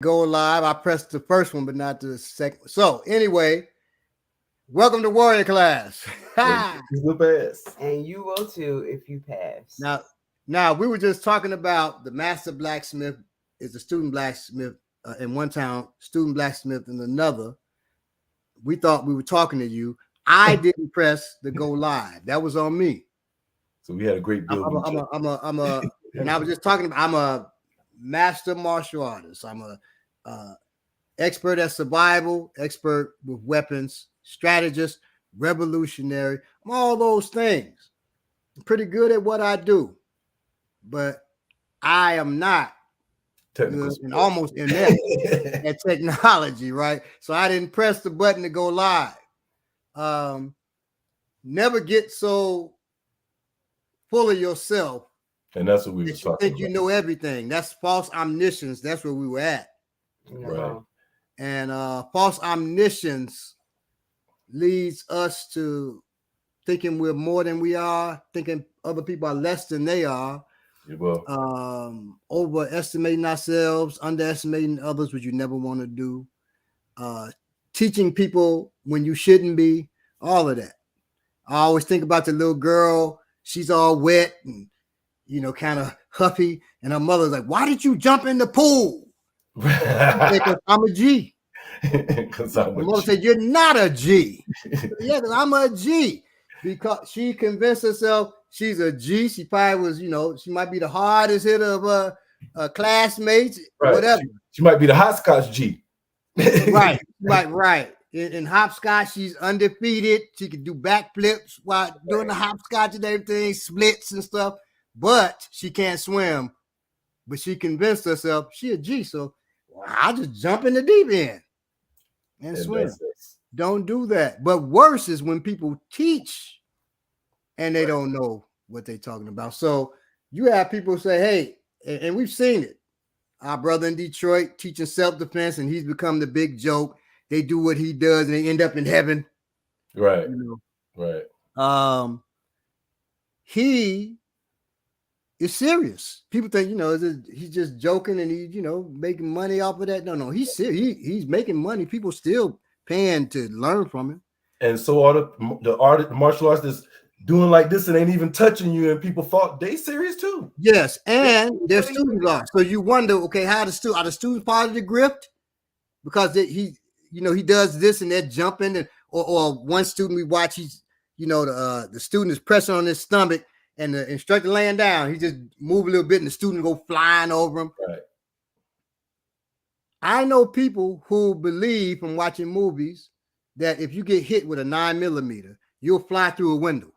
Go live. I pressed the first one, but not the second. So anyway, welcome to Warrior Class. And you will too if you pass. Now we were just talking about the master blacksmith is a student blacksmith in one town, student blacksmith in another. We thought we were talking to you. I didn't press the go live. That was on me. So we had a great build. And I was just talking about, I'm a master martial artist. I'm a expert at survival, expert with weapons, strategist, revolutionary. I'm all those things. I'm pretty good at what I do, but I am not good and almost inept at technology, right? So I didn't press the button to go live. Never get so full of yourself. And that's what we were talking about. You know everything. That's false omniscience. That's where we were at. Right. And false omniscience leads us to thinking we're more than we are, thinking other people are less than they are, overestimating ourselves, underestimating others, which you never want to do, teaching people when you shouldn't be, all of that. I always think about the little girl. She's all wet and, kind of huffy. And her mother's like, why did you jump in the pool? Because I'm a G. Because I'm my mother said, you're not a G. Yeah, because I'm a G. Because she convinced herself she's a G. She probably was, she might be the hardest hitter of her classmates, right. Whatever. She might be the hopscotch G. Right. In hopscotch, she's undefeated. She can do backflips while doing the hopscotch and everything, splits and stuff. But she can't swim. But she convinced herself she a G. So I'll just jump in the deep end and swim. Don't do that. But worse is when people teach and they don't know what they're talking about. So you have people say, hey, and we've seen it. Our brother in Detroit teaching self-defense, and he's become the big joke. They do what he does and they end up in heaven. Right. Right. He is serious. People think, he's just joking and he, making money off of that. No, he's serious. He's making money. People still paying to learn from him. And so all the martial arts that's doing like this and ain't even touching you, and people thought they serious too. Yes, and their students are. So you wonder, okay, are the students part of the grift? Because he does this and they're jumping, and or one student we watch, he's the student is pressing on his stomach and the instructor laying down. He just move a little bit and the student go flying over him. Right. I know people who believe from watching movies that if you get hit with a 9mm, you'll fly through a window.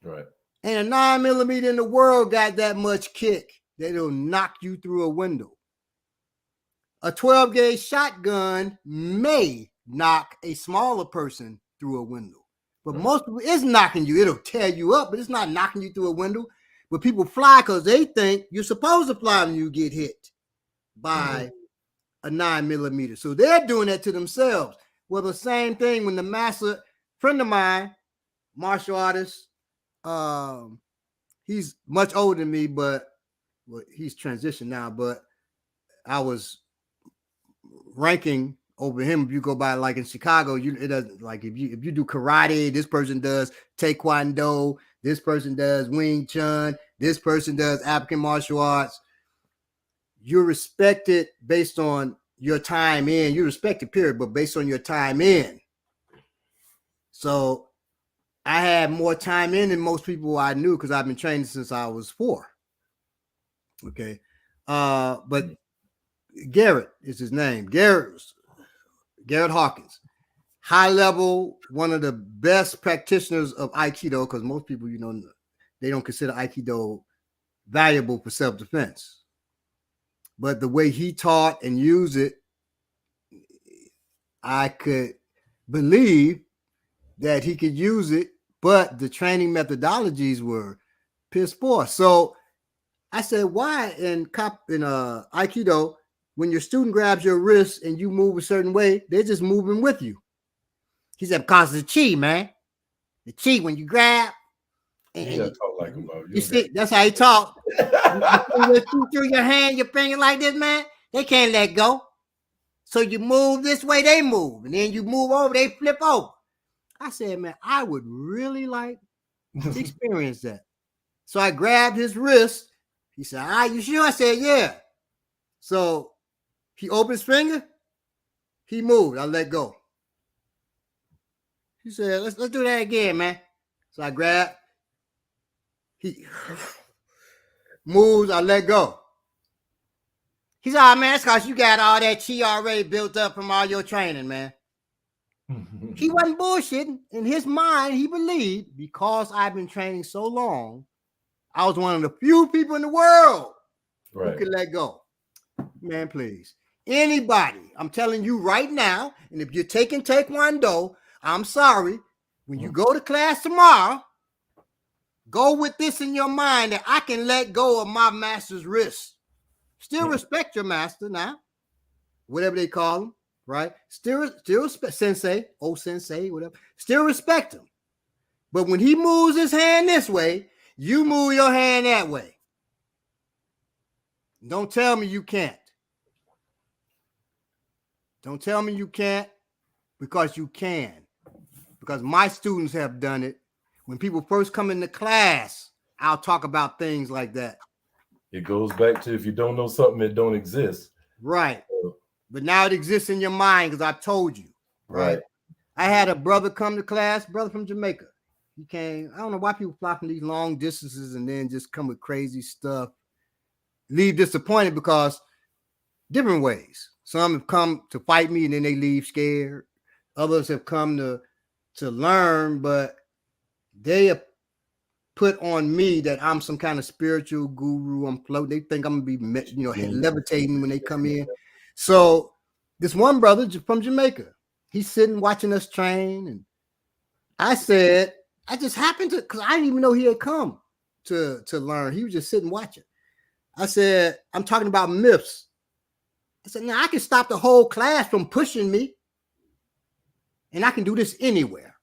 Right. And a 9mm in the world got that much kick that it'll knock you through a window. A 12-gauge shotgun may knock a smaller person through a window. But most people, it's knocking you. It'll tear you up, but it's not knocking you through a window. But people fly because they think you're supposed to fly when you get hit by a 9mm. So they're doing that to themselves. Well, the same thing when the master friend of mine, martial artist, he's much older than me, but he's transitioned now. But I was ranking over him. If you go by like in Chicago, it doesn't like if you do karate, this person does taekwondo, this person does Wing Chun, this person does African martial arts. You're respected based on your time in. You're respected, period, but based on your time in. So I had more time in than most people I knew because I've been training since I was 4. Okay. But Garrett is his name. Garrett Hawkins, high level, one of the best practitioners of Aikido, because most people, they don't consider Aikido valuable for self-defense. But the way he taught and used it, I could believe that he could use it, but the training methodologies were piss poor. So I said, why in Aikido, when your student grabs your wrist and you move a certain way, they're just moving with you? He said, because of the chi, man. The chi, when you grab. And you talk like him, you see, that's how he talk. You through your hand, your finger like this, man. They can't let go. So you move this way, they move. And then you move over, they flip over. I said, man, I would really like to experience that. So I grabbed his wrist. He said, "Ah, you sure?" I said, "Yeah." So he opened his finger. He moved. I let go. He said, let's do that again, man. So I grabbed. He moves. I let go. He said, "Oh, man, that's because you got all that chi already built up from all your training, man." He wasn't bullshitting. In his mind, he believed because I've been training so long, I was one of the few people in the world who could let go. Man, please. Anybody, I'm telling you right now, and if you're taking Taekwondo, I'm sorry. When you go to class tomorrow, go with this in your mind that I can let go of my master's wrist. Still respect your master now, whatever they call him, right? Still sensei, sensei, whatever. Still respect him. But when he moves his hand this way, you move your hand that way. Don't tell me you can't. Don't tell me you can't, because you can. Because my students have done it. When people first come into class, I'll talk about things like that. It goes back to, if you don't know something, it don't exist. Right. But now it exists in your mind because I told you. Right. I had a brother come to class, brother from Jamaica. He came. I don't know why people fly from these long distances and then just come with crazy stuff. Leave disappointed because different ways. Some have come to fight me and then they leave scared. Others have come to learn, but they have put on me that I'm some kind of spiritual guru. I'm floating. They think I'm gonna be, levitating when they come in. So this one brother from Jamaica, he's sitting watching us train, and I said, I just happened to, because I didn't even know he had come to learn. He was just sitting watching. I said, I'm talking about myths. I said, now I can stop the whole class from pushing me, and I can do this anywhere.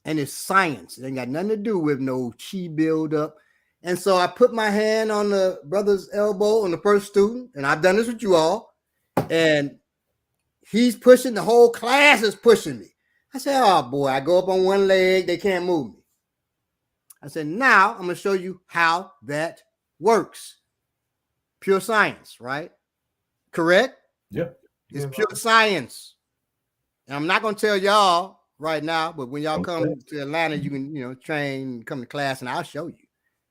And it's science. It ain't got nothing to do with no chi buildup. And so I put my hand on the brother's elbow on the first student, and I've done this with you all. And he's pushing, the whole class is pushing me. I said, oh boy, I go up on one leg, they can't move me. I said, now I'm going to show you how that works. Pure science, right? Correct? Yep. It's pure science. And I'm not going to tell y'all right now, but when y'all come to Atlanta, you can, train, come to class, and I'll show you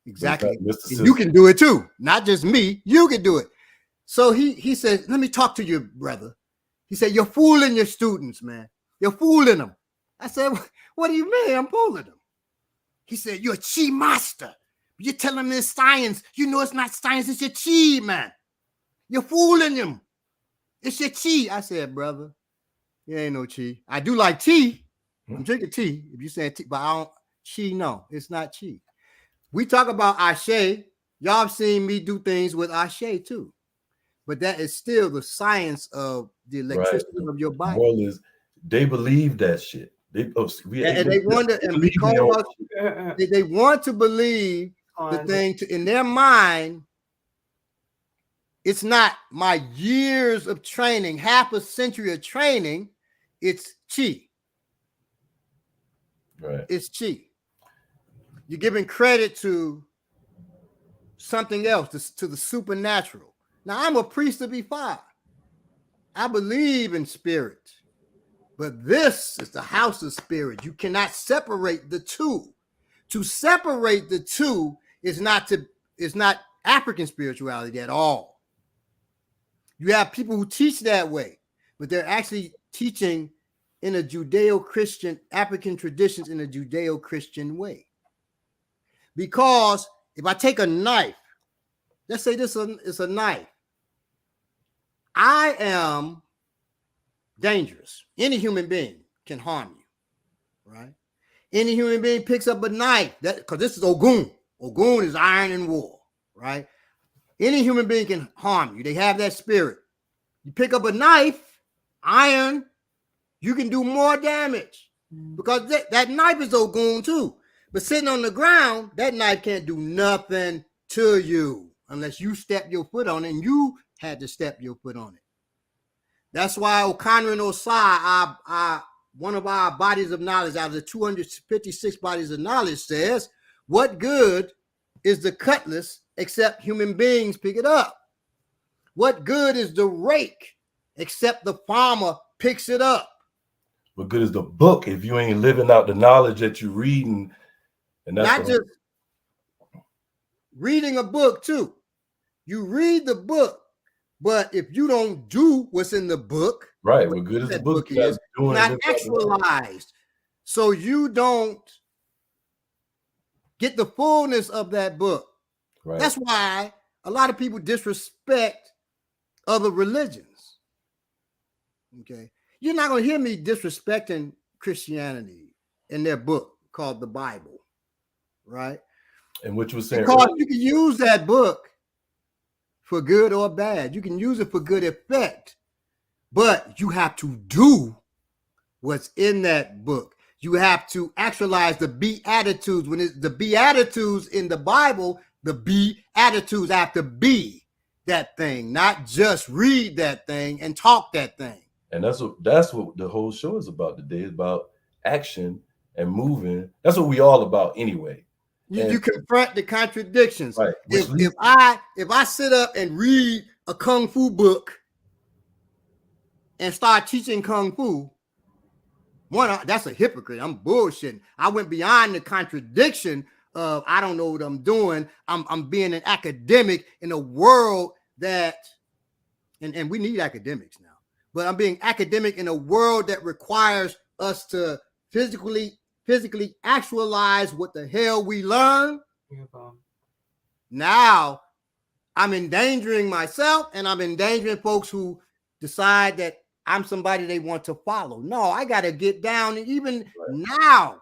exactly. And you can do it too. Not just me, you can do it. So he said, let me talk to your brother. He said, you're fooling your students, man. You're fooling them. I said, what do you mean I'm fooling them? He said, you're a chi master. You're telling them it's science. You know it's not science, it's your chi, man. You're fooling them. It's your chi. I said, brother, it ain't no chi. I do like tea. I'm drinking tea. If you say tea, but I don't chi. No, it's not chi. We talk about ashe. Y'all have seen me do things with ashe too, but that is still the science of the electricity of your body. Well, is they believe that shit. They wonder, and because they want to believe the thing in their mind. It's not my years of training, half a century of training. It's chi. Right. It's chi. You're giving credit to something else, to the supernatural. Now, I'm a priest of Ifa. I believe in spirit, but this is the house of spirit. You cannot separate the two. To separate the two is not African spirituality at all. You have people who teach that way, but they're actually teaching in a Judeo-Christian, African traditions in a Judeo-Christian way. Because if I take a knife, let's say this is a knife. I am dangerous. Any human being can harm you, right? Any human being picks up a knife, because this is Ogun. Ogun is iron and war, right? Any human being can harm you. They have that spirit. You pick up a knife, iron, you can do more damage because that knife is Ogun too. But sitting on the ground, that knife can't do nothing to you unless you step your foot on it, and you had to step your foot on it. That's why O'Connor and Osai, one of our bodies of knowledge out of the 256 bodies of knowledge says, what good is the cutlass except human beings pick it up? What good is the rake except the farmer picks it up? What good is the book if you ain't living out the knowledge that you're reading? And that's not just reading a book too. You read the book, but if you don't do what's in the book, right? What good is the book? Is not actualized. So you don't get the fullness of that book. Right. That's why a lot of people disrespect other religions. Okay. You're not going to hear me disrespecting Christianity in their book called the Bible. Right. And what you were saying, because you can use that book for good or bad. You can use it for good effect, but you have to do what's in that book. You have to actualize the Beatitudes. When it's the Beatitudes in the Bible, the Beatitudes have to be that thing, not just read that thing and talk that thing. And that's what the whole show is about today, about action and moving. That's what we all about anyway. You confront the contradictions. Right. If I sit up and read a kung fu book and start teaching kung fu, that's a hypocrite. I'm bullshitting. I went beyond the contradiction of I don't know what I'm doing. I'm being an academic in a world that, and we need academics now, but I'm being academic in a world that requires us to physically actualize what the hell we learn. Now I'm endangering myself and I'm endangering folks who decide that I'm somebody they want to follow. No, I got to get down. And even now,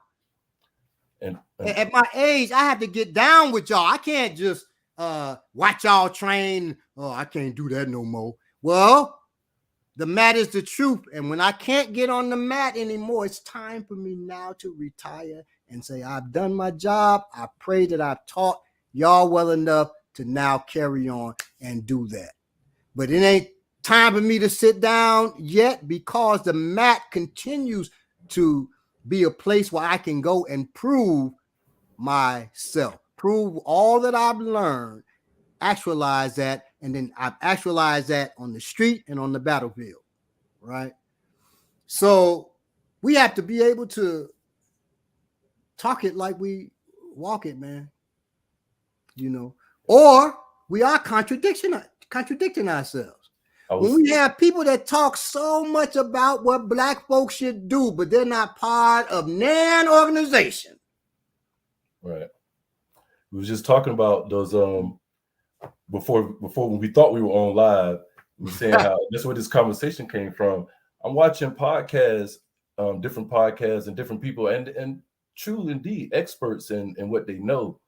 and at my age, I have to get down with y'all. I can't just watch y'all train. Oh, I can't do that no more. Well, the mat is the truth. And when I can't get on the mat anymore, it's time for me now to retire and say, I've done my job. I pray that I've taught y'all well enough to now carry on and do that. But it ain't time for me to sit down yet, because the mat continues to be a place where I can go and prove myself, prove all that I've learned, actualize that, and then I've actualized that on the street and on the battlefield, right? So we have to be able to talk it like we walk it, man, or we are contradicting ourselves. When we have people that talk so much about what Black folks should do, but they're not part of NAN organization. Right. We were just talking about those before when we thought we were on live, we were saying how that's where this conversation came from. I'm watching podcasts, different podcasts and different people, and true indeed experts in what they know.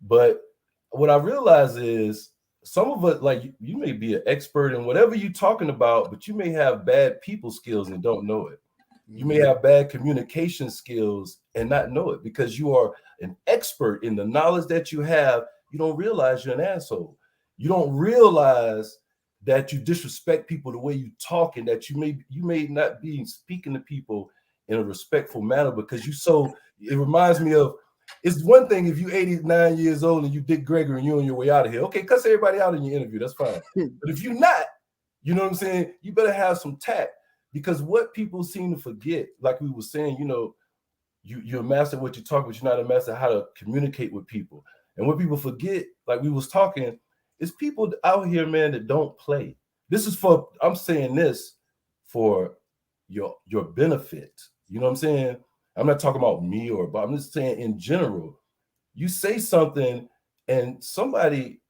But what I realize is some of us, like you may be an expert in whatever you're talking about, but you may have bad people skills and don't know it. You may have bad communication skills and not know it, because you are an expert in the knowledge that you have. You don't realize you're an asshole. You don't realize that you disrespect people the way you talk, and that you may not be speaking to people in a respectful manner because it reminds me of, it's one thing if you're 89 years old and you Dick Gregory and you're on your way out of here. Okay, cuss everybody out in your interview. That's fine. But if you're not, you know what I'm saying? You better have some tact, because what people seem to forget, like we were saying, you're a master at what you talk, but you're not a master how to communicate with people. And what people forget, like we was talking, is people out here, man, that don't play. I'm saying this for your benefit. You know what I'm saying? I'm not talking about me but I'm just saying in general, you say something and somebody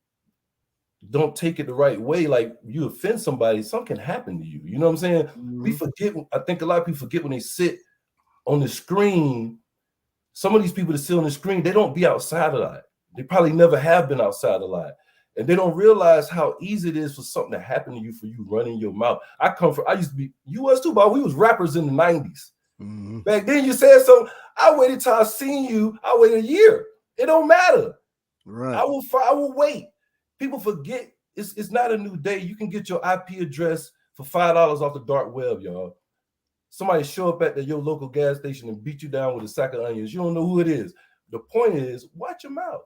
don't take it the right way, like you offend somebody, something can happen to you. You know what I'm saying? Mm-hmm. We forget. I think a lot of people forget when they sit on the screen. Some of these people that sit on the screen, they don't be outside a lot. They probably never have been outside a lot. And they don't realize how easy it is for something to happen to you for you running your mouth. I used to be, you was too, but we was rappers in the 90s. Mm-hmm. Back then you said something, I waited till I seen you, I waited a year. It don't matter. Right. I will wait. People forget it's not a new day. You can get your IP address for $5 off the dark web, y'all. Somebody show up at your local gas station and beat you down with a sack of onions. You don't know who it is. The point is, watch your mouth.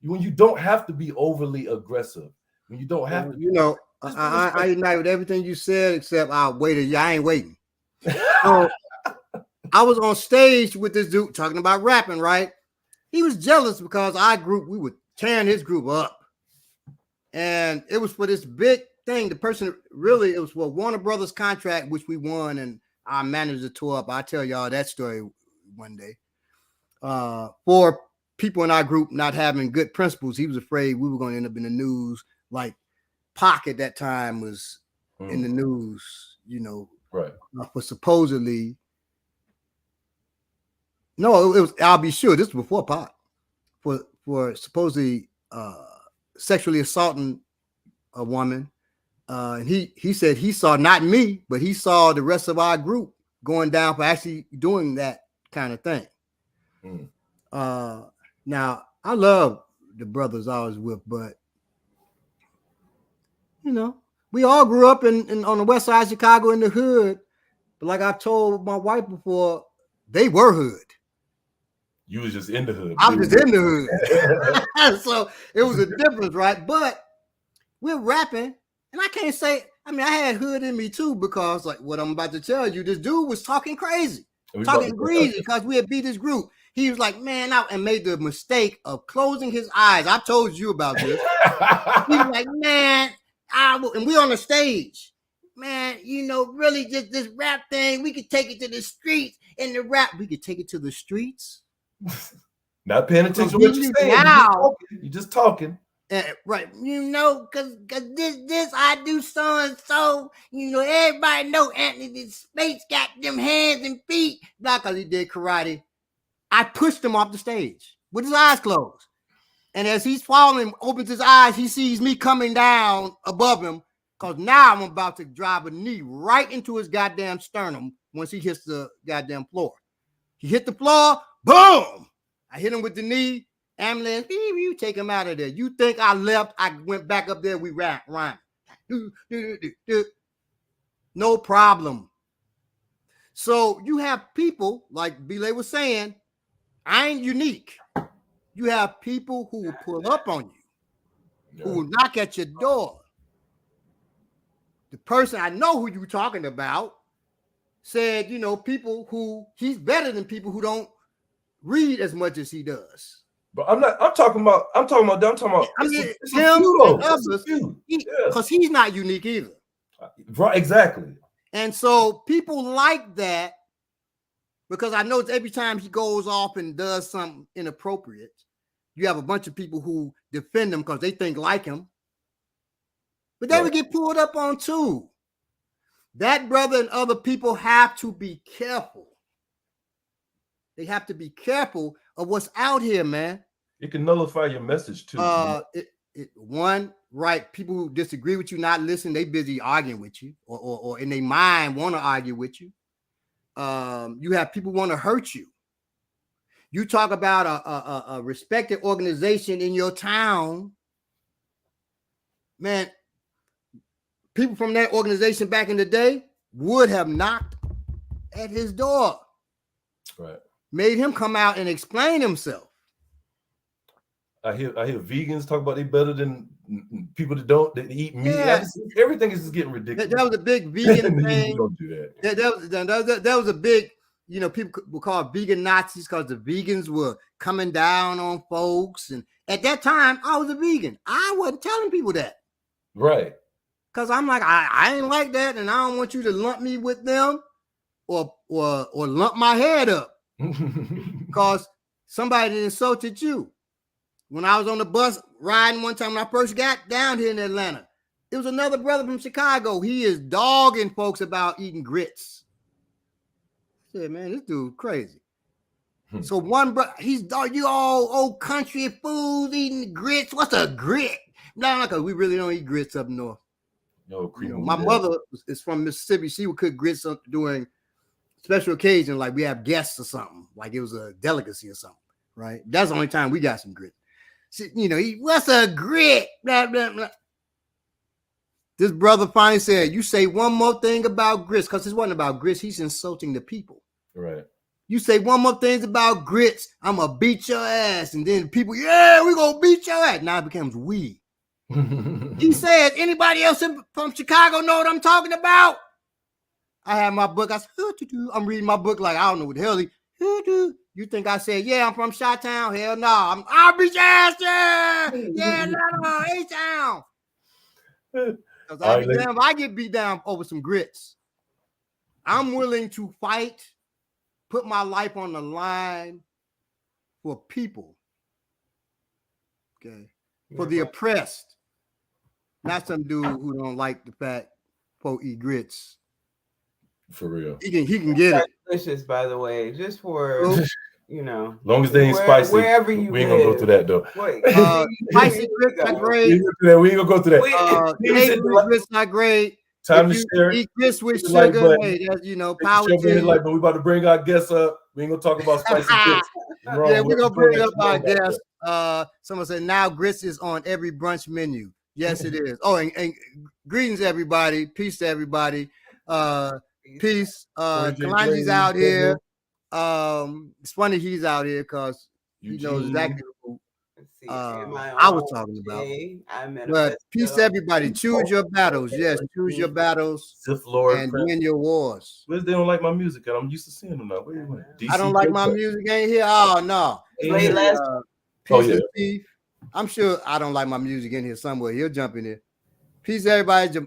When you don't have to be overly aggressive. When you don't have to. You know, I unite with everything you said, except I waited. I ain't waiting. So I was on stage with this dude talking about rapping, right? He was jealous because we were tearing his group up. And it was for this big thing. The person really, it was for Warner Brothers contract, which we won, and our manager tore up. I'll tell y'all that story one day. For people in our group not having good principles, he was afraid we were going to end up in the news. Like Pac at that time was in the news, you know, right? For supposedly, no, it was. I'll be sure this was before Pac, for supposedly sexually assaulting a woman. And he said he saw not me, but he saw the rest of our group going down for actually doing that kind of thing. Now I love the brothers I was with, but you know, we all grew up in on the west side of Chicago in the hood. But like I told my wife before, they were hood. You was just in the hood. I was just in the hood. So it was a difference, right? But we're rapping, and I can't say, I mean, I had hood in me too, because like what I'm about to tell you, this dude was talking crazy, talking greasy because we had beat his group. He was like, man, and made the mistake of closing his eyes. I told you about this. He was like, man, and we on the stage. Man, you know, really just this rap thing, we could take it to the streets. And the rap, we could take it to the streets. Not paying attention to what you're saying. Now, you're just talking. Right. You know, because this I do so and so. You know, everybody know Anthony Spates got them hands and feet. Not because he did karate. I pushed him off the stage with his eyes closed. And as he's falling, opens his eyes, he sees me coming down above him, because now I'm about to drive a knee right into his goddamn sternum once he hits the goddamn floor. He hit the floor, boom! I hit him with the knee, ambulance, you take him out of there. You think I left, I went back up there, we rhyme. No problem. So you have people, like Belay was saying, I ain't unique. You have people who will pull up on you, who will knock at your door. The person I know who you're talking about said, you know, people who he's better than people who don't read as much as he does. But I'm talking about him and others, because he's not unique either. Right, exactly. And so people like that, because I know every time he goes off and does something inappropriate, you have a bunch of people who defend him because they think like him. But they would get pulled up on too. That brother and other people have to be careful. They have to be careful of what's out here, man. It can nullify your message too. People who disagree with you, not listen, they busy arguing with you, or in their mind want to argue with you. You have people want to hurt you. You talk about a respected organization in your town, man. People from that organization back in the day would have knocked at his door, right? Made him come out and explain himself. I hear vegans talk about they better than people that eat meat. Yeah. Everything is just getting ridiculous. That was a big vegan thing. Don't do that. That was a big, you know, people were called vegan Nazis because the vegans were coming down on folks. And at that time, I was a vegan. I wasn't telling people that. Right. Because I'm like, I ain't like that, and I don't want you to lump me with them or lump my head up because somebody insulted you. When I was on the bus riding one time when I first got down here in Atlanta, it was another brother from Chicago. He is dogging folks about eating grits. I said, man, this dude crazy. So one brother, he's dog, you all old country fools eating grits. What's a grit? No, because we really don't eat grits up north. No, my mother is from Mississippi. She would cook grits during special occasion, like we have guests or something, like it was a delicacy or something, right? That's the only time we got some grits. You know, what's a grit? Blah, blah, blah. This brother finally said, you say one more thing about grits, because this wasn't about grits. He's insulting the people. Right. You say one more thing about grits, I'm going to beat your ass. And then people, yeah, we're going to beat your ass. Now it becomes we. He said, anybody else from Chicago know what I'm talking about? I have my book. I said, I'm reading my book like, I don't know what the hell you think I said, yeah, I'm from Chi-Town? Hell no. I'll beat your ass, yeah. Yeah, no, A-Town. Because I get beat down over some grits. I'm willing to fight, put my life on the line for people. Okay. For the oppressed. Not some dude who don't like the fact folk eat grits. For real. He can get it. Delicious, by the way, just for long as they ain't spicy. Wherever you we ain't gonna go through that though. Spicy grits are great. We ain't gonna go through that. Grits are great. Time to share. Eat grits with sugar. Hey, that's politics. But we about to bring our guests up. We ain't gonna talk about spicy grits. Yeah, we're gonna bring up our guests. Someone said now grits is on every brunch menu. Yes, it is. Oh, and greetings everybody. Peace to everybody. Peace. Kalanji's out here. It's funny he's out here because he knows exactly who I was talking about. But peace to everybody. Choose your battles. Yes, choose your battles and win your wars. They don't like my music, and I'm used to seeing them now. Wait. I don't like my music. Ain't here. Oh no. Peace. I'm sure I don't like my music in here somewhere. He'll jump in here. Peace, everybody.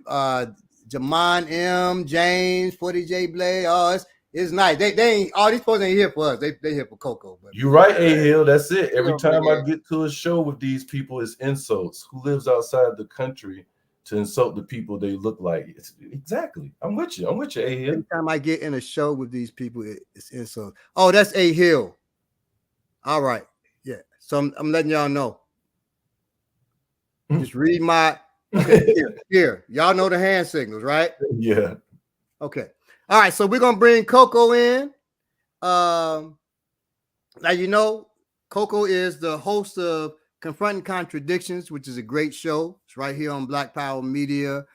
Jamon M, James, 40J Blade. Oh, it's nice. They ain't all these folks ain't here for us. They here for Coco. But you're right, A Hill. That's it. Every time I get to a show with these people, it's insults. Who lives outside the country to insult the people they look like? Exactly. I'm with you, A Hill. Every time I get in a show with these people, it's insults. Oh, that's A Hill. All right. Yeah. So I'm letting y'all know. Just read my here. Y'all know the hand signals, right? Yeah. Okay. All right. So we're gonna bring Coco in. Now Coco is the host of Confronting Contradictions, which is a great show. It's right here on Black Power Media.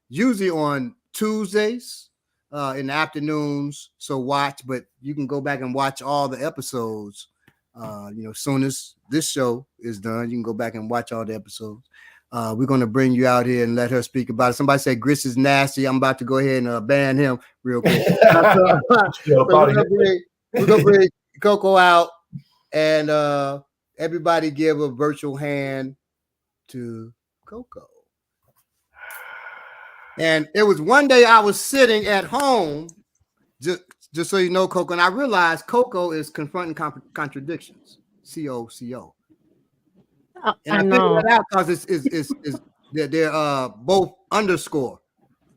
Usually on Tuesdays in the afternoons. So watch, but you can go back and watch all the episodes. As soon as this show is done, you can go back and watch all the episodes. We're going to bring you out here and let her speak about it. Somebody said Grits is nasty. I'm about to go ahead and ban him real quick. We're going to bring Coco out and everybody give a virtual hand to Coco. And it was one day I was sitting at home, just so you know, Coco, and I realized Coco is Confronting Contradictions, COCO. And I figured that out because they're both underscore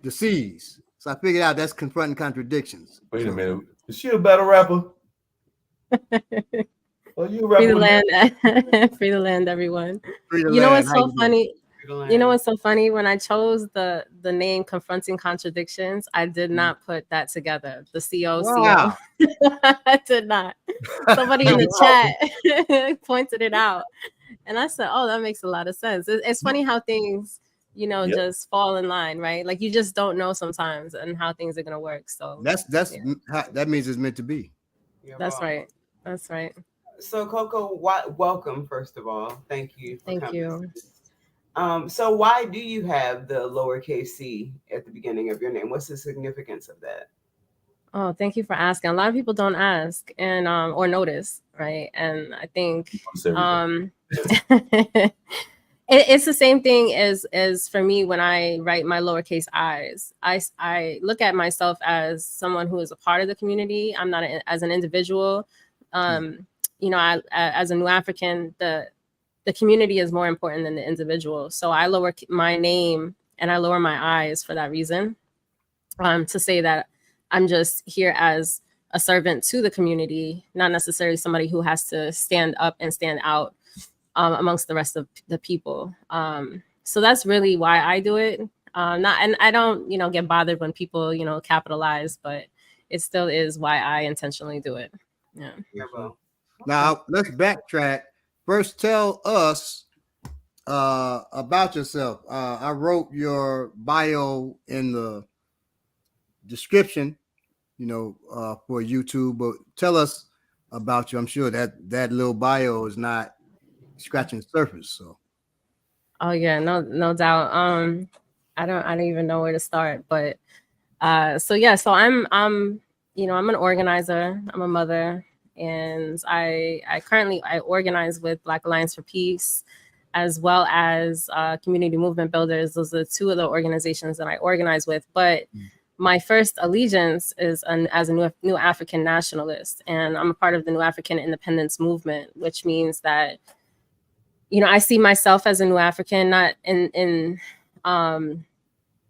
the C's. So I figured out that's Confronting Contradictions. Wait a minute, is she a battle rapper? Oh, you a rapper? Free the land, free the land, everyone. You know what's so funny? You know what's so funny? When I chose the name Confronting Contradictions, I did not put that together. The COCO. Wow. I did not. Somebody in the chat pointed it out. And I said, oh, that makes a lot of sense. It's funny how things, just fall in line, right? Like you just don't know sometimes and how things are going to work. So that means it's meant to be. That's right. That's right. So Coco, welcome, first of all. Thank you. Thank you. So why do you have the lowercase c at the beginning of your name? What's the significance of that? Oh, thank you for asking. A lot of people don't ask and or notice, right? And I think it's the same thing as for me when I write my lowercase i's. I look at myself as someone who is a part of the community. I'm not as an individual. I as a new African, the community is more important than the individual. So I lower my name and I lower my eyes for that reason, to say that I'm just here as a servant to the community, not necessarily somebody who has to stand up and stand out amongst the rest of the people. So that's really why I do it. And I don't, get bothered when people, capitalize, but it still is why I intentionally do it. Yeah. Now let's backtrack. First, tell us about yourself. I wrote your bio in the description, for YouTube, but tell us about you. I'm sure that little bio is not scratching the surface. So. Oh yeah, no doubt. I don't even know where to start, but so I'm I'm an organizer, I'm a mother, and I currently organize with Black Alliance for Peace, as well as Community Movement Builders. Those are two of the organizations that I organize with. But my first allegiance is as a new African nationalist, and I'm a part of the New African Independence Movement, which means that I see myself as a New African, not in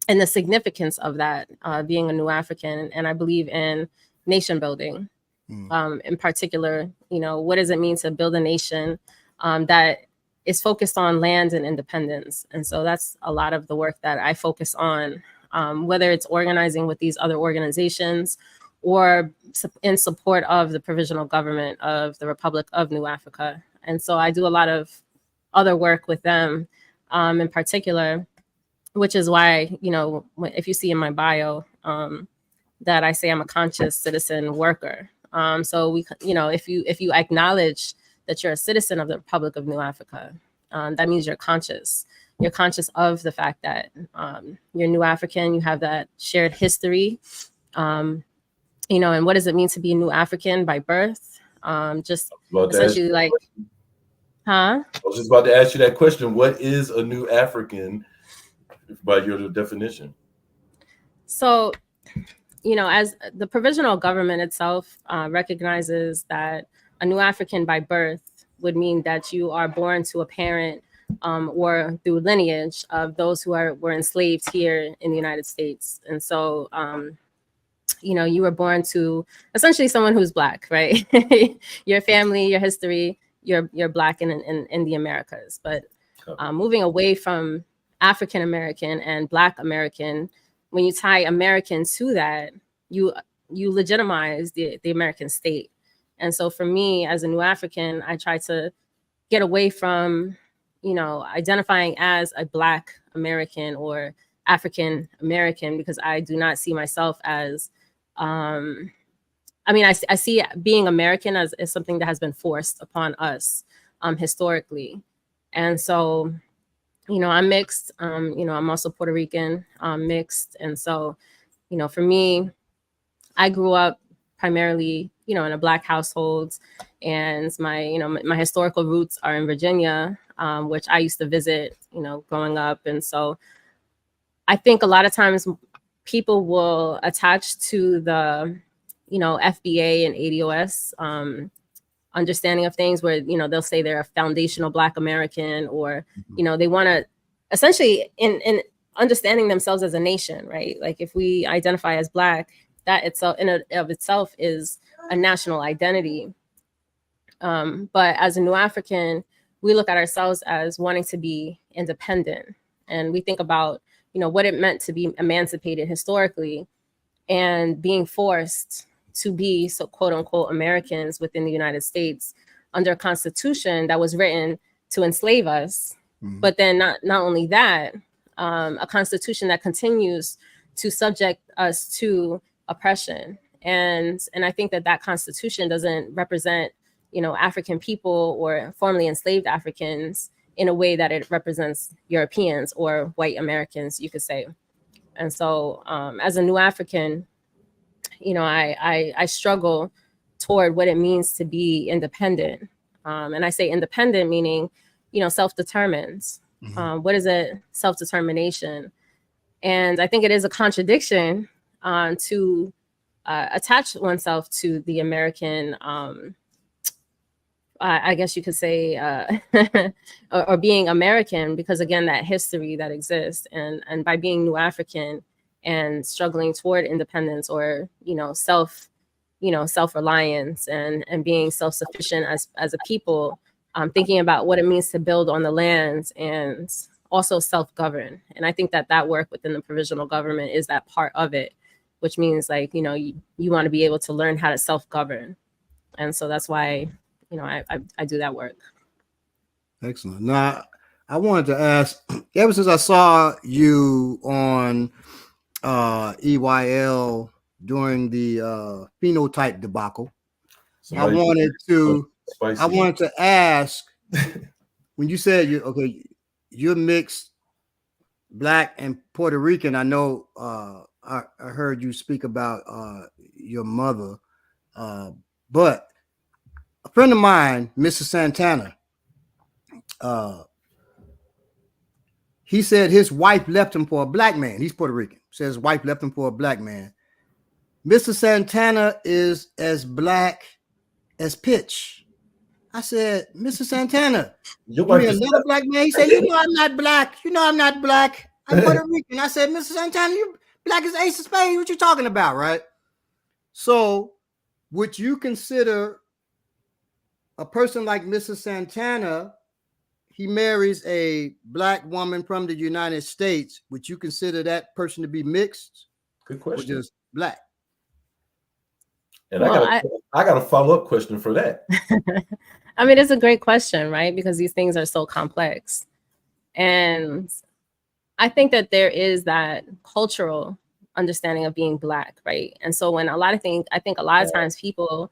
the significance of that, being a New African, and I believe in nation building. In particular, what does it mean to build a nation that is focused on land and independence? And so that's a lot of the work that I focus on, whether it's organizing with these other organizations or in support of the provisional government of the Republic of New Africa. And so I do a lot of other work with them in particular, which is why, if you see in my bio that I say I'm a conscious citizen worker. So if you acknowledge that you're a citizen of the Republic of New Africa, that means you're conscious. You're conscious of the fact that you're New African, you have that shared history, and what does it mean to be a New African by birth? Just essentially like, huh? I was just about to ask you that question. What is a New African by your definition? So, as the provisional government itself recognizes that a New African by birth would mean that you are born to a parent or through lineage of those who were enslaved here in the United States. And so, you were born to essentially someone who's Black, right? Your family, your history, you're Black in the Americas. But moving away from African American and Black American, when you tie American to that, you legitimize the American state. And so for me as a New African, I try to get away from, identifying as a Black American or African American, because I do not see myself as, I see being American as something that has been forced upon us historically. And so, I'm mixed, I'm also Puerto Rican, mixed. And so, for me, I grew up primarily, in a Black household, and my historical roots are in Virginia, which I used to visit, growing up. And so I think a lot of times people will attach to the, FBA and ADOS understanding of things where, they'll say they're a foundational Black American, or, they want to essentially in understanding themselves as a nation, right? Like if we identify as Black, that itself in and of itself is a national identity. But as a New African, we look at ourselves as wanting to be independent. And we think about, what it meant to be emancipated historically and being forced to be, so quote unquote, Americans within the United States under a constitution that was written to enslave us. But then not only that, a constitution that continues to subject us to oppression. And I think that constitution doesn't represent, African people or formerly enslaved Africans in a way that it represents Europeans or white Americans, you could say. And so as a New African, I struggle toward what it means to be independent. And I say independent, meaning, self-determined. What is it? Self-determination. And I think it is a contradiction to attach oneself to the American, I guess you could say, or being American, because again, that history that exists, and by being New African and struggling toward independence or, self-reliance and being self-sufficient as a people, thinking about what it means to build on the lands and also self-govern. And I think that work within the provisional government is that part of it, which means like, you want to be able to learn how to self-govern. And so that's why, I do that work. Excellent. Now, I wanted to ask, ever since I saw you on EYL during the phenotype debacle, I wanted to ask, when you said you're mixed Black and Puerto Rican. I know I heard you speak about your mother, but a friend of mine, Mr. Santana, he said his wife left him for a Black man. He's Puerto Rican. Says his wife left him for a Black man. Mr. Santana is as Black as pitch. I said, Mr. Santana, you mean another Black man? He said, you know I'm not Black. You know I'm not Black. I'm Puerto Rican. I said, Mr. Santana, you Black as Ace of Spades. What you talking about, right? So would you consider a person like Mr. Santana, he marries a Black woman from the United States, would you consider that person to be mixed? Good question. Or just Black? And I got a follow-up question for that. I mean, it's a great question, right? Because these things are so complex. And I think that there is that cultural understanding of being Black, right? And so when I think a lot of times people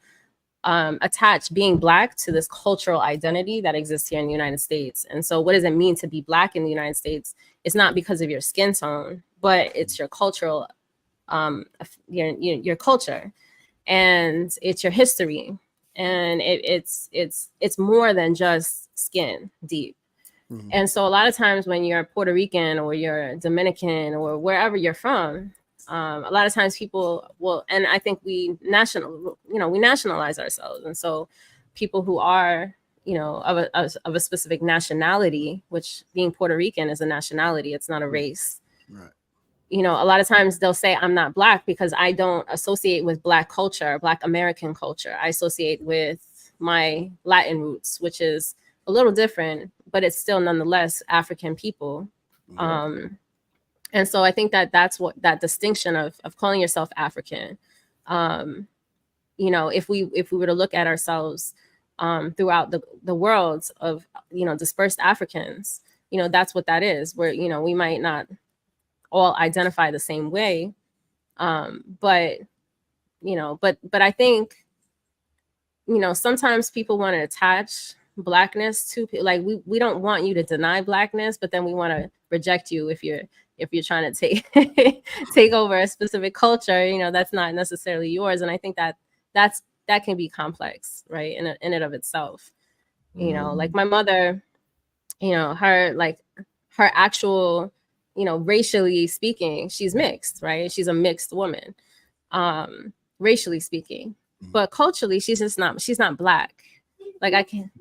attach being Black to this cultural identity that exists here in the United States. And so what does it mean to be Black in the United States? It's not because of your skin tone, but it's your cultural, your culture, and it's your history. And it's more than just skin deep. Mm-hmm. And so a lot of times when you're Puerto Rican or you're Dominican or wherever you're from, a lot of times people will, and I think we nationalize ourselves. And so people who are, of a specific nationality, which being Puerto Rican is a nationality, it's not a race. Right. A lot of times they'll say I'm not Black because I don't associate with Black culture, Black American culture. I associate with my Latin roots, which is a little different, but it's still nonetheless African people. Yeah. And so I think that's what that distinction of calling yourself African, if we were to look at ourselves throughout the worlds of, dispersed Africans, that's what that is, where, we might not all identify the same way. But I think, sometimes people want to attach Blackness to, like, we don't want you to deny Blackness, but then we want to reject you if you're trying to take over a specific culture, that's not necessarily yours. And I think that can be complex, right, in and of itself. Like my mother, her actual, racially speaking, she's mixed, right? She's a mixed woman, racially speaking, but culturally, she's not Black. Like I can't.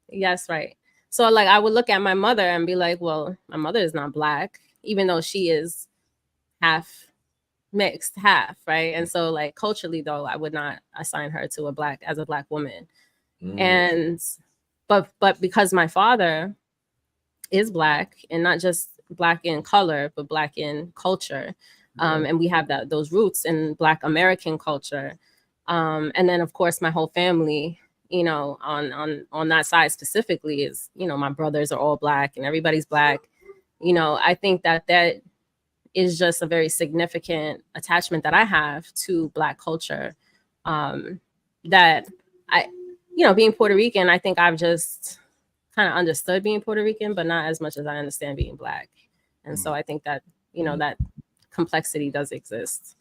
Yes, right. So like I would look at my mother and be like, well, my mother is not Black, even though she is half mixed, half, right? And so like culturally though, I would not assign her to a Black woman. And but because my father is Black, and not just Black in color, but Black in culture, and we have those roots in Black American culture, and then of course my whole family, on that side specifically is, my brothers are all Black and everybody's Black. I think that is just a very significant attachment that I have to Black culture, that I, being Puerto Rican, I think I've just kind of understood being Puerto Rican, but not as much as I understand being Black. And so I think that, that complexity does exist.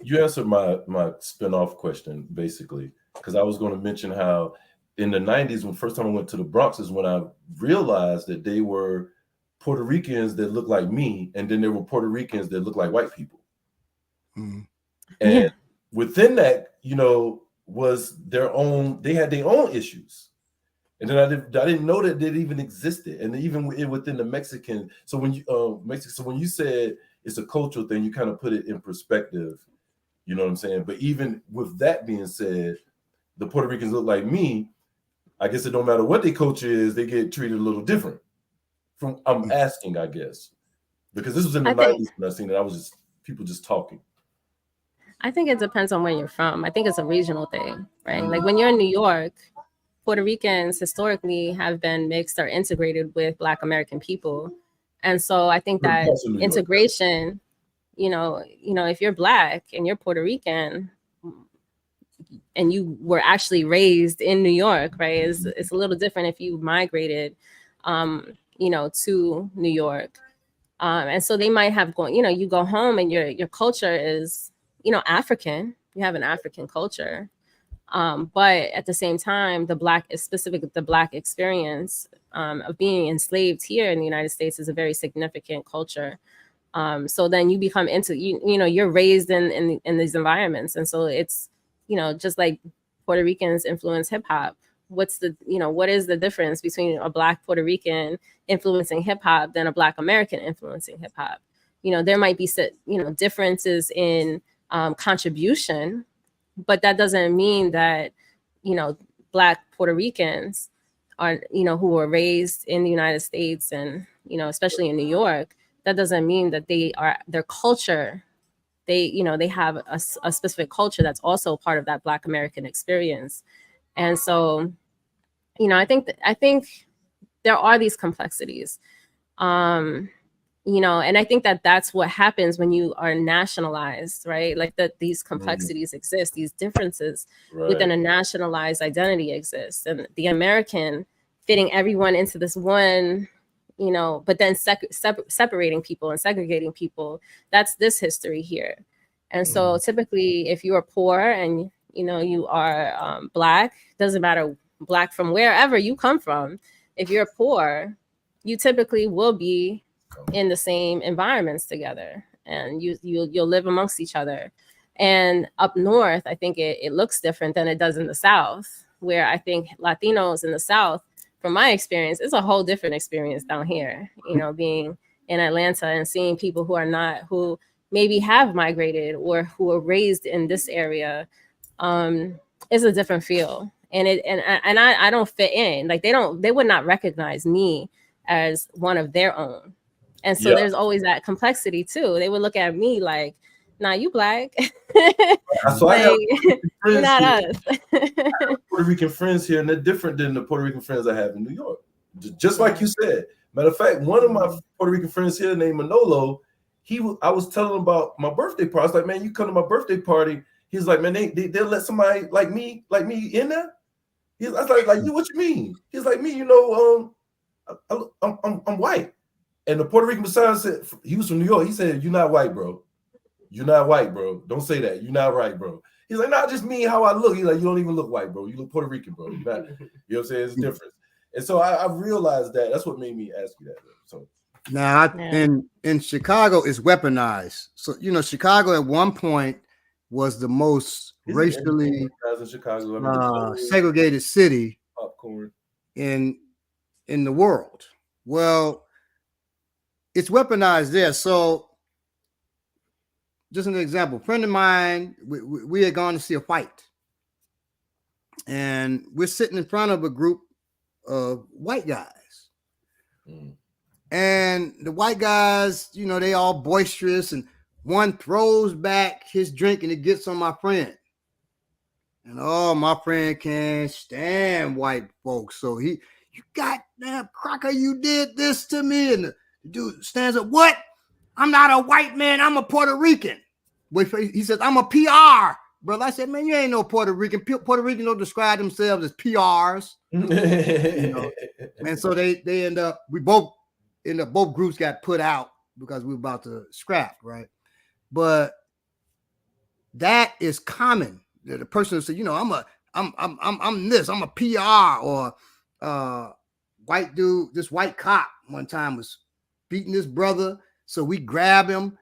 You answered my spin-off question, basically, because I was going to mention how in the 90s, when first time I went to the Bronx, is when I realized that they were Puerto Ricans that looked like me, and then there were Puerto Ricans that looked like white people. Mm-hmm. And within that, was they had their own issues. And then I didn't know that it even existed. And even within the Mexican, so when you said it's a cultural thing, you kind of put it in perspective, you know what I'm saying? But even with that being said, the Puerto Ricans look like me. I guess it don't matter what their culture is, they get treated a little different. I'm asking, I guess, because this was in the 90s when I seen it. I was just people just talking. I think it depends on where you're from. I think it's a regional thing, right? Like when you're in New York, Puerto Ricans historically have been mixed or integrated with Black American people. And so I think that integration, if you're Black and you're Puerto Rican and you were actually raised in New York, right? It's a little different if you migrated, to New York. And so they might have gone, you go home and your culture is, African. You have an African culture. But at the same time, the Black experience of being enslaved here in the United States is a very significant culture. So then you become you're raised in these environments. And so it's, just like Puerto Ricans influence hip hop. What is the difference between a Black Puerto Rican influencing hip hop than a Black American influencing hip hop? There might be, differences in contribution, but that doesn't mean that, Black Puerto Ricans are, who were raised in the United States and, especially in New York, that doesn't mean that their culture, they have a specific culture that's also part of that Black American experience. And so, I think there are these complexities, and I think that that's what happens when you are nationalized, right? Like that these complexities exist, these differences within a nationalized identity exists, and the American fitting everyone into this one, but then separating people and segregating people. That's this history here. And so typically if you are poor and, you are Black, doesn't matter Black from wherever you come from, if you're poor, you typically will be in the same environments together, and you'll live amongst each other. And up north, I think it looks different than it does in the South, where I think Latinos in the South, from my experience, it's a whole different experience down here, being in Atlanta and seeing people who maybe have migrated or who are raised in this area, is a different feel. And I don't fit in. Like they would not recognize me as one of their own. And so there's always that complexity too. They would look at me like, nah, you Black. So like, you're not us. Puerto Rican friends here, and they're different than the Puerto Rican friends I have in New York. Just like you said. Matter of fact, one of my Puerto Rican friends here named Manolo, I was telling him about my birthday party. I was like, man, you come to my birthday party. He's like, man, they'll let somebody like me in there. I was like, you, what you mean? He's like, me, I'm white. And the Puerto Rican Messiah said, he was from New York. He said, you're not white, bro. You're not white, bro. Don't say that. You're not right, bro. He's like, not just me, how I look. He's like, you don't even look white, bro. You look Puerto Rican, bro. You're not, you know what I'm saying? It's different. And so I realized that. That's what made me ask you that. So now in Chicago, it's weaponized. So, Chicago at one point was the most racially segregated city in the world. Well, it's weaponized there. So just an example, a friend of mine, we had gone to see a fight, and we're sitting in front of a group of white guys. And the white guys, they all boisterous, and one throws back his drink and it gets on my friend. And my friend can't stand white folks. So you goddamn cracker, you did this to me. And the dude stands up, what? I'm not a white man, I'm a Puerto Rican. He says, I'm a PR. Brother, I said, man, you ain't no Puerto Rican. Puerto Ricans don't describe themselves as PRs. And so both groups got put out because we were about to scrap, right? But that is common. The person said, I'm this, I'm a PR, or white dude, this white cop one time was beating this brother, so we grab him.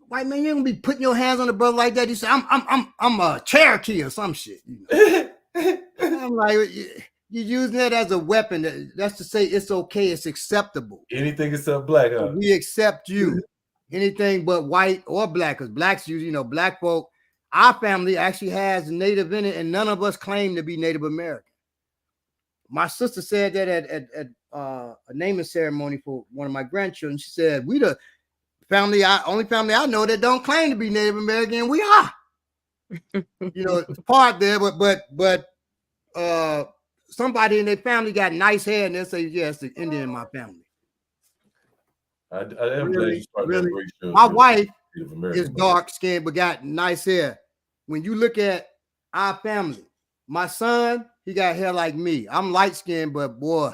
White man, you ain't gonna be putting your hands on the brother like that. He said, I'm a Cherokee or some shit. I'm like, you're using that as a weapon. That's to say it's okay, it's acceptable. Anything except Black, huh? We accept you. Anything but white or Black, because Blacks use, Black folk. Our family actually has Native in it, and none of us claim to be Native American. My sister said that at a naming ceremony for one of my grandchildren. She said, we the only family I know that don't claim to be Native American. We are. It's part there, but somebody in their family got nice hair, and they'll say, "Yeah, it's the Indian in my family." I am glad you started really. that great show. My wife Native American, is dark skinned but got nice hair. When you look at our family, my son, he got hair like me. I'm light skinned, but boy,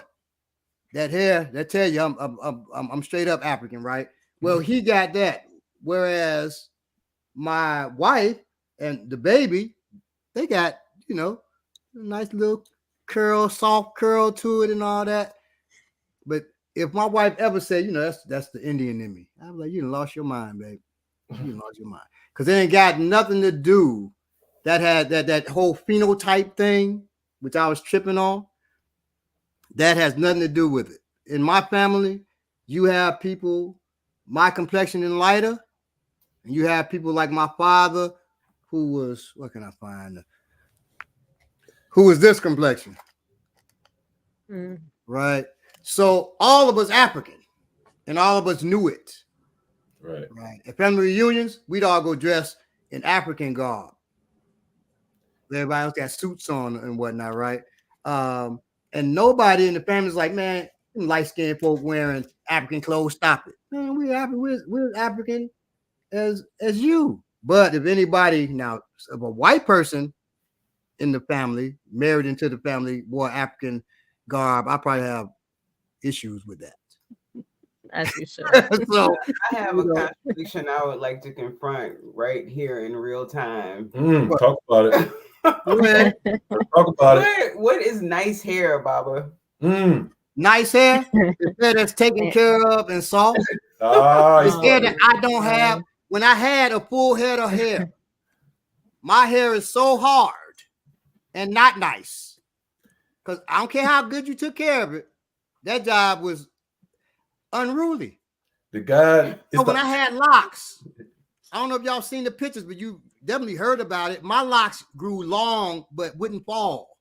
that hair, that tell you I'm straight up African, right? Well, he got that. Whereas my wife and the baby, they got, you know, a nice little curl, soft curl to it and all that. But if my wife ever said, you know, that's the Indian in me, I'm like, you done lost your mind, babe. You done lost your mind. Because it ain't got nothing to do. That had that whole phenotype thing, which I was tripping on. That has nothing to do with it. In my family, you have people, my complexion is lighter, and you have people like my father, who was, what can I find? Who was this complexion? Right? So all of us African, and all of us knew it. Right. At family reunions, we'd all go dressed in African garb. Everybody else got suits on and whatnot, right? And nobody in the family's like, man, light-skinned folk wearing African clothes, stop it. Man, we're African as you. But if anybody now, if a white person in the family married into the family wore African garb, I probably have issues with that. As you should. So I have a contradiction I would like to confront right here in real time. Talk about it. Talk about it. What is nice hair, Baba? Nice hair? It's hair that's taken care of and soft. It's hair that I don't have. When I had a full head of hair, my hair is so hard and not nice. Because I don't care how good you took care of it. That job was unruly. The guy. So when I had locks, I don't know if y'all seen the pictures, but you definitely heard about it. My locks grew long but wouldn't fall.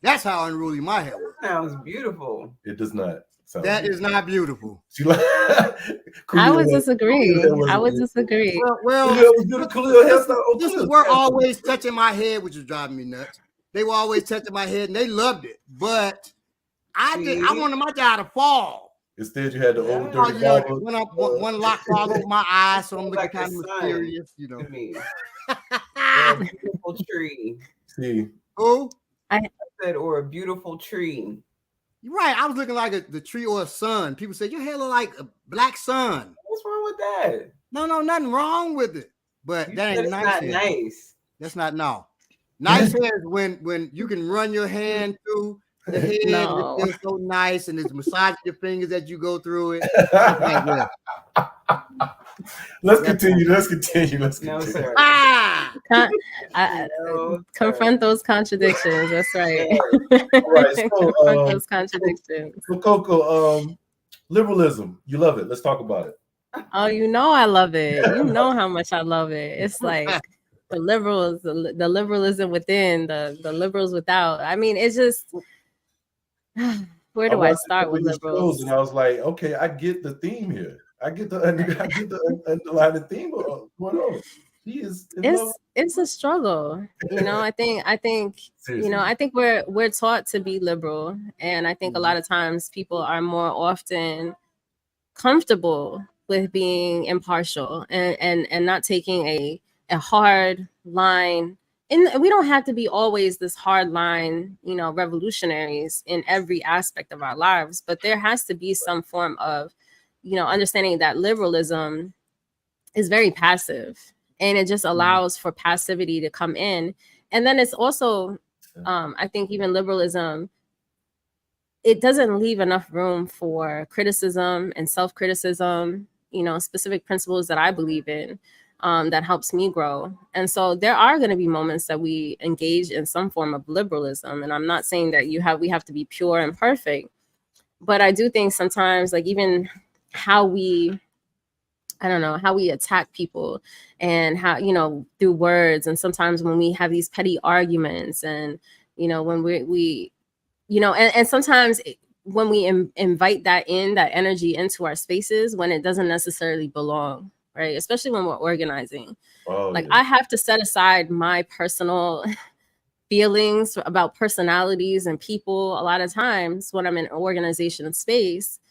That's how unruly my hair was. That sounds beautiful. It does not. That is not beautiful. I would disagree. I would disagree. Well, this is were always touching my head, which was driving me nuts. They were always touching my head, and they loved it. But I wanted my guy to fall. Instead, you had the old dirty barber. One lock fall over my eyes, so I'm looking kind of mysterious, you know. Or a beautiful tree. See. Oh, I said, or a beautiful tree. You're right. I was looking like the tree or a sun. People say your hair look like a black sun. What's wrong with that? No, nothing wrong with it. But that ain't nice. Not nice. That's not no. Nice hair is when you can run your hand through the head. No. It feels so nice, and it's massaging your fingers as you go through it. Let's continue. No, sir. Confront those contradictions. That's right. Right. So, confront those contradictions. So, Coco, liberalism. You love it. Let's talk about it. Oh, you know I love it. You know how much I love it. It's like the liberals, the liberalism within, the liberals without. I mean, it's just where do I start with liberals? And I was like, okay, I get the theme here. I get the underlying theme of going on. It's a struggle, you know. I think you know, I think we're taught to be liberal, and I think a lot of times people are more often comfortable with being impartial and not taking a hard line. And we don't have to be always this hard line, you know, revolutionaries in every aspect of our lives, but there has to be some form of, you know, understanding that liberalism is very passive, and it just allows for passivity to come in. And then it's also, I think even liberalism, it doesn't leave enough room for criticism and self-criticism, you know, specific principles that I believe in, that helps me grow. And so there are going to be moments that we engage in some form of liberalism. And I'm not saying that we have to be pure and perfect, but I do think sometimes, like, even how we attack people, and how, you know, through words, and sometimes when we have these petty arguments, and, you know, when we you know, and sometimes when we invite that energy into our spaces when it doesn't necessarily belong, right? Especially when we're organizing. I have to set aside my personal feelings, about personalities and people a lot of times when I'm in an organization space.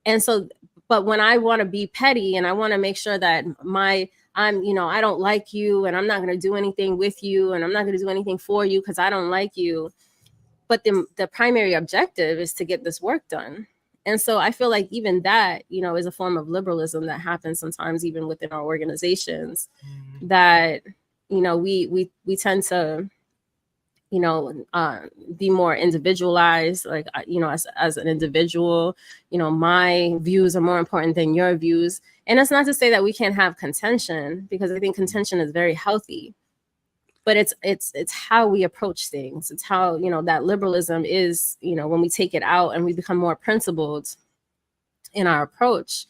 And so, but when I want to be petty and I want to make sure that I don't like you and I'm not going to do anything with you and I'm not going to do anything for you because I don't like you. But the primary objective is to get this work done. And so I feel like even that, is a form of liberalism that happens sometimes even within our organizations, that, we tend to, be more individualized, like, as an individual, my views are more important than your views. And it's not to say that we can't have contention, because I think contention is very healthy, but it's how we approach things. It's how, that liberalism is, when we take it out and we become more principled in our approach,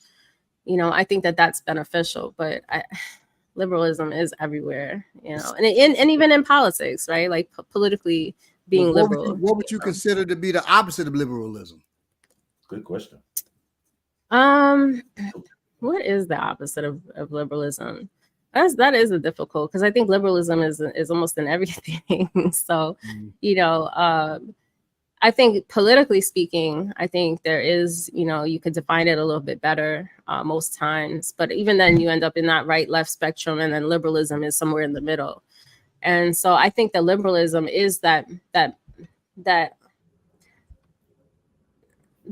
I think that that's beneficial. But liberalism is everywhere, and even in politics, right? Like politically being liberal. What would you consider to be the opposite of liberalism? Good question. What is the opposite of liberalism? That is a difficult, because I think liberalism is almost in everything. So, I think politically speaking, I think there is, you could define it a little bit better most times, but even then you end up in that right-left spectrum, and then liberalism is somewhere in the middle. And so I think that liberalism is that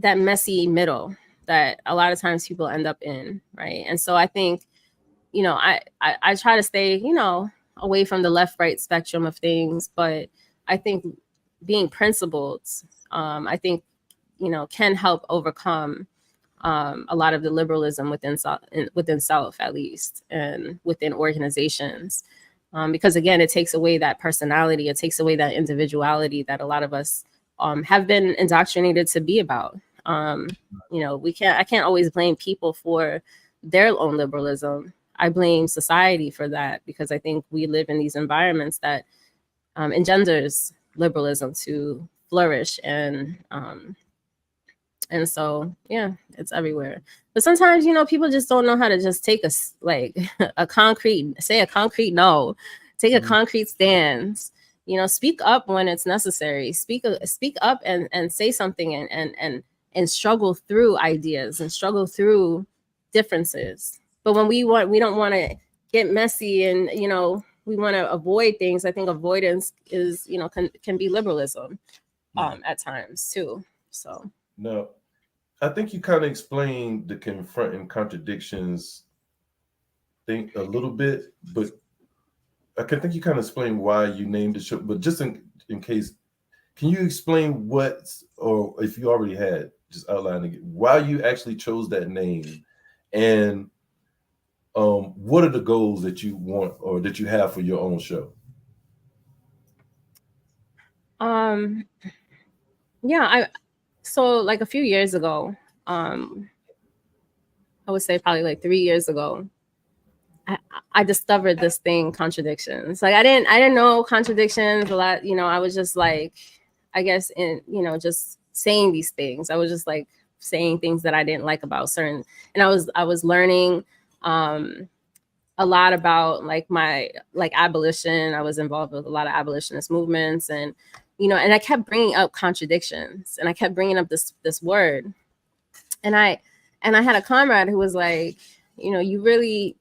messy middle that a lot of times people end up in, right? And so I think, I try to stay, away from the left-right spectrum of things, but I think being principled, I think, can help overcome a lot of the liberalism within self, at least, and within organizations. Because again, it takes away that personality, it takes away that individuality that a lot of us have been indoctrinated to be about. I can't always blame people for their own liberalism. I blame society for that, because I think we live in these environments that engenders liberalism to flourish, and so it's everywhere. But sometimes people just don't know how to just take a concrete no, take a concrete stance. Speak up when it's necessary. Speak up and say something, and struggle through ideas and struggle through differences. But when we don't want to get messy, and we want to avoid things. I think avoidance is, can be liberalism at times too. So no, I think you kind of explained the confronting contradictions thing a little bit, but I think you kind of explained why you named the show. But just in case, can you explain or if you already had, just outlining it, why you actually chose that name, and what are the goals that you want or that you have for your own show? So like a few years ago, I would say probably like 3 years ago, I discovered this thing, contradictions. Like I didn't know contradictions a lot. I was just like, I guess just saying these things. I was just like saying things that I didn't like about certain, and I was learning a lot about my abolition. I was involved with a lot of abolitionist movements, and and I kept bringing up contradictions, and I kept bringing up this word, and I had a comrade who was like, you really,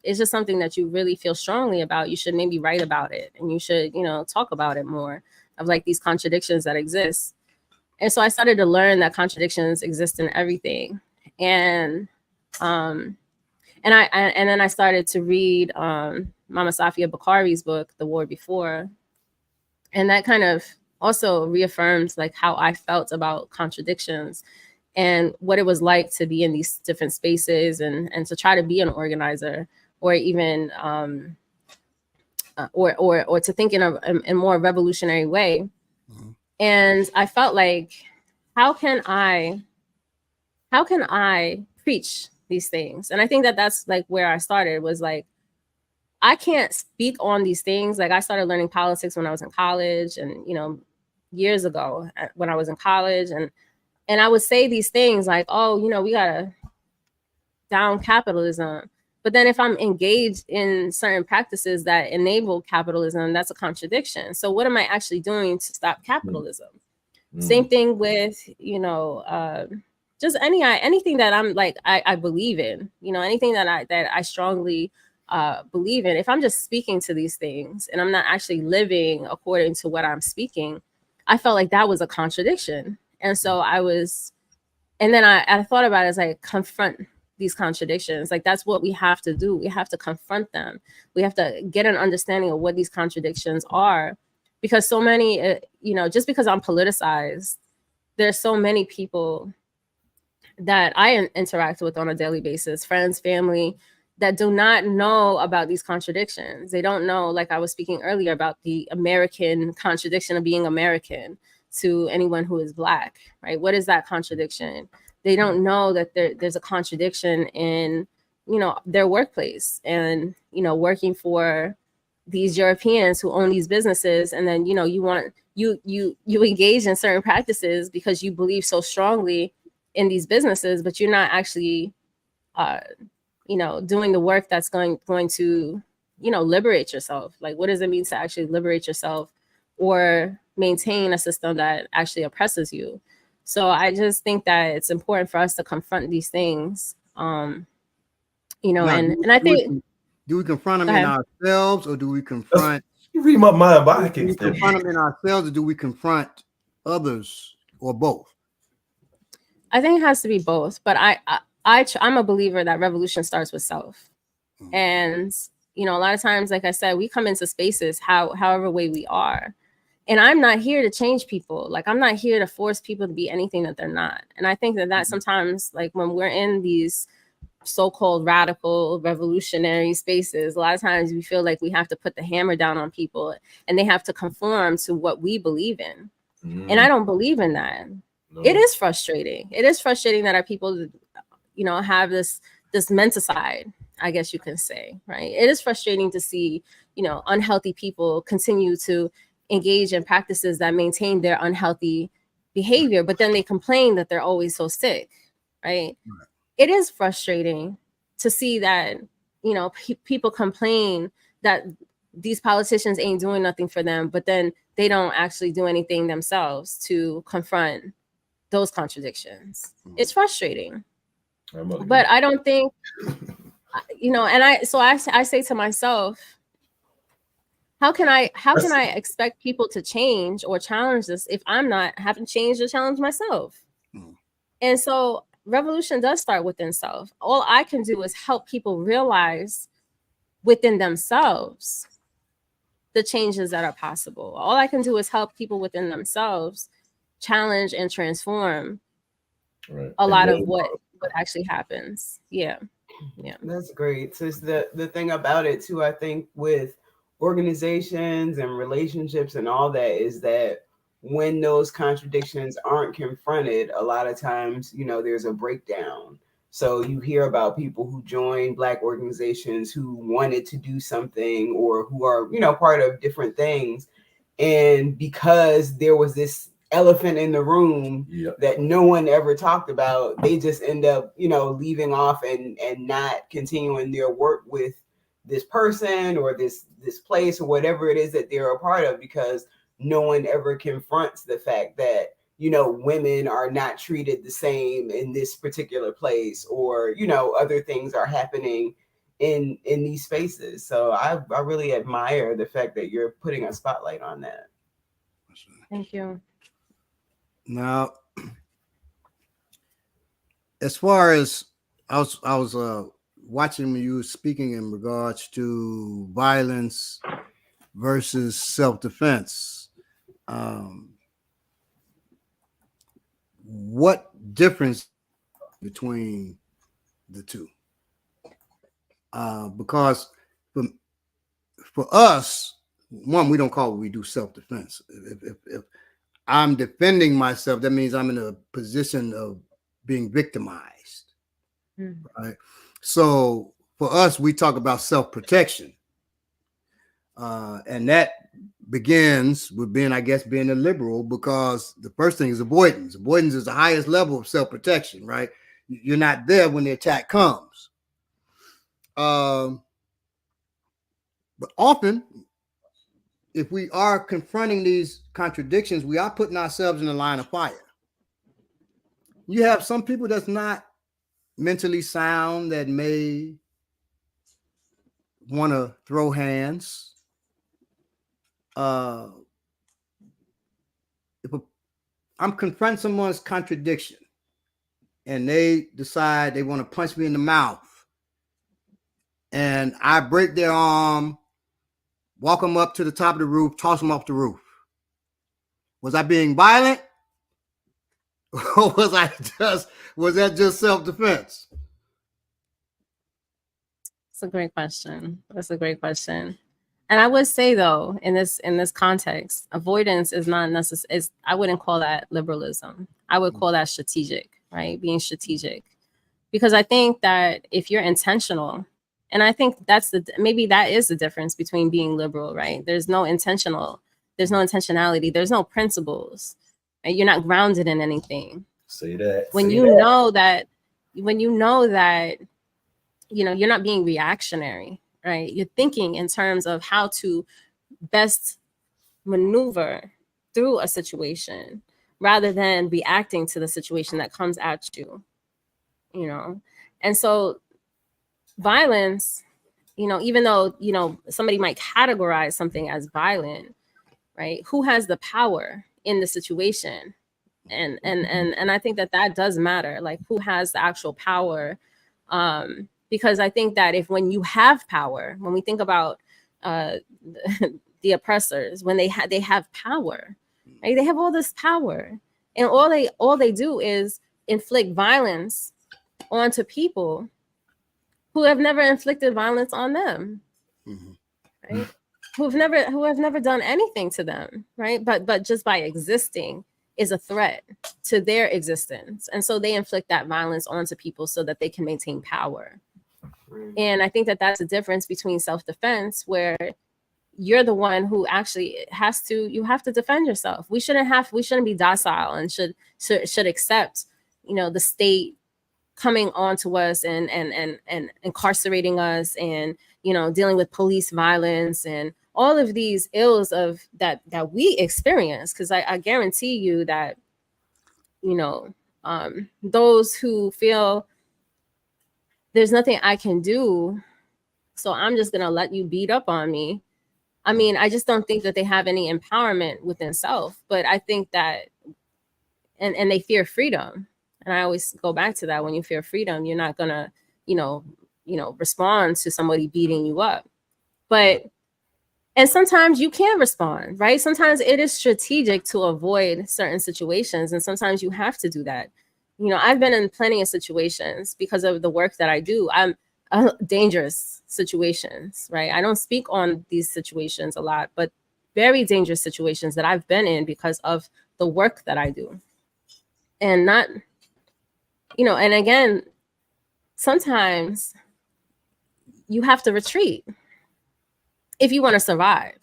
it's just something that you really feel strongly about. You should maybe write about it, and you should talk about it more, of like these contradictions that exist. And so I started to learn that contradictions exist in everything, and then I started to read Mama Safia Bukhari's book, The War Before. And that kind of also reaffirms like how I felt about contradictions and what it was like to be in these different spaces, and to try to be an organizer, or even or to think in a more revolutionary way. Mm-hmm. And I felt like, how can I preach these things? And I think that that's like where I started, was like, I can't speak on these things. Like I started learning politics when I was in college, and years ago when I was in college, and I would say these things like, oh, we gotta down capitalism, But then if I'm engaged in certain practices that enable capitalism, that's a contradiction. So what am I actually doing to stop capitalism? Same thing with, just anything that I'm like, I believe in, anything that I strongly believe in. If I'm just speaking to these things and I'm not actually living according to what I'm speaking, I felt like that was a contradiction. And so and then I thought about it as like confront these contradictions. Like that's what we have to do. We have to confront them. We have to get an understanding of what these contradictions are, because so many, just because I'm politicized, there's so many people that I interact with on a daily basis, friends, family, that do not know about these contradictions. They don't know, like I was speaking earlier about the American contradiction of being American to anyone who is Black, right? What is that contradiction? They don't know that there's a contradiction in, their workplace and, working for these Europeans who own these businesses. And then, you engage in certain practices because you believe so strongly in these businesses, but you're not actually, doing the work that's going to, liberate yourself. Like, what does it mean to actually liberate yourself or maintain a system that actually oppresses you? So I just think that it's important for us to confront these things, and I think. Do we confront them in ourselves, or do we confront? You read my mind, but I can't confront them in ourselves, or do we confront others, or both? I think it has to be both, but I'm a believer that revolution starts with self. And, a lot of times, like I said, we come into spaces however way we are. And I'm not here to change people. Like, I'm not here to force people to be anything that they're not. And I think that sometimes, like when we're in these so-called radical revolutionary spaces, a lot of times we feel like we have to put the hammer down on people and they have to conform to what we believe in. And I don't believe in that. No. It is frustrating. It is frustrating that our people, have this menticide, I guess you can say, right? It is frustrating to see, unhealthy people continue to engage in practices that maintain their unhealthy behavior, but then they complain that they're always so sick, right? It is frustrating to see that, people complain that these politicians ain't doing nothing for them, but then they don't actually do anything themselves to confront those contradictions. It's frustrating. But I don't think, and I say to myself, how can I expect people to change or challenge this if I'm not having changed or challenge myself? And so revolution does start within self. All I can do is help people realize within themselves the changes that are possible. All I can do is help people within themselves challenge and transform a lot of what actually happens. Yeah. That's great. So it's the thing about it too, I think, with organizations and relationships and all that, is that when those contradictions aren't confronted, a lot of times, there's a breakdown. So you hear about people who join Black organizations who wanted to do something or who are, part of different things. And because there was this elephant in the room that no one ever talked about, they just end up, leaving off and not continuing their work with this person or this place or whatever it is that they're a part of, because no one ever confronts the fact that, women are not treated the same in this particular place, or, other things are happening in these spaces. So I really admire the fact that you're putting a spotlight on that. Thank you. Now, as far as I was watching when you were speaking in regards to violence versus self-defense, what difference between the two? Because for us, one, we don't call what we do self-defense. If I'm defending myself, that means I'm in a position of being victimized, right? So for us, we talk about self-protection, and that begins with being a liberal, because the first thing is avoidance. Avoidance is the highest level of self-protection, right? You're not there when the attack comes. But often, if we are confronting these contradictions, we are putting ourselves in the line of fire. You have some people that's not mentally sound that may want to throw hands. If I'm confronting someone's contradiction and they decide they want to punch me in the mouth and I break their arm, walk them up to the top of the roof, toss them off the roof. Was I being violent? Or was that just self-defense? That's a great question. That's a great question. And I would say though, in this context, avoidance is not necessary. I wouldn't call that liberalism. I would call that strategic, right? Being strategic. Because I think that if you're intentional, and I think maybe that is the difference between being liberal, right? There's no intentionality, there's no principles. Right? You're not grounded in anything. Say that. When you know that, you're not being reactionary, right? You're thinking in terms of how to best maneuver through a situation rather than reacting to the situation that comes at you, And so violence, even though, somebody might categorize something as violent, right? Who has the power in the situation? And I think that does matter, like who has the actual power. Because I think that when you have power, when we think about the oppressors, when they have power, right? They have all this power, and all they do is inflict violence onto people who have never inflicted violence on them, right? Who have never done anything to them, right? But just by existing is a threat to their existence, and so they inflict that violence onto people so that they can maintain power. And I think that that's the difference between self-defense, where you're the one who actually you have to defend yourself. We shouldn't be docile and should accept, the state coming onto us and incarcerating us and, dealing with police violence and all of these ills of that we experience. Because I guarantee you that, those who feel there's nothing I can do, so I'm just going to let you beat up on me. I mean, I just don't think that they have any empowerment within self, but I think that, and they fear freedom. And I always go back to that. When you fear freedom, you're not going to, respond to somebody beating you up. And sometimes you can respond, right? Sometimes it is strategic to avoid certain situations. And sometimes you have to do that. I've been in plenty of situations because of the work that I do. I'm dangerous situations, right? I don't speak on these situations a lot, but very dangerous situations that I've been in because of the work that I do. And not, and again, sometimes you have to retreat if you want to survive.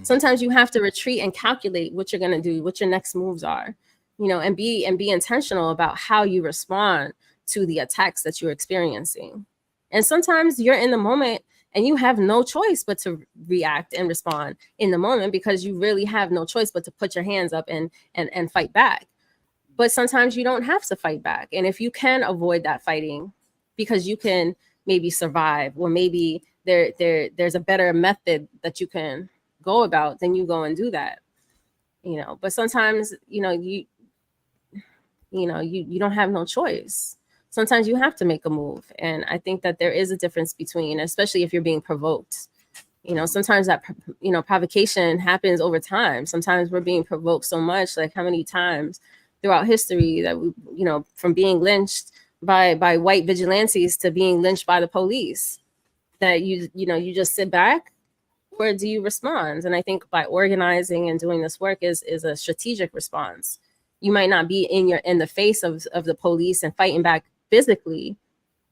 Sometimes you have to retreat and calculate what you're going to do, what your next moves are. And be intentional about how you respond to the attacks that you're experiencing. And sometimes you're in the moment and you have no choice but to react and respond in the moment, because you really have no choice but to put your hands up and fight back. But sometimes you don't have to fight back. And if you can avoid that fighting because you can maybe survive, or maybe there's a better method that you can go about, then you go and do that. But sometimes, you don't have no choice. Sometimes you have to make a move. And I think that there is a difference between, especially if you're being provoked, sometimes that, provocation happens over time. Sometimes we're being provoked so much, like how many times throughout history that we, from being lynched by white vigilantes to being lynched by the police, that you just sit back, or do you respond? And I think by organizing and doing this work is a strategic response. You might not be in the face of the police and fighting back physically,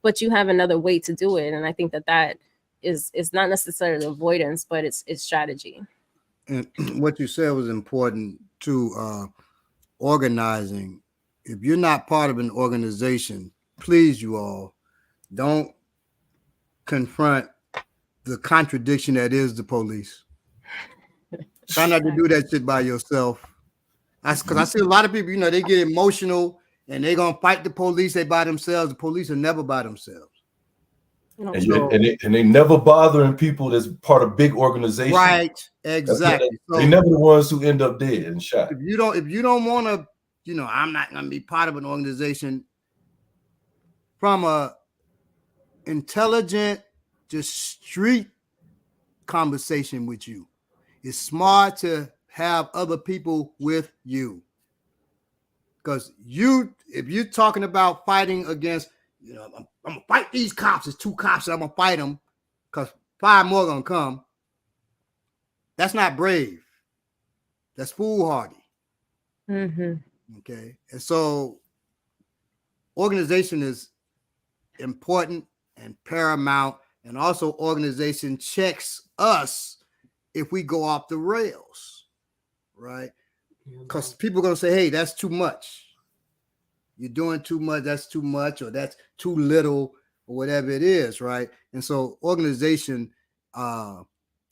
but you have another way to do it. And I think that is not necessarily avoidance, but it's strategy. And what you said was important to organizing. If you're not part of an organization, please, you all, don't confront the contradiction that is the police. Try not to do that shit by yourself. Because I see a lot of people, they get emotional and they're going to fight the police. They by themselves. The police are never by themselves. And they never bothering people that's part of big organizations. Right, exactly. They never the ones who end up dead and shot. If you don't want to, I'm not going to be part of an organization from a intelligent, just street conversation with you. It's smart to have other people with you. Because if you're talking about fighting against, I'm going to fight these cops. It's 2 cops and I'm going to fight them because 5 more going to come. That's not brave. That's foolhardy. Mm-hmm. Okay. And so organization is important and paramount. And also organization checks us if we go off the rails, right? Because people are going to say, hey, that's too much. You're doing too much. That's too much, or that's too little, or whatever it is, right? And so organization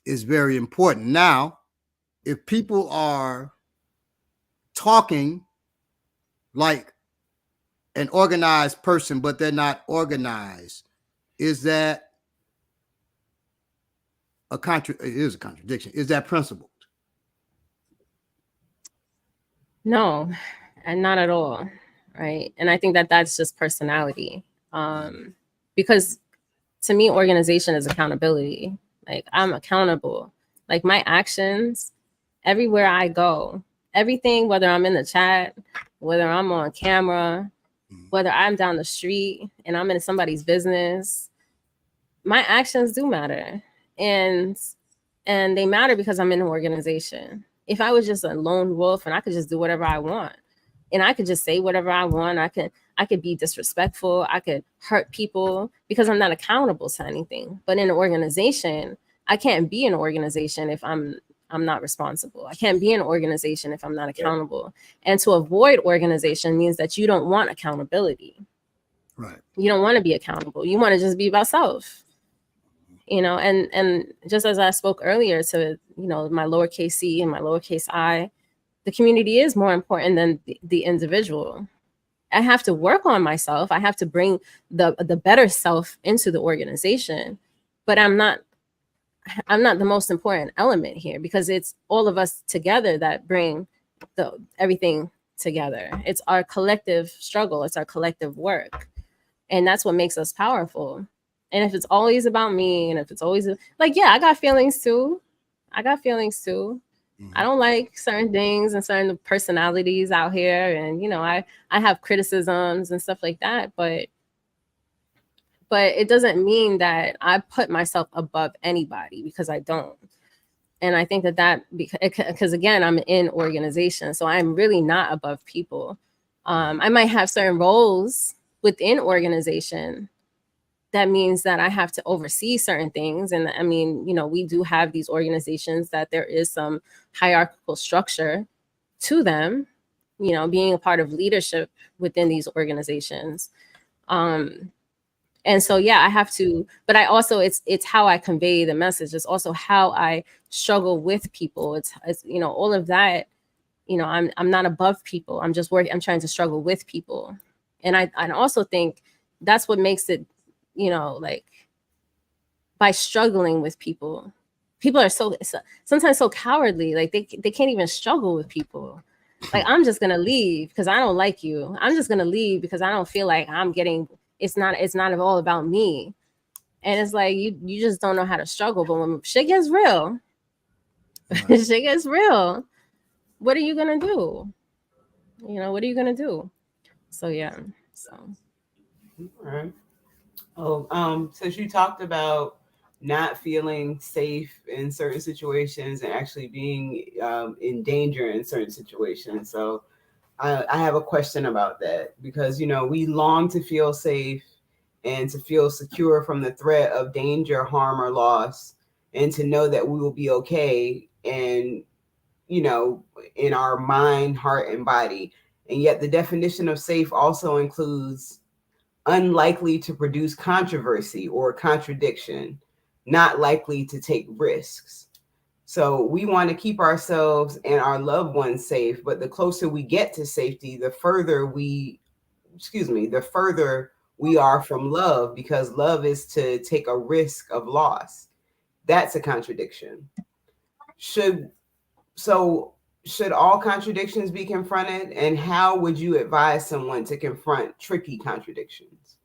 is very important. Now, if people are talking like an organized person, but they're not organized, is that it is a contradiction? Is that principled? No, and not at all. Right. And I think that that's just personality. Because to me, organization is accountability. Like, I'm accountable. Like, my actions, everywhere I go, everything, whether I'm in the chat, whether I'm on camera, whether I'm down the street and I'm in somebody's business, my actions do matter. And they matter because I'm in an organization. If I was just a lone wolf and I could just do whatever I want, and I could just say whatever I want, I could be disrespectful, I could hurt people because I'm not accountable to anything. But in an organization, I can't be an organization if I'm not responsible. I can't be an organization if I'm not accountable. And to avoid organization means that you don't want accountability. Right. You don't want to be accountable. You want to just be about self. And just as I spoke earlier to, my lowercase c and my lowercase I, the community is more important than the individual. I have to work on myself. I have to bring the better self into the organization, but I'm not the most important element here, because it's all of us together that bring everything together. It's our collective struggle. It's our collective work. And that's what makes us powerful. And if it's always about me, and if it's always like, yeah, I got feelings too. I don't like certain things and certain personalities out here. And, I have criticisms and stuff like that. But it doesn't mean that I put myself above anybody, because I don't. And I think that because again, I'm in organization, so I'm really not above people. I might have certain roles within organization. That means that I have to oversee certain things. And I mean, we do have these organizations that there is some hierarchical structure to them, being a part of leadership within these organizations. And so, yeah, I have to, but I also, it's how I convey the message. It's also how I struggle with people. It's all of that, I'm not above people. I'm just working. I'm trying to struggle with people. And I also think that's what makes it, like, by struggling with people are sometimes so cowardly. Like they can't even struggle with people. Like, I'm just going to leave because I don't like you. I'm just going to leave because I don't feel like I'm getting, it's not all about me. And it's like, you just don't know how to struggle. But when shit gets real, what are you going to do? What are you going to do? So, yeah. So. All right. Since you talked about not feeling safe in certain situations and actually being in danger in certain situations. So I have a question about that, because, we long to feel safe and to feel secure from the threat of danger, harm, or loss, and to know that we will be okay and, in our mind, heart, and body. And yet the definition of safe also includes unlikely to produce controversy or contradiction, not likely to take risks. So we want to keep ourselves and our loved ones safe, but the closer we get to safety, the further we are from love, because love is to take a risk of loss. That's a contradiction. Should all contradictions be confronted? And how would you advise someone to confront tricky contradictions?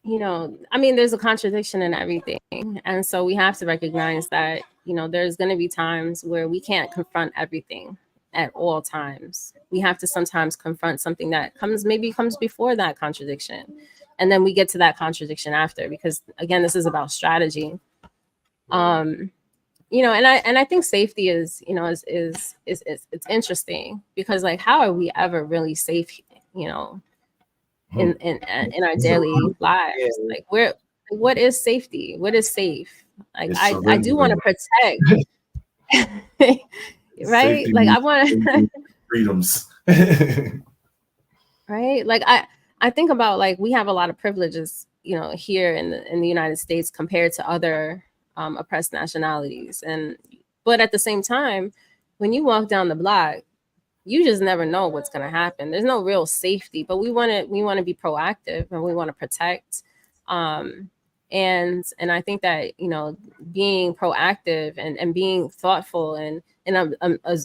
You know, I mean, there's a contradiction in everything. And so we have to recognize that, you know, there's going to be times where we can't confront everything at all times. We have to sometimes confront something that comes before that contradiction. And then we get to that contradiction after, because again, this is about strategy. You know, and I think safety is, you know, is it's interesting, because like, how are we ever really safe, you know, in our daily lives? Like, what is safety? What is safe? Like, I do want to protect, right? Like, I want to freedoms. Right? Like, I think about, like, we have a lot of privileges, you know, here in the United States compared to other oppressed nationalities. But at the same time, when you walk down the block, you just never know what's going to happen. There's no real safety, but we want to be proactive, and we want to protect. And I think that, you know, being proactive and being thoughtful and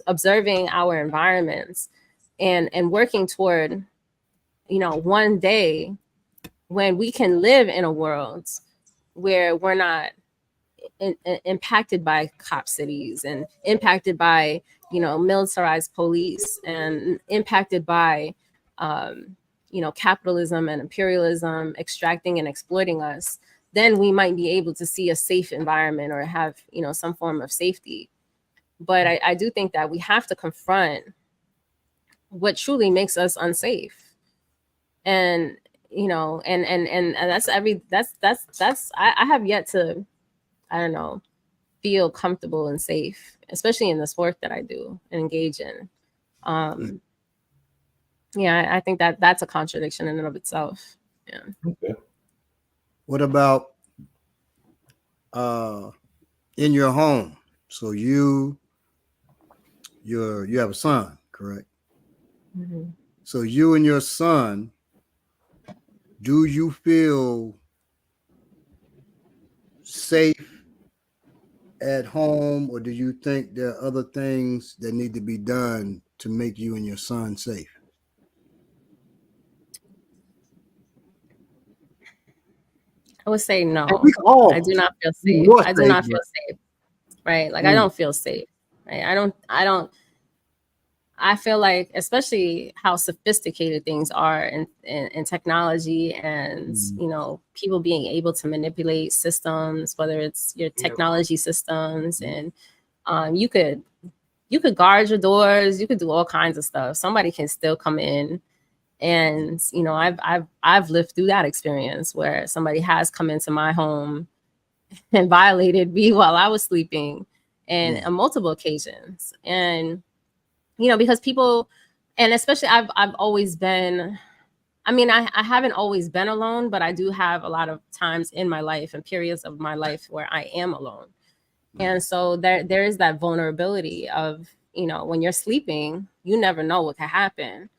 observing our environments and working toward, you know, one day when we can live in a world where we're not impacted by cop cities and impacted by, you know, militarized police and impacted by, you know, capitalism and imperialism extracting and exploiting us, then we might be able to see a safe environment or have, you know, some form of safety. But I do think that we have to confront what truly makes us unsafe. And, you know, and that's I have yet to, I don't know, feel comfortable and safe, especially in this work that I do and engage in. Yeah, I think that that's a contradiction in and of itself. Yeah. Okay. What about in your home? So you have a son, correct? Mm-hmm. So you and your son, do you feel safe at home, or do you think there are other things that need to be done to make you and your son safe? I would say no. I do not feel safe. I do not feel safe. Right? Like, I don't feel safe. Right? I feel like, especially how sophisticated things are in technology and, you know, people being able to manipulate systems, whether it's your technology systems, and you could guard your doors, you could do all kinds of stuff. Somebody can still come in. And, you know, I've lived through that experience where somebody has come into my home and violated me while I was sleeping, and on multiple occasions. And, you know, because people, and especially I've always been, I mean, I haven't always been alone, but I do have a lot of times in my life and periods of my life where I am alone. And so there is that vulnerability of, you know, when you're sleeping, you never know what could happen.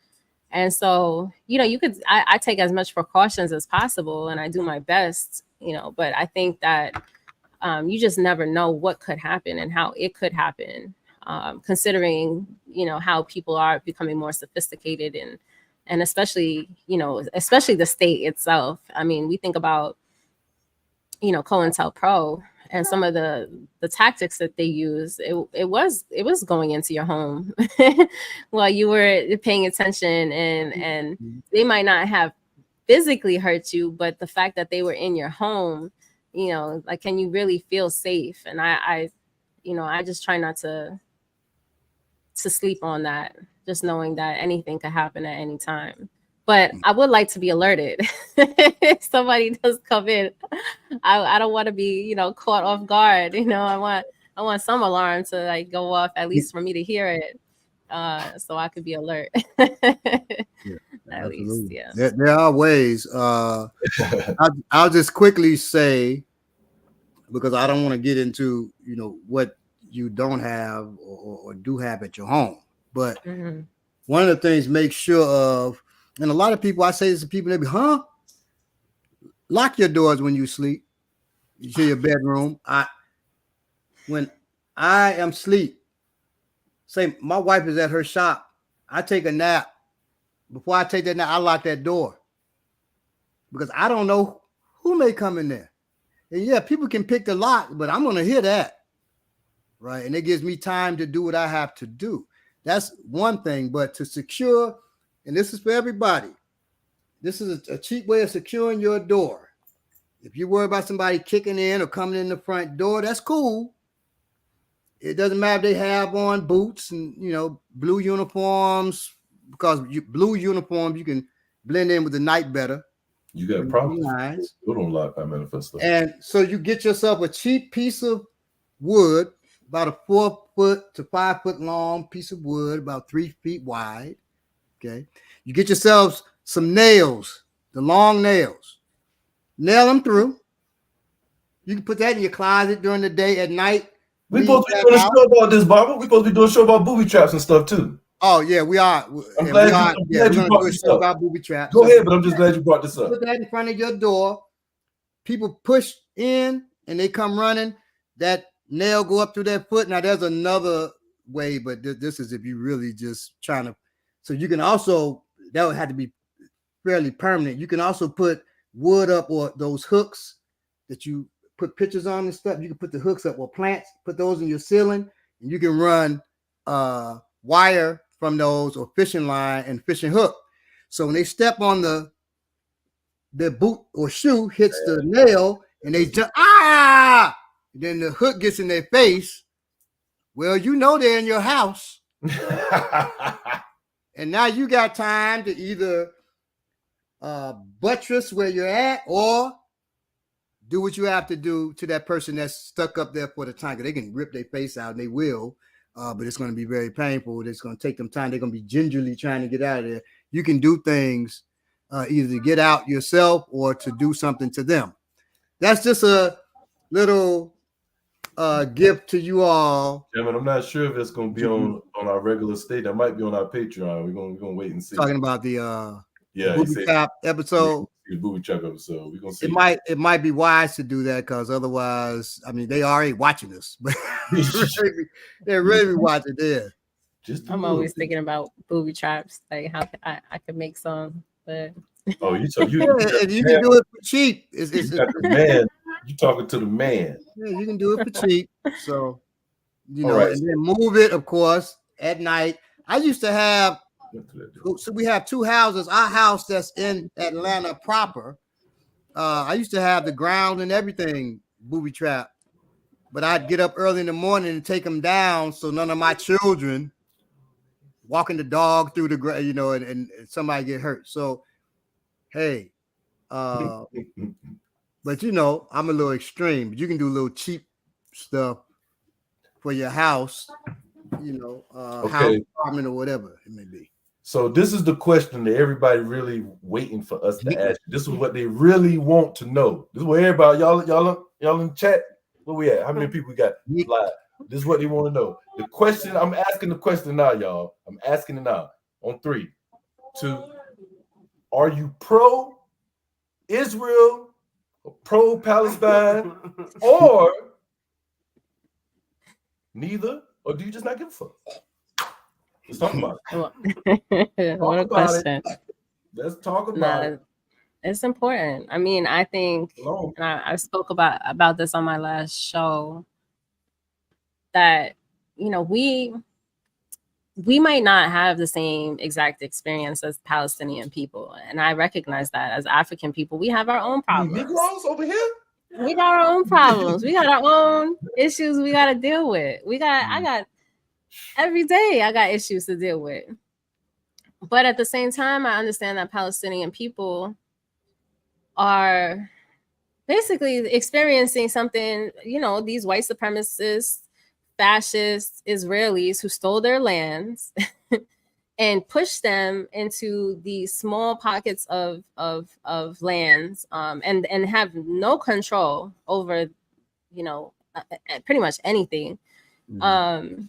And so, you know, I take as much precautions as possible, and I do my best, you know, but I think that you just never know what could happen and how it could happen, considering, you know, how people are becoming more sophisticated and especially, you know, especially the state itself. I mean, we think about, you know, COINTELPRO and some of the tactics that they use. It was going into your home while you were paying attention, and they might not have physically hurt you, but the fact that they were in your home, you know, like, can you really feel safe? And I you know, I just try not to sleep on that, just knowing that anything could happen at any time. But I would like to be alerted. If somebody does come in, I don't want to be, you know, caught off guard. You know, I want some alarm to, like, go off, at least for me to hear it, so I could be alert. At least, yeah. There are ways. I'll just quickly say, because I don't want to get into, you know, what you don't have or do have at your home. But one of the things, make sure of, and a lot of people, I say this to people, they be, lock your doors when you sleep. You to your bedroom. When I am asleep, say my wife is at her shop, I take a nap. Before I take that nap, I lock that door. Because I don't know who may come in there. And yeah, people can pick the lock, but I'm going to hear that. Right. And it gives me time to do what I have to do. That's one thing. But to secure, and this is for everybody, this is a cheap way of securing your door. If you worry about somebody kicking in or coming in the front door, that's cool. It doesn't matter if they have on boots and, you know, blue uniforms, because blue uniforms, you can blend in with the night better. You got problems. You don't lock that manifesto. And so you get yourself a cheap piece of wood, about a 4 foot to 5 foot long piece of wood, about 3 feet wide. Okay. You get yourselves some nails, the long nails. Nail them through. You can put that in your closet during the day. At night, we supposed to be doing a show about this, Barbara. We supposed to be doing a show about booby traps and stuff too. Oh yeah, we are. I'm glad you brought this up. About booby traps. Go ahead, but I'm just glad you brought this up. Put that in front of your door. People push in and they come running. That nail go up through their foot. Now there's another way, but this is if you really just trying to. So you can also, that would have to be fairly permanent. You can also put wood up, or those hooks that you put pictures on and stuff. You can put the hooks up, or plants, put those in your ceiling, and you can run wire from those, or fishing line and fishing hook. So when they step on their boot or shoe hits the nail and they jump, then the hook gets in their face. Well, you know they're in your house. And now you got time to either buttress where you're at, or do what you have to do to that person that's stuck up there for the time. Because they can rip their face out, and they will, but it's going to be very painful. It's going to take them time. They're going to be gingerly trying to get out of there. You can do things either to get out yourself or to do something to them. That's just a little gift to you all. Yeah, man, I'm not sure if it's going to be on our regular state. That might be on our Patreon. We're going to wait and see. Talking about the booby trap episode. The booby trap episode. We're going to see. It might be wise to do that, because otherwise, I mean, they already watching us, but they're really watching there. I'm always thinking about booby traps, like how I could make some, but you can do it for cheap. You got the man. You talking to the man. Yeah, you can do it for cheap. So, you know, and then move it, of course, at night. I used to have, so we have two houses. Our house that's in Atlanta proper. I used to have the ground and everything booby trap, but I'd get up early in the morning and take them down so none of my children walking the dog through the ground, you know, and somebody get hurt. So, hey, but you know, I'm a little extreme. But you can do a little cheap stuff for your house, you know, house, apartment, or whatever it may be. So this is the question that everybody really waiting for us to ask. This is what they really want to know. This is what everybody, y'all in the chat. Where we at? How many people we got live? This is what they want to know. The question, I'm asking the question now, y'all. I'm asking it now. On 3, 2. Are you pro Israel, or pro Palestine, or neither? Or do you just not give a fuck? Let's talk about it. What a question. Let's talk about it. It's important. I mean, I think, and I spoke about this on my last show, that, you know, we might not have the same exact experience as Palestinian people. And I recognize that as African people, we have our own problems. Negroes over here? We got our own problems. We got our own issues we got to deal with. Every day I got issues to deal with. But at the same time, I understand that Palestinian people are basically experiencing something, you know, these white supremacists, fascist Israelis who stole their lands and push them into these small pockets of lands, and have no control over, you know, pretty much anything, and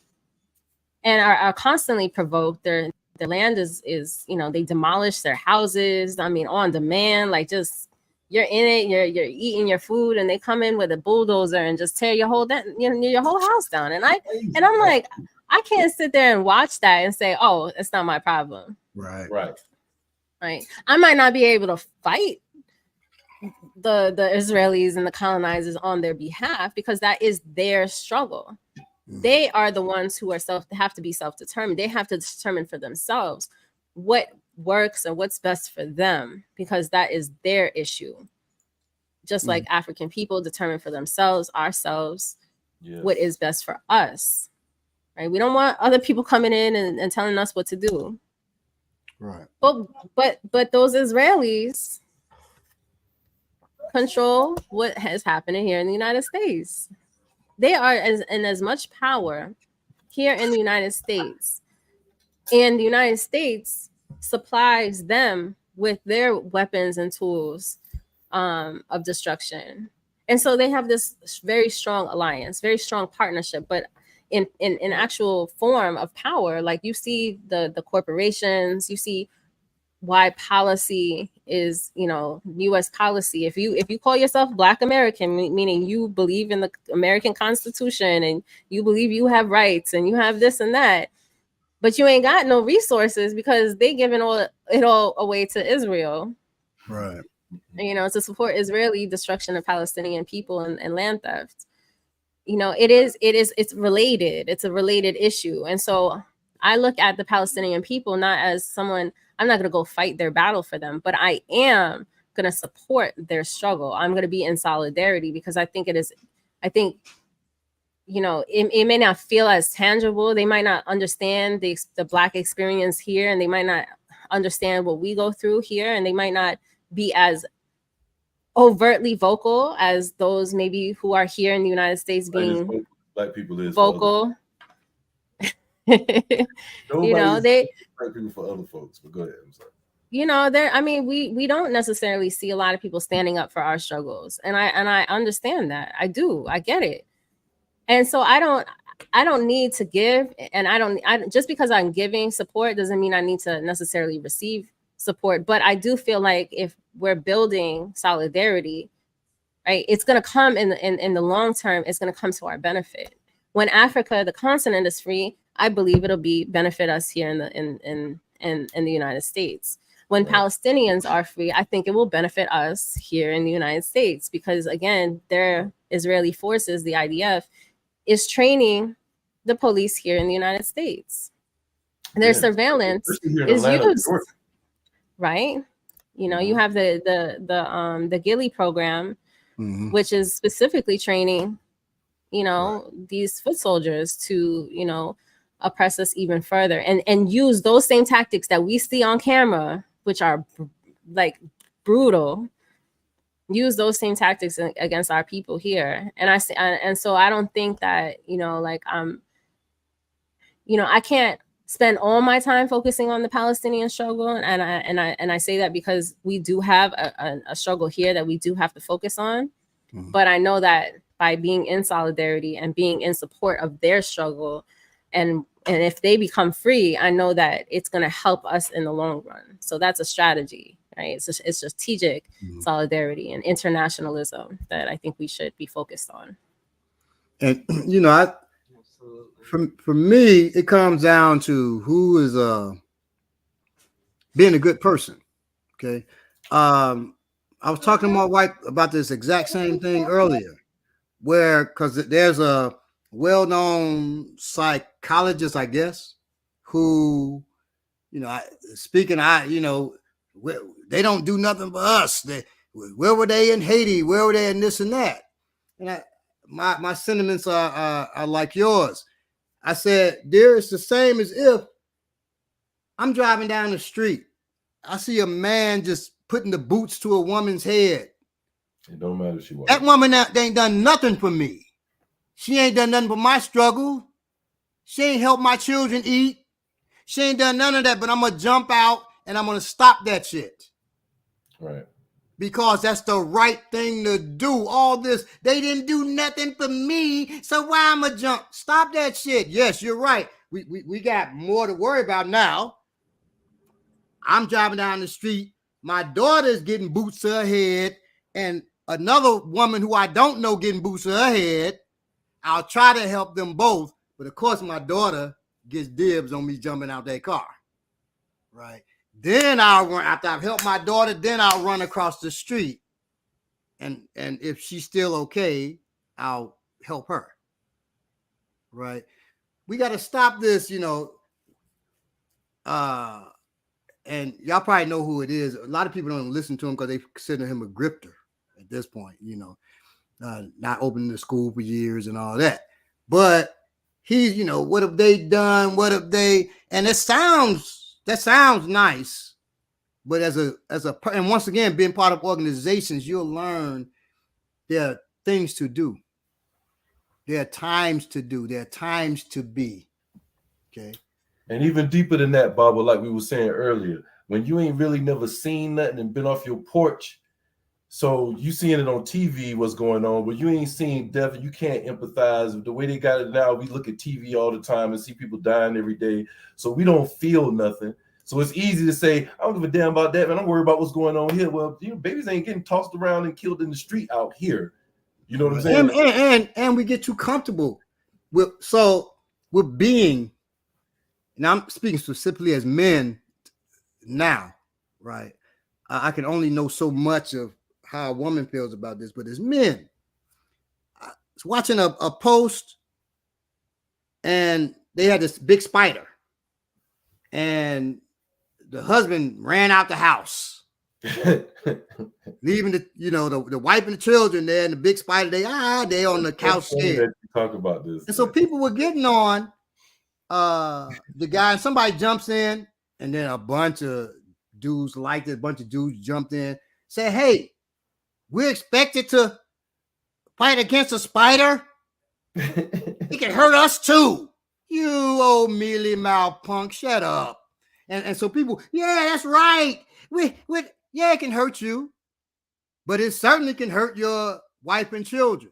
are constantly provoked. Their land is, you know, they demolish their houses. I mean, on demand, like, just, you're in it, you're eating your food, and they come in with a bulldozer and just tear your whole house down. And I'm like, I can't sit there and watch that and say, oh, it's not my problem. Right. I might not be able to fight the Israelis and the colonizers on their behalf, because that is their struggle. They are the ones who have to be self-determined. They have to determine for themselves what works and what's best for them, because that is their issue. Just like African people determine for themselves, ourselves, what is best for us. Right? We don't want other people coming in and telling us what to do. Right. But those Israelis control what has happening here in the United States. They are in as much power here in the United States, and the United States supplies them with their weapons and tools of destruction. And so they have this very strong alliance, very strong partnership. But in actual form of power, like, you see the corporations, you see why policy is, you know, U.S. policy. If you call yourself Black American, meaning you believe in the American Constitution and you believe you have rights and you have this and that, but you ain't got no resources because they giving it all away to Israel, right? You know, to support Israeli destruction of Palestinian people and land theft. You know, it's related. It's a related issue. And so I look at the Palestinian people not as someone, I'm not going to go fight their battle for them, but I am going to support their struggle. I'm going to be in solidarity, because I think, you know, it may not feel as tangible. They might not understand the Black experience here, and they might not understand what we go through here, and they might not be as overtly vocal as those maybe who are here in the United States being Black people is vocal. You know, they Black people for other folks, but go ahead. I'm sorry. You know, we don't necessarily see a lot of people standing up for our struggles, and I understand that. I get it. And so I don't need to give, and I just because I'm giving support doesn't mean I need to necessarily receive support. But I do feel like if we're building solidarity, right, it's going to come in the long term. It's going to come to our benefit. When Africa, the continent, is free, I believe it'll benefit us here in the United States. When Palestinians are free, I think it will benefit us here in the United States, because again, their Israeli forces, the IDF, is training the police here in the United States. Their surveillance is used, right? You know, you have the Gilly program, which is specifically training, you know, these foot soldiers to, you know, oppress us even further, and use those same tactics that we see on camera, which are like brutal. Use those same tactics against our people here. And so I don't think that, you know, like, you know, I can't spend all my time focusing on the Palestinian struggle. And I say that because we do have a struggle here that we do have to focus on. But I know that by being in solidarity and being in support of their struggle, and if they become free, I know that it's going to help us in the long run. So that's a strategy, right? It's strategic solidarity and internationalism that I think we should be focused on. And, you know, for me, it comes down to who is being a good person. Okay. I was talking to my wife about this exact same thing earlier, because there's a well-known psychologist, I guess, who, you know, you know, they don't do nothing for us. Where were they in Haiti? Where were they in this and that? And my sentiments are like yours. I said, dear, it's the same as if I'm driving down the street. I see a man just putting the boots to a woman's head. It don't matter if she was. That woman ain't done nothing for me. She ain't done nothing for my struggle. She ain't helped my children eat. She ain't done none of that, but I'm gonna jump out and I'm gonna stop that shit. Right. Because that's the right thing to do. All this, they didn't do nothing for me, so why I'm gonna jump? Stop that shit. Yes, you're right. We got more to worry about now. I'm driving down the street. My daughter's getting boots to her head, and another woman who I don't know getting boots to her head. I'll try to help them both, but of course my daughter gets dibs on me jumping out that car. Right. Then I'll run, after I've helped my daughter, then I'll run across the street. And if she's still okay, I'll help her. Right. We got to stop this, you know. And y'all probably know who it is. A lot of people don't listen to him because they consider him a grifter at this point, you know, not opening the school for years and all that. But he's, you know, what have they done? What have they? And that sounds nice. But and once again, being part of organizations, you'll learn there are things to do. There are times to do. There are times to be. Okay. And even deeper than that, Baba, like we were saying earlier, when you ain't really never seen nothing and been off your porch, so you seeing it on TV, what's going on, but you ain't seen death, you can't empathize with the way they got it now. We look at TV all the time and see people dying every day, so we don't feel nothing. So it's easy to say, I don't give a damn about that, man. I'm worried about what's going on here. Well, you know, babies ain't getting tossed around and killed in the street out here. You know what I'm saying? And we get too comfortable with being. And I'm speaking specifically as men now, right? I can only know so much of how a woman feels about this, but as men, I was watching a post and they had this big spider and the husband ran out the house, leaving the wife and the children there, and the big spider, they on the couch scared. Talk about this. And so people were getting on the guy, and somebody jumps in, and then a bunch of dudes like this, a bunch of dudes jumped in, said, hey, we're expected to fight against a spider. It can hurt us too. You old mealy mouth punk, shut up. And so people, yeah, that's right. It can hurt you, but it certainly can hurt your wife and children.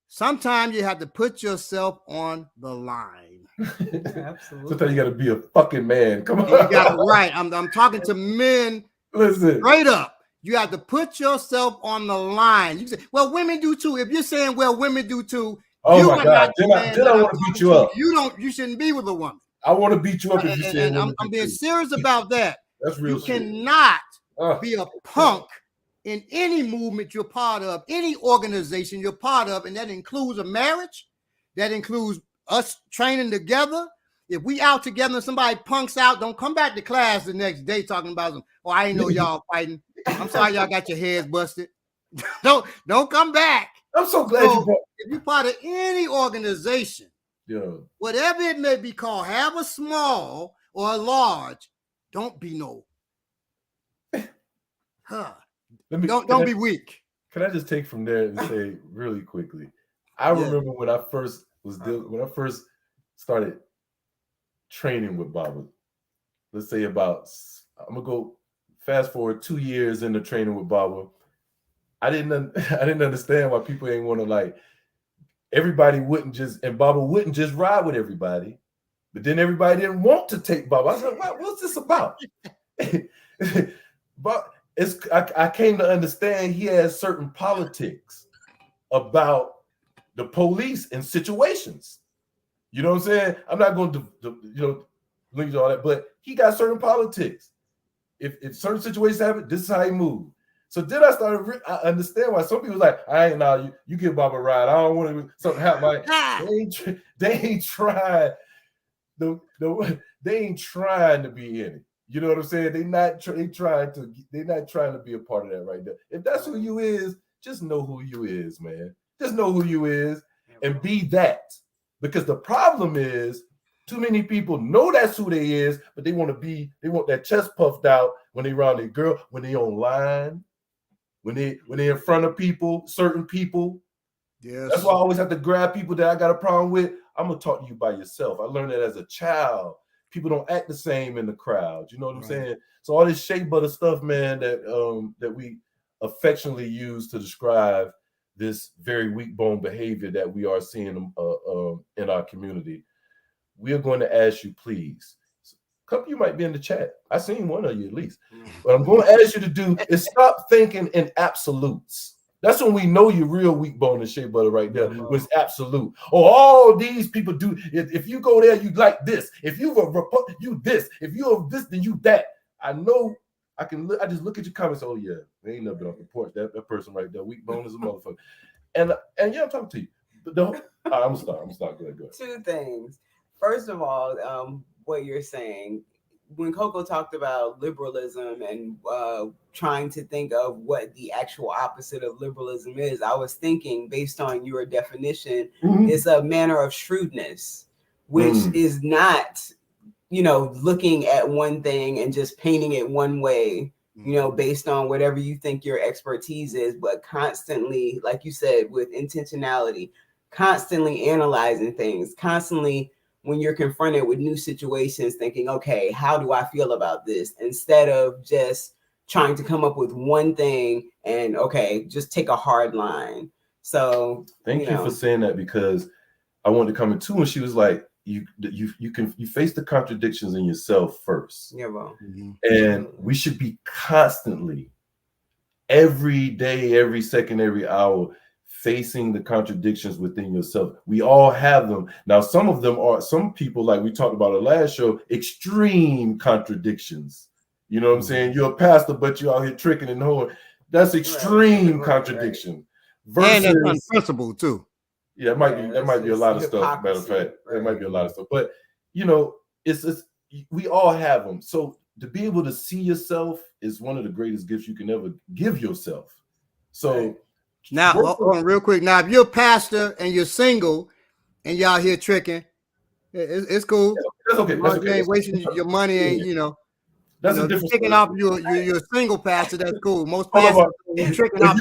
Sometimes you have to put yourself on the line. Absolutely. Sometimes you got to be a fucking man. Come on. You got it right. I'm talking to men. Listen. Straight up. You have to put yourself on the line. You say, well, women do too. If you're saying, well, women do too. Oh my God. Then I want to beat you up. You shouldn't be with a woman. I want to beat you up if you say I'm being serious about that. That's real. You cannot be a punk in any movement you're part of, any organization you're part of, and that includes a marriage, that includes us training together. If we out together and somebody punks out, don't come back to class the next day talking about them. Oh, I ain't know y'all fighting. I'm sorry y'all got your heads busted. Don't come back. I'm so glad you brought. If you're part of any organization, whatever it may be called, have a small or a large, don't be no. Don't be weak. Can I just take from there and say really quickly? I remember when I first started training with Baba. Let's say I'm gonna go fast forward 2 years into training with Baba. I didn't understand why people ain't want to, like, everybody wouldn't just, and Baba wouldn't just ride with everybody, but then everybody didn't want to take Baba. I was like, what's this about? But I came to understand he has certain politics about the police and situations. You know what I'm saying? I'm not going to link to all that, but he got certain politics. If certain situations happen, this is how he moves. So then I started. I understand why some people like, I ain't now. You give Baba a ride. I don't want to something happen. Like, they ain't trying. They ain't trying to be in it. You know what I'm saying? They're not trying to be a part of that right there. If that's who you is, just know who you is, man. Just know who you is and be that. Because the problem is, too many people know that's who they is, but they want that chest puffed out when they around their girl, when they online, when they in front of people, certain people. Yes. That's why I always have to grab people that I got a problem with. I'm gonna talk to you by yourself. I learned that as a child. people don't act the same in the crowd. You know what I'm saying? So all this shea butter stuff, man, that we affectionately use to describe this very weak bone behavior that we are seeing in our community. We are going to ask you, please. A couple of you might be in the chat. I seen one of you at least. What I'm going to ask you to do is stop thinking in absolutes. That's when we know you're real weak bone and shea butter right there. When it's absolute. Oh, all these people do. If you go there, you like this. If you you this. If you are this, then you that. I know. I just look at your comments. Oh yeah, they ain't never been off the porch. That person right there, weak bone is a motherfucker. And yeah, I'm talking to you. I'm gonna start. Go ahead. Two things. First of all, what you're saying, when Coco talked about liberalism and trying to think of what the actual opposite of liberalism is, I was thinking, based on your definition, it's a manner of shrewdness, which is not, looking at one thing and just painting it one way, based on whatever you think your expertise is, but constantly, like you said, with intentionality, constantly analyzing things, constantly when you're confronted with new situations, thinking, okay, how do I feel about this? Instead of just trying to come up with one thing and, okay, just take a hard line. So thank you for saying that, because I wanted to come in too, and she was like, you face the contradictions in yourself first. Yeah, well, and we should be constantly, every day, every second, every hour, facing the contradictions within yourself. We all have them. Now, some of them are, some people, like we talked about the last show, extreme contradictions. You know what I'm saying? You're a pastor, but you're out here tricking and holding. That's extreme contradiction. Versus, and that's unprincipled too. Yeah, it might be a lot of stuff. Matter of fact, there might be a lot of stuff. But it's we all have them. So to be able to see yourself is one of the greatest gifts you can ever give yourself. So now, hold on real quick. Now, if you're a pastor and you're single and y'all here tricking, it's cool. That's okay. That's okay. You ain't wasting your money, ain't That's a different tricking off you're a single pastor. That's cool. Most pastors tricking off.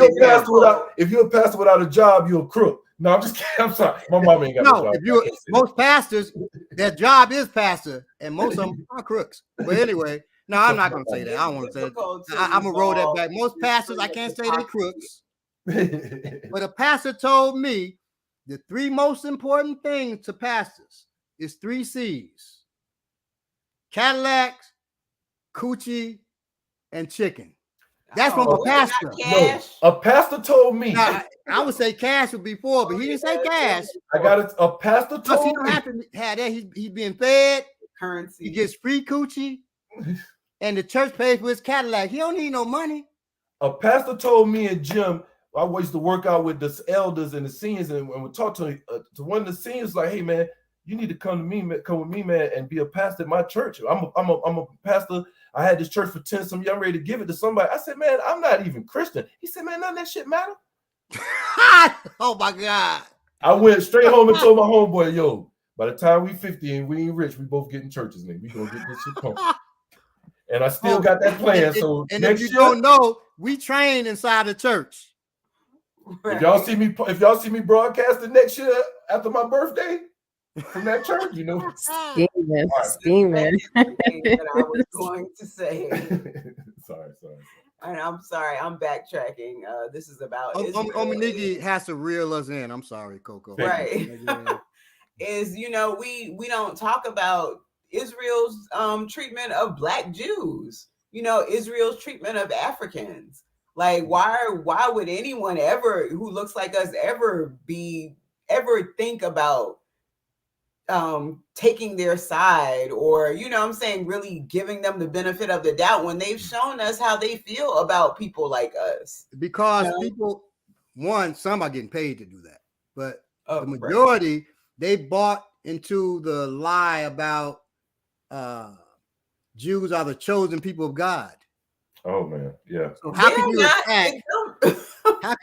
If you're a pastor without a job, you're a crook. No, I'm just kidding. I'm sorry. My mom ain't got no job. Most pastors, their job is pastor, and most of them are crooks. But anyway, no, I'm not gonna say that. I don't want to say that. I'm gonna roll that back. Most pastors, I can't say they're crooks. But a pastor told me the three most important things to pastors is 3 C's: Cadillacs, coochie, and chicken. That's from a pastor. No, a pastor told me. Now, I would say cash would be 4, but he didn't say cash. I got it. A pastor told me. He don't have to have that. He's being fed currency. He gets free coochie, and the church pays for his Cadillac. He don't need no money. A pastor told me in gym. I used to work out with the elders and the seniors, and we talked to one of the seniors, like, "Hey man, you need to come with me, man, and be a pastor at my church. I'm a pastor. I had this church for 10 some years. I'm ready to give it to somebody." I said, "Man, I'm not even Christian." He said, "Man, none of that shit matter." Oh my God. I went straight home and told my homeboy, "Yo, by the time we 50 and we ain't rich, we both getting churches, nigga. We gonna get this shit pumped." And I still got that plan. So and if you don't know, we train inside the church. If y'all see me broadcasting next year after my birthday from that church, Scheming. That I was going to say. Sorry. And I'm sorry, I'm backtracking. This is about Omanigi has to reel us in. I'm sorry, Coco. Right. Is we don't talk about Israel's treatment of Black Jews, Israel's treatment of Africans. Like, why would anyone ever who looks like us ever think about taking their side, or really giving them the benefit of the doubt when they've shown us how they feel about people like us? Because people, some are getting paid to do that, but the majority, they bought into the lie about Jews are the chosen people of God. Oh man, yeah. So how can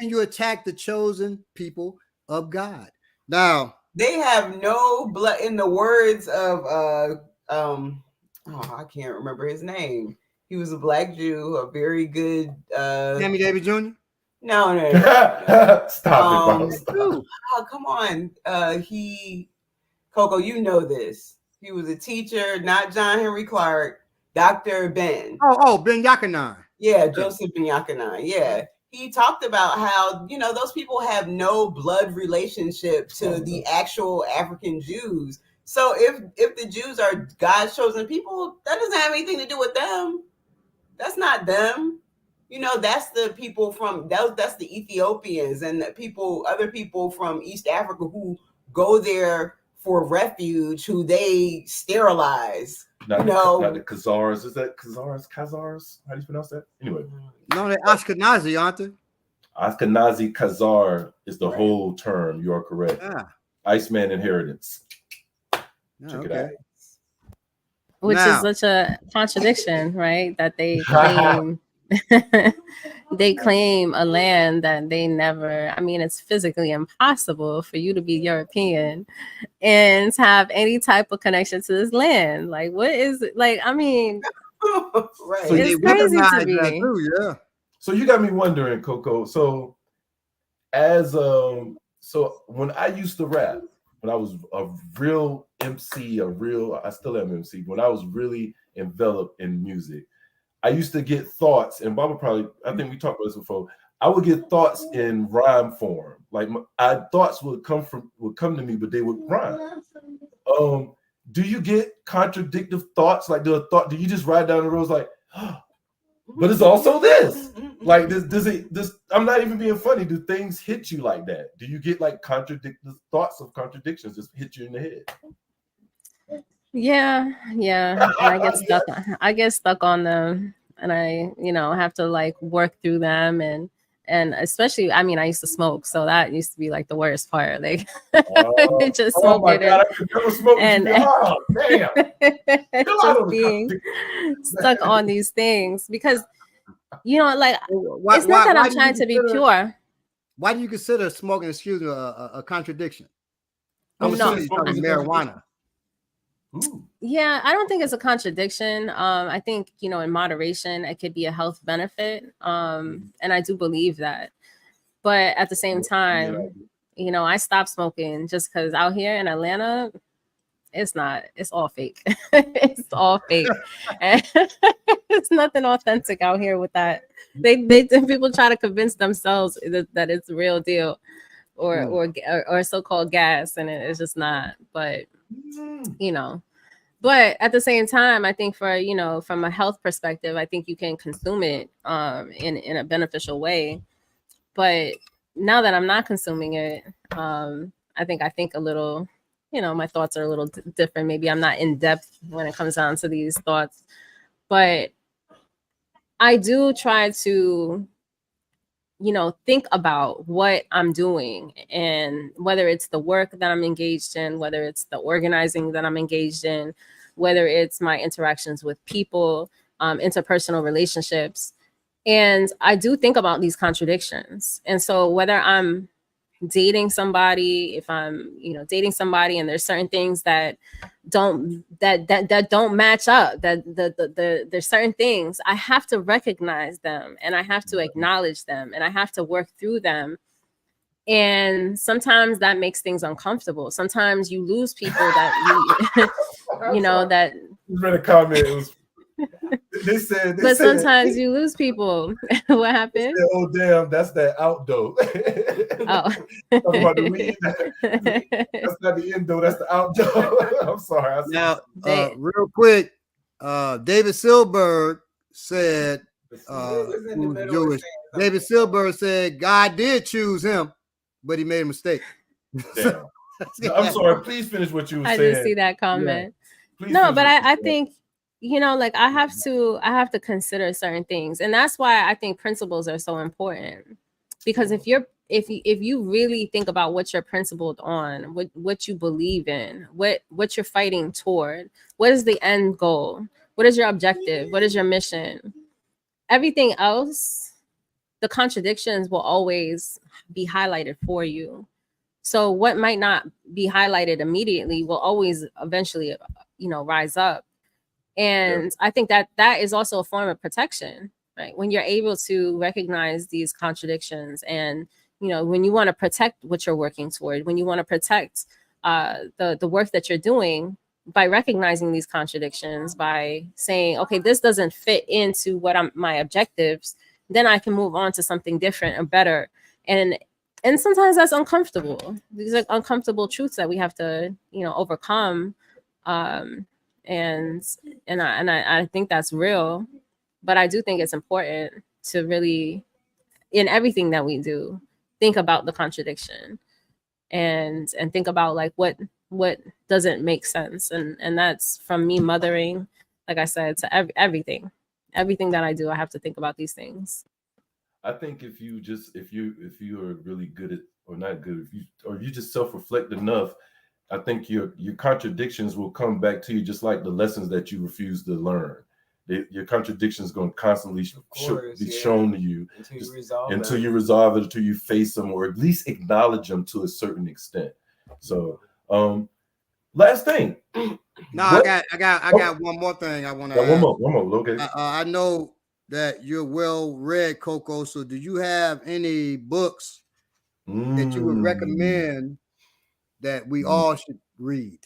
you attack the chosen people of God? Now they have no blood. In the words of I can't remember his name. He was a Black Jew, a very good Sammy Davis Jr. No. Stop it, oh, come on. Coco, you know this. He was a teacher, not John Henry Clark, Dr. Ben. Oh, Ben Yakanan. Yeah, Joseph Ben Yakanan. Yeah. He talked about how, you know, those people have no blood relationship to the actual African Jews. So if the Jews are God's chosen people, that doesn't have anything to do with them. That's not them. You know, that's the people from that's the Ethiopians and the other people from East Africa who go there for refuge, who they sterilize. Not No, the Khazars. Is that Khazars? Khazars? How do you pronounce that? Anyway. No, they're Ashkenazi, aren't they? Ashkenazi Khazar is the whole term. You are correct. Yeah. Iceman inheritance. Check it out. Which is such a contradiction, right? That they claim they claim a land that they never. I mean, it's physically impossible for you to be European and have any type of connection to this land. Like, what is it? Like, I mean, right? So it's crazy to me. Too, yeah. So you got me wondering, Coco. So so when I used to rap, when I was a real MC, I still am MC. When I was really enveloped in music, I used to get thoughts, and Baba I think we talked about this before. I would get thoughts in rhyme form. Like thoughts would come to me, but they would rhyme. Do you get contradictive thoughts? Like do you just ride down the road like, but it's also this? Like this I'm not even being funny. Do things hit you like that? Do you get like contradictive thoughts of contradictions just hit you in the head? Yeah. And I get stuck on them, and I, have to like work through them, and especially, I mean, I used to smoke, so that used to be like the worst part. Like, just smoking. My God, I could never smoke. And damn, just being stuck on these things because, like it's not that I'm trying to be pure. Why do you consider smoking, a contradiction? I'm assuming you're talking marijuana. Ooh. Yeah, I don't think it's a contradiction. I think, in moderation, it could be a health benefit. And I do believe that. But at the same time, I stopped smoking just because out here in Atlanta, it's all fake. It's all fake. And it's nothing authentic out here with that. People try to convince themselves that it's the real deal or so-called gas, and it's just not. But but at the same time, I think from a health perspective, I think you can consume it in a beneficial way. But now that I'm not consuming it, I think a little, my thoughts are a little different. Maybe I'm not in depth when it comes down to these thoughts, but I do try to think about what I'm doing, and whether it's the work that I'm engaged in, whether it's the organizing that I'm engaged in, whether it's my interactions with people, interpersonal relationships. And I do think about these contradictions. And so whether I'm dating somebody, if I'm, dating somebody and there's certain things that don't match up, there's certain things, I have to recognize them, and I have to acknowledge them, and I have to work through them. And sometimes that makes things uncomfortable. Sometimes you lose people that that read a comment. They said, but sometimes you lose people. What happened? Said, oh damn, that's that outdoor. Talking about the weed. That's not the endo, that's the outdoor. I'm sorry. Now, real quick, David Silberg said, Jewish. David Silberg said God did choose him, but he made a mistake. Damn. I'm sorry. Please finish what you were saying. I did see that comment. Yeah. No, but I think like I have to consider certain things, and that's why I think principles are so important. Because if you really think about what you're principled on, what you believe in, what you're fighting toward, what is the end goal, what is your objective, what is your mission, everything else, the contradictions will always be highlighted for you. So what might not be highlighted immediately will always eventually, rise up. And I think that is also a form of protection, right? When you're able to recognize these contradictions, and, when you want to protect what you're working toward, when you want to protect the work that you're doing, by recognizing these contradictions, by saying, okay, this doesn't fit into what my objectives, then I can move on to something different and better. And sometimes that's uncomfortable. These are uncomfortable truths that we have to, overcome. And I think that's real, but I do think it's important to really, in everything that we do, think about the contradiction and think about like what doesn't make sense. And that's from me mothering, like I said, to everything that I do, I have to think about these things. I think if you are really good at, or not good, if you just self-reflect enough, I think your contradictions will come back to you, just like the lessons that you refuse to learn. Your contradictions going to constantly be shown to you until you resolve it, until you face them, or at least acknowledge them to a certain extent. So, last thing. No, I got one more thing I want to add. One more. Okay. I know that you're well read, Coco. So, do you have any books that you would recommend that we all should read?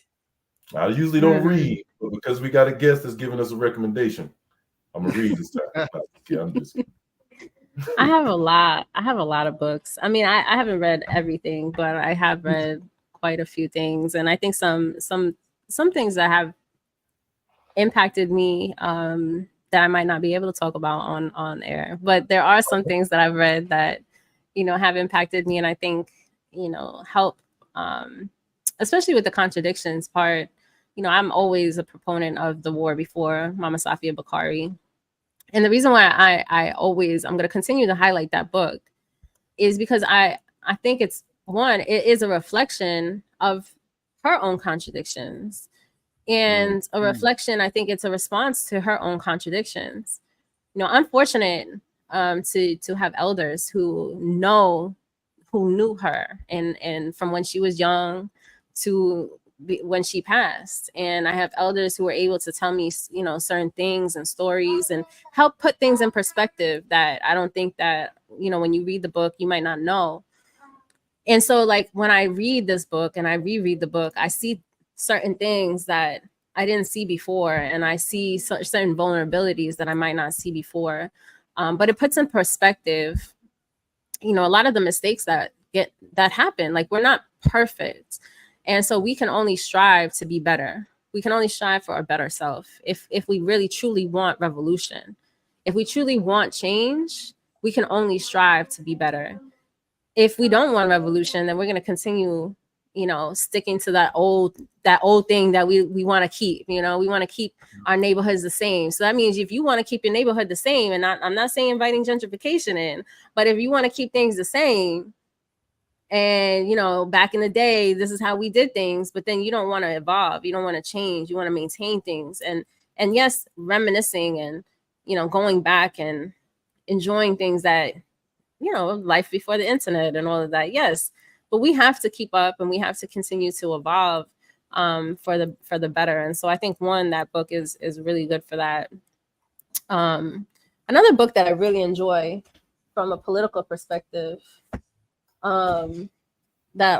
I usually don't read, but because we got a guest that's giving us a recommendation, I'm gonna read this time. Yeah, I'm just I have a lot of books. I mean, I haven't read everything, but I have read quite a few things, and I think some things that have impacted me that I might not be able to talk about on air. But there are some things that I've read that have impacted me, and I think help, especially with the contradictions part. I'm always a proponent of The War Before, Mama Safia Bukhari. And the reason why I'm going to continue to highlight that book is because I think it is a reflection of her own contradictions, and a reflection. I think it's a response to her own contradictions. I'm fortunate to have elders who knew her and from when she was young to when she passed. And I have elders who were able to tell me, certain things and stories and help put things in perspective that I don't think that, when you read the book, you might not know. And so like when I read this book and I reread the book, I see certain things that I didn't see before. And I see certain vulnerabilities that I might not see before. But it puts in perspective, a lot of the mistakes that happen. Like, we're not perfect. And so we can only strive to be better. We can only strive for a better self if we really truly want revolution. If we truly want change, we can only strive to be better. If we don't want revolution, then we're going to continue, sticking to that old thing that we want to keep. We want to keep our neighborhoods the same. So that means if you want to keep your neighborhood the same, and I'm not saying inviting gentrification in, but if you want to keep things the same, and back in the day, this is how we did things, but then you don't want to evolve, you don't want to change, you want to maintain things, and yes, reminiscing and going back and enjoying things that life before the internet and all of that, yes, but we have to keep up and we have to continue to evolve for the better. And so I think that book is really good for that. Another book that I really enjoy from a political perspective, that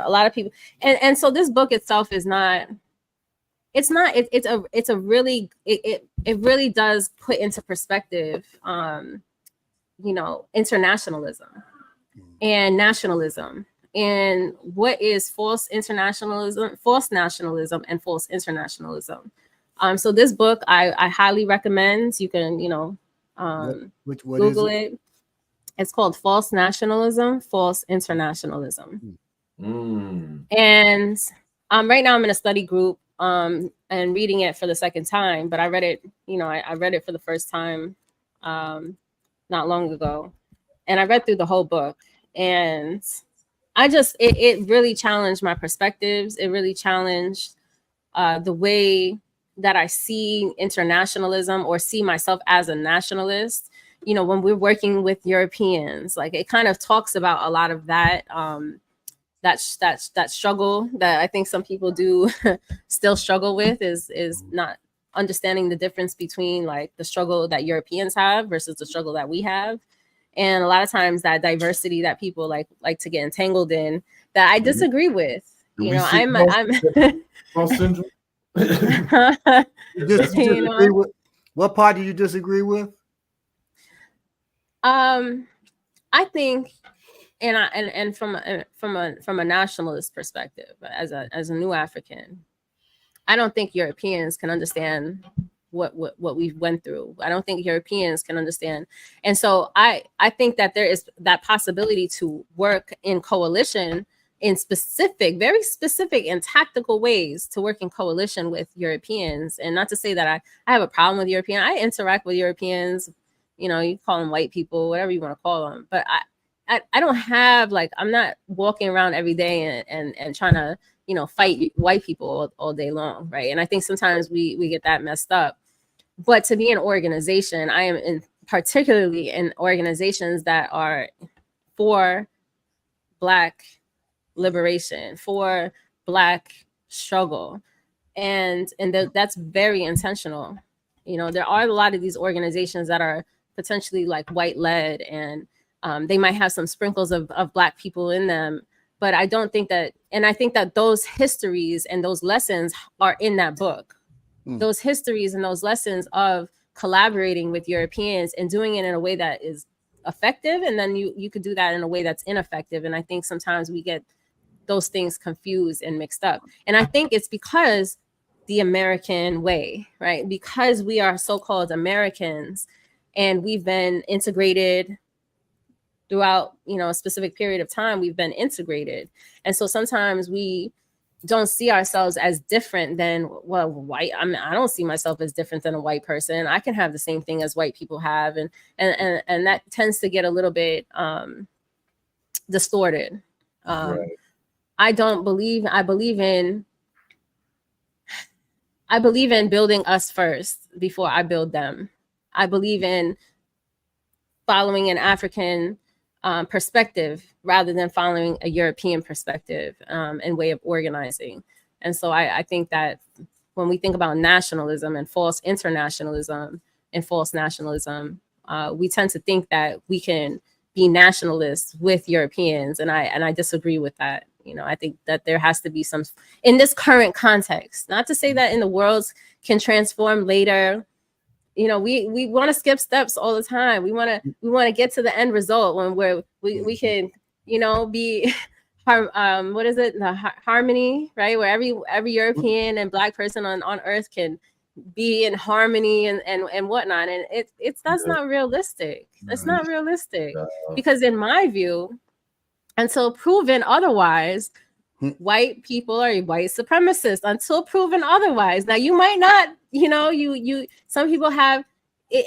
a lot of people, and so this book itself is not, it really does put into perspective, internationalism and nationalism, and what is false nationalism, and false internationalism. So this book I highly recommend. You can what Google it. It's called False Nationalism, False Internationalism. And right now I'm in a study group and reading it for the second time, but I read it, I read it for the first time not long ago. And I read through the whole book, and it really challenged my perspectives. It really challenged the way that I see internationalism or see myself as a nationalist. When we're working with Europeans, like, it kind of talks about a lot of that, that struggle that I think some people do still struggle with is not understanding the difference between like the struggle that Europeans have versus the struggle that we have. And a lot of times that diversity that people like to get entangled in, that I disagree with. I'm Cross syndrome. You disagree with, what part do you disagree with? I think, and from a nationalist perspective, as a new African, I don't think Europeans can understand what we went through. I don't think Europeans can understand. And so I think that there is that possibility to work in coalition in specific, very specific and tactical ways, to work in coalition with Europeans. And not to say that I have a problem with Europeans. I interact with Europeans, you know, you call them white people, whatever you want to call them. But I don't have, like, I'm not walking around every day and trying to, you know, fight white people all day long, right? And I think sometimes we get that messed up. But to be an organization, I am particularly in organizations that are for Black liberation, for Black struggle, and that's very intentional. You know, there are a lot of these organizations that are potentially like white led, and they might have some sprinkles of Black people in them. But I don't think that, and I think that those histories and those lessons are in that book. Those histories and those lessons of collaborating with Europeans and doing it in a way that is effective. And then you could do that in a way that's ineffective. And I think sometimes we get those things confused and mixed up. And I think it's because the American way, right? Because we are so-called Americans and we've been integrated throughout, you know, a specific period of time, we've been integrated. And so sometimes we don't see ourselves as different than, well, white. I mean, I don't see myself as different than a white person. I can have the same thing as white people have. And that tends to get a little bit distorted. Right. I believe in building us first before I build them. I believe in following an African perspective rather than following a European perspective and way of organizing. And so I think that when we think about nationalism and false internationalism and false nationalism, we tend to think that we can be nationalists with Europeans, and I disagree with that. You know, I think that there has to be some, in this current context, not to say that in the world can transform later. You know, we want to skip steps all the time. We want to get to the end result when we can, you know, be what is it, the harmony, right? Where every European and Black person on earth can be in harmony and whatnot. And that's not realistic. It's not realistic because in my view, until proven otherwise, white people are white supremacists until proven otherwise. Now you might not, you know, some people have,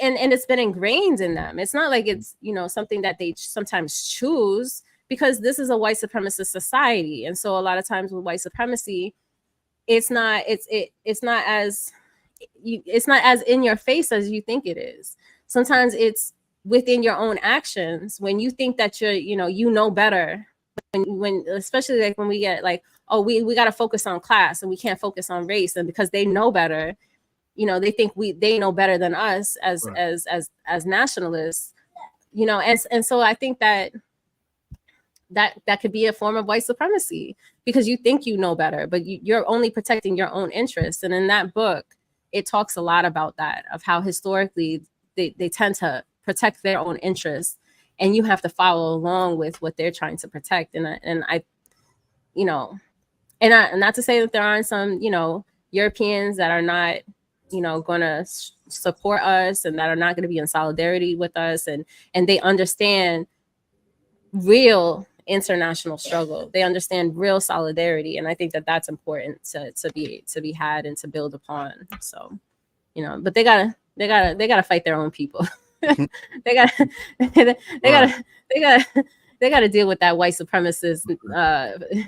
and it's been ingrained in them. It's not like it's, you know, something that they sometimes choose, because this is a white supremacist society. And so a lot of times with white supremacy, it's not as in your face as you think it is. Sometimes it's within your own actions when you think that you know better. When especially like when we get like, oh, we got to focus on class and we can't focus on race, and because they know better, you know, they think they know better than us as nationalists, you know, and so I think that could be a form of white supremacy, because you think you know better, but you're only protecting your own interests. And in that book, it talks a lot about that, of how historically they tend to protect their own interests, and you have to follow along with what they're trying to protect. And I, you know, and not to say that there aren't some, you know, Europeans that are not, you know, going to support us and that are not going to be in solidarity with us, and they understand real international struggle. They understand real solidarity, and I think that that's important to be had and to build upon. So, you know, but they gotta fight their own people. they gotta deal with that white supremacist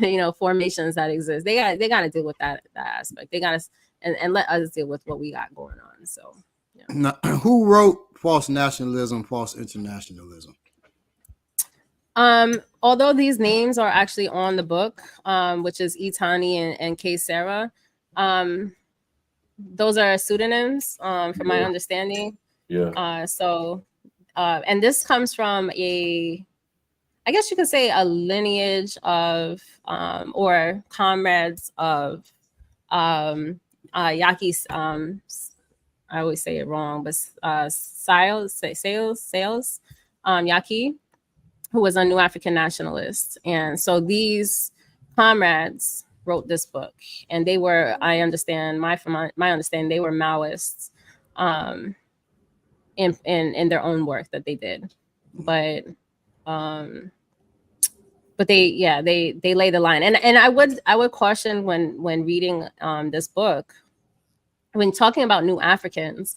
you know, formations that exist. They gotta deal with that aspect. They gotta and let us deal with what we got going on. So yeah. Now, who wrote False Nationalism, False Internationalism? Although these names are actually on the book, which is Itani and K. Sarah, those are pseudonyms, from my understanding. Yeah. So, and this comes from I guess you could say a lineage of, or comrades of, Yaki's I always say it wrong, but Sales Yaki, who was a New African Nationalist. And so these comrades wrote this book, and they were, I understand, from my understanding, they were Maoists in their own work that they did. But they lay the line. And I would caution when reading this book, when talking about New Africans,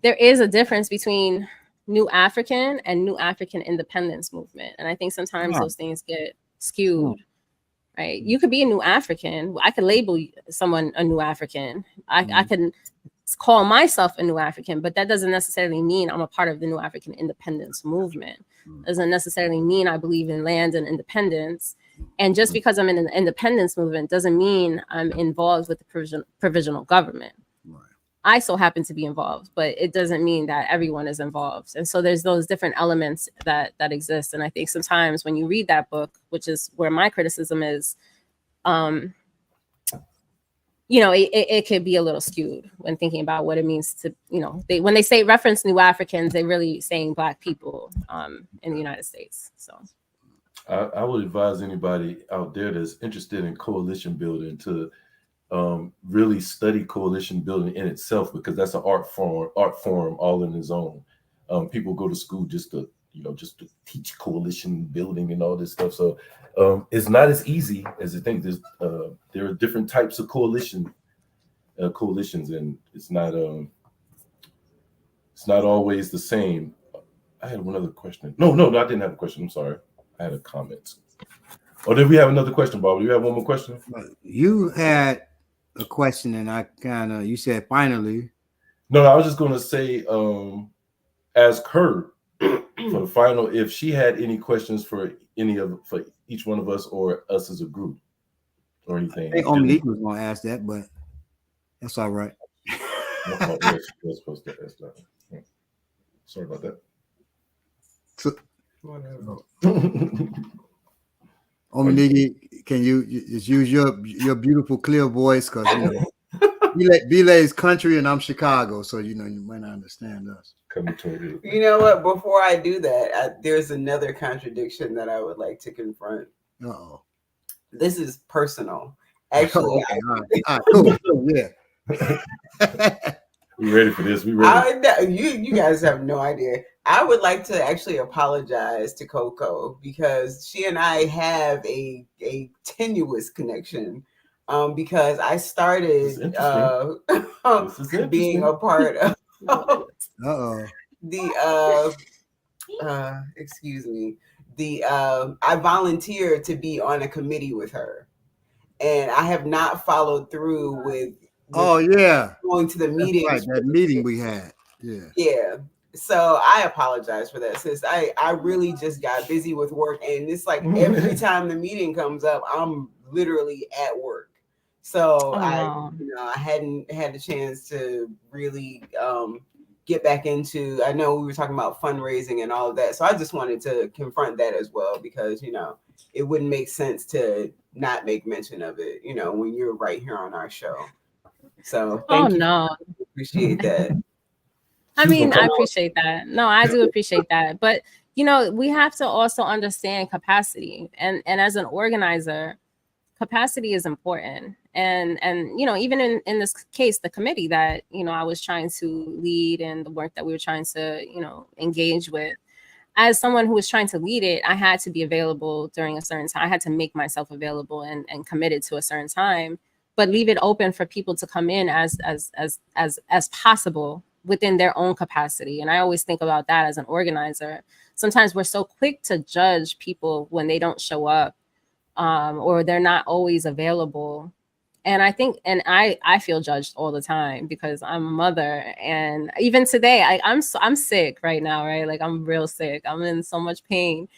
there is a difference between New African and New African independence movement. And I think sometimes those things get skewed, right? You could be a New African. I could label someone a New African. I can call myself a New African, but that doesn't necessarily mean I'm a part of the New African independence movement. Doesn't necessarily mean I believe in land and independence. And just because I'm in an independence movement doesn't mean I'm involved with the provisional government. Right. I so happen to be involved, but it doesn't mean that everyone is involved. And so there's those different elements that exist. And I think sometimes when you read that book, which is where my criticism is, it could be a little skewed when thinking about what it means to, when they say reference New Africans, they're really saying Black people in the United States. So I would advise anybody out there that's interested in coalition building to really study coalition building in itself, because that's an art form all in its own. People go to school just to teach coalition building and all this stuff. So it's not as easy as you think. There are different types of coalitions, and it's not always the same. I had one other question. No, I didn't have a question. I'm sorry. I had a comment. Or did we have another question, Bob? Do you have one more question? You had a question, and you said finally. No, I was just going to say, ask her for the final, if she had any questions for each one of us or us as a group or anything. I think Omnique was going to ask that, but that's all right. Yes, she was supposed to ask that. Sorry about that. Omnique, can you just use your beautiful clear voice, because Belay's country and I'm Chicago, so you might not understand us. Coming toward you. You know what? Before I do that, there's another contradiction that I would like to confront. Uh-oh. This is personal. Actually, okay. All right, cool. Yeah. We ready for this? We ready? You guys have no idea. I would like to actually apologize to Coco, because she and I have a tenuous connection. Because I started being a part of I volunteered to be on a committee with her, and I have not followed through with going to the meetings. Right, that meeting we had. Yeah. So I apologize for that, sis. I really just got busy with work, and it's like every time the meeting comes up, I'm literally at work. So I hadn't had the chance to really get back into. I know we were talking about fundraising and all of that, so I just wanted to confront that as well, because it wouldn't make sense to not make mention of it. When you're right here on our show. So thank you. Appreciate that. I mean, I appreciate that. No, I do appreciate that. But, we have to also understand capacity. And as an organizer, capacity is important. And even in this case, the committee that, I was trying to lead and the work that we were trying to, engage with, as someone who was trying to lead it, I had to be available during a certain time. I had to make myself available and committed to a certain time, but leave it open for people to come in as possible within their own capacity. And I always think about that as an organizer. Sometimes we're so quick to judge people when they don't show up, or they're not always available. And I think, and I feel judged all the time because I'm a mother. And even today, I'm sick right now, right? Like, I'm real sick. I'm in so much pain.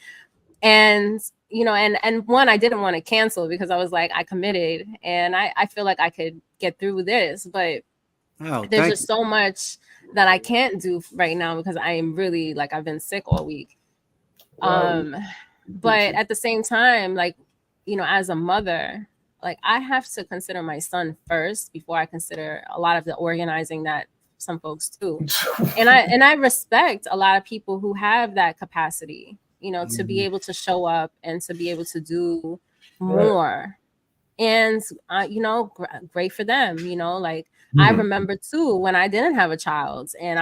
And, and one, I didn't want to cancel because I was like, I committed and I feel like I could get through this, but there's just so much that I can't do right now because I am really, like, I've been sick all week. Wow. But at the same time, like, as a mother, like I have to consider my son first before I consider a lot of the organizing that some folks do. And I respect a lot of people who have that capacity, you know, to be able to show up and to be able to do more. And you know, great for them, you know, like I remember too when I didn't have a child and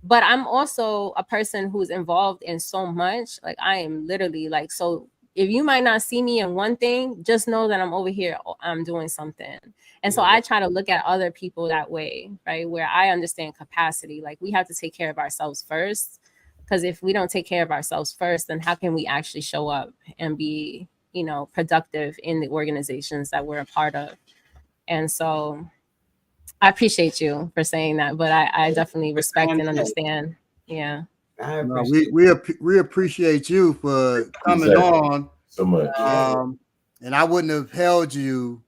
but I'm also a person who's involved in so much. Like I am literally like, so if you might not see me in one thing, just know that I'm over here, I'm doing something. And so I try to look at other people that way, right? Where I understand capacity, like we have to take care of ourselves first. Because if we don't take care of ourselves first, then how can we actually show up and be, you know, productive in the organizations that we're a part of? And so I appreciate you for saying that, but I definitely respect and understand. Yeah. No, we appreciate you for coming on so much. And I wouldn't have held you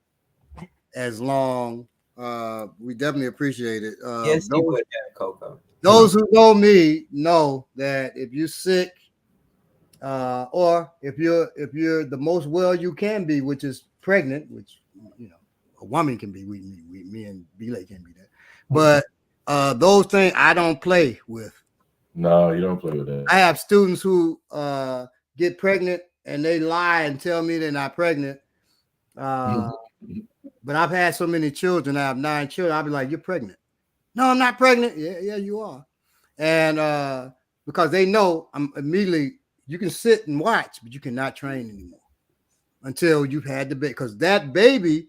as long. We definitely appreciate it. Yes, you would have, Coco. Those who know me know that if you're sick, or if you're the most well you can be, which is pregnant, which you know a woman can be. Me and Belay can be that. But those things I don't play with. No, you don't play with that. I have students who get pregnant and they lie and tell me they're not pregnant. But I've had so many children. I have 9 children. I'll be like, "You're pregnant." No, I'm not pregnant. Yeah, you are. And because they know I'm immediately, you can sit and watch, but you cannot train anymore until you've had the baby, because that baby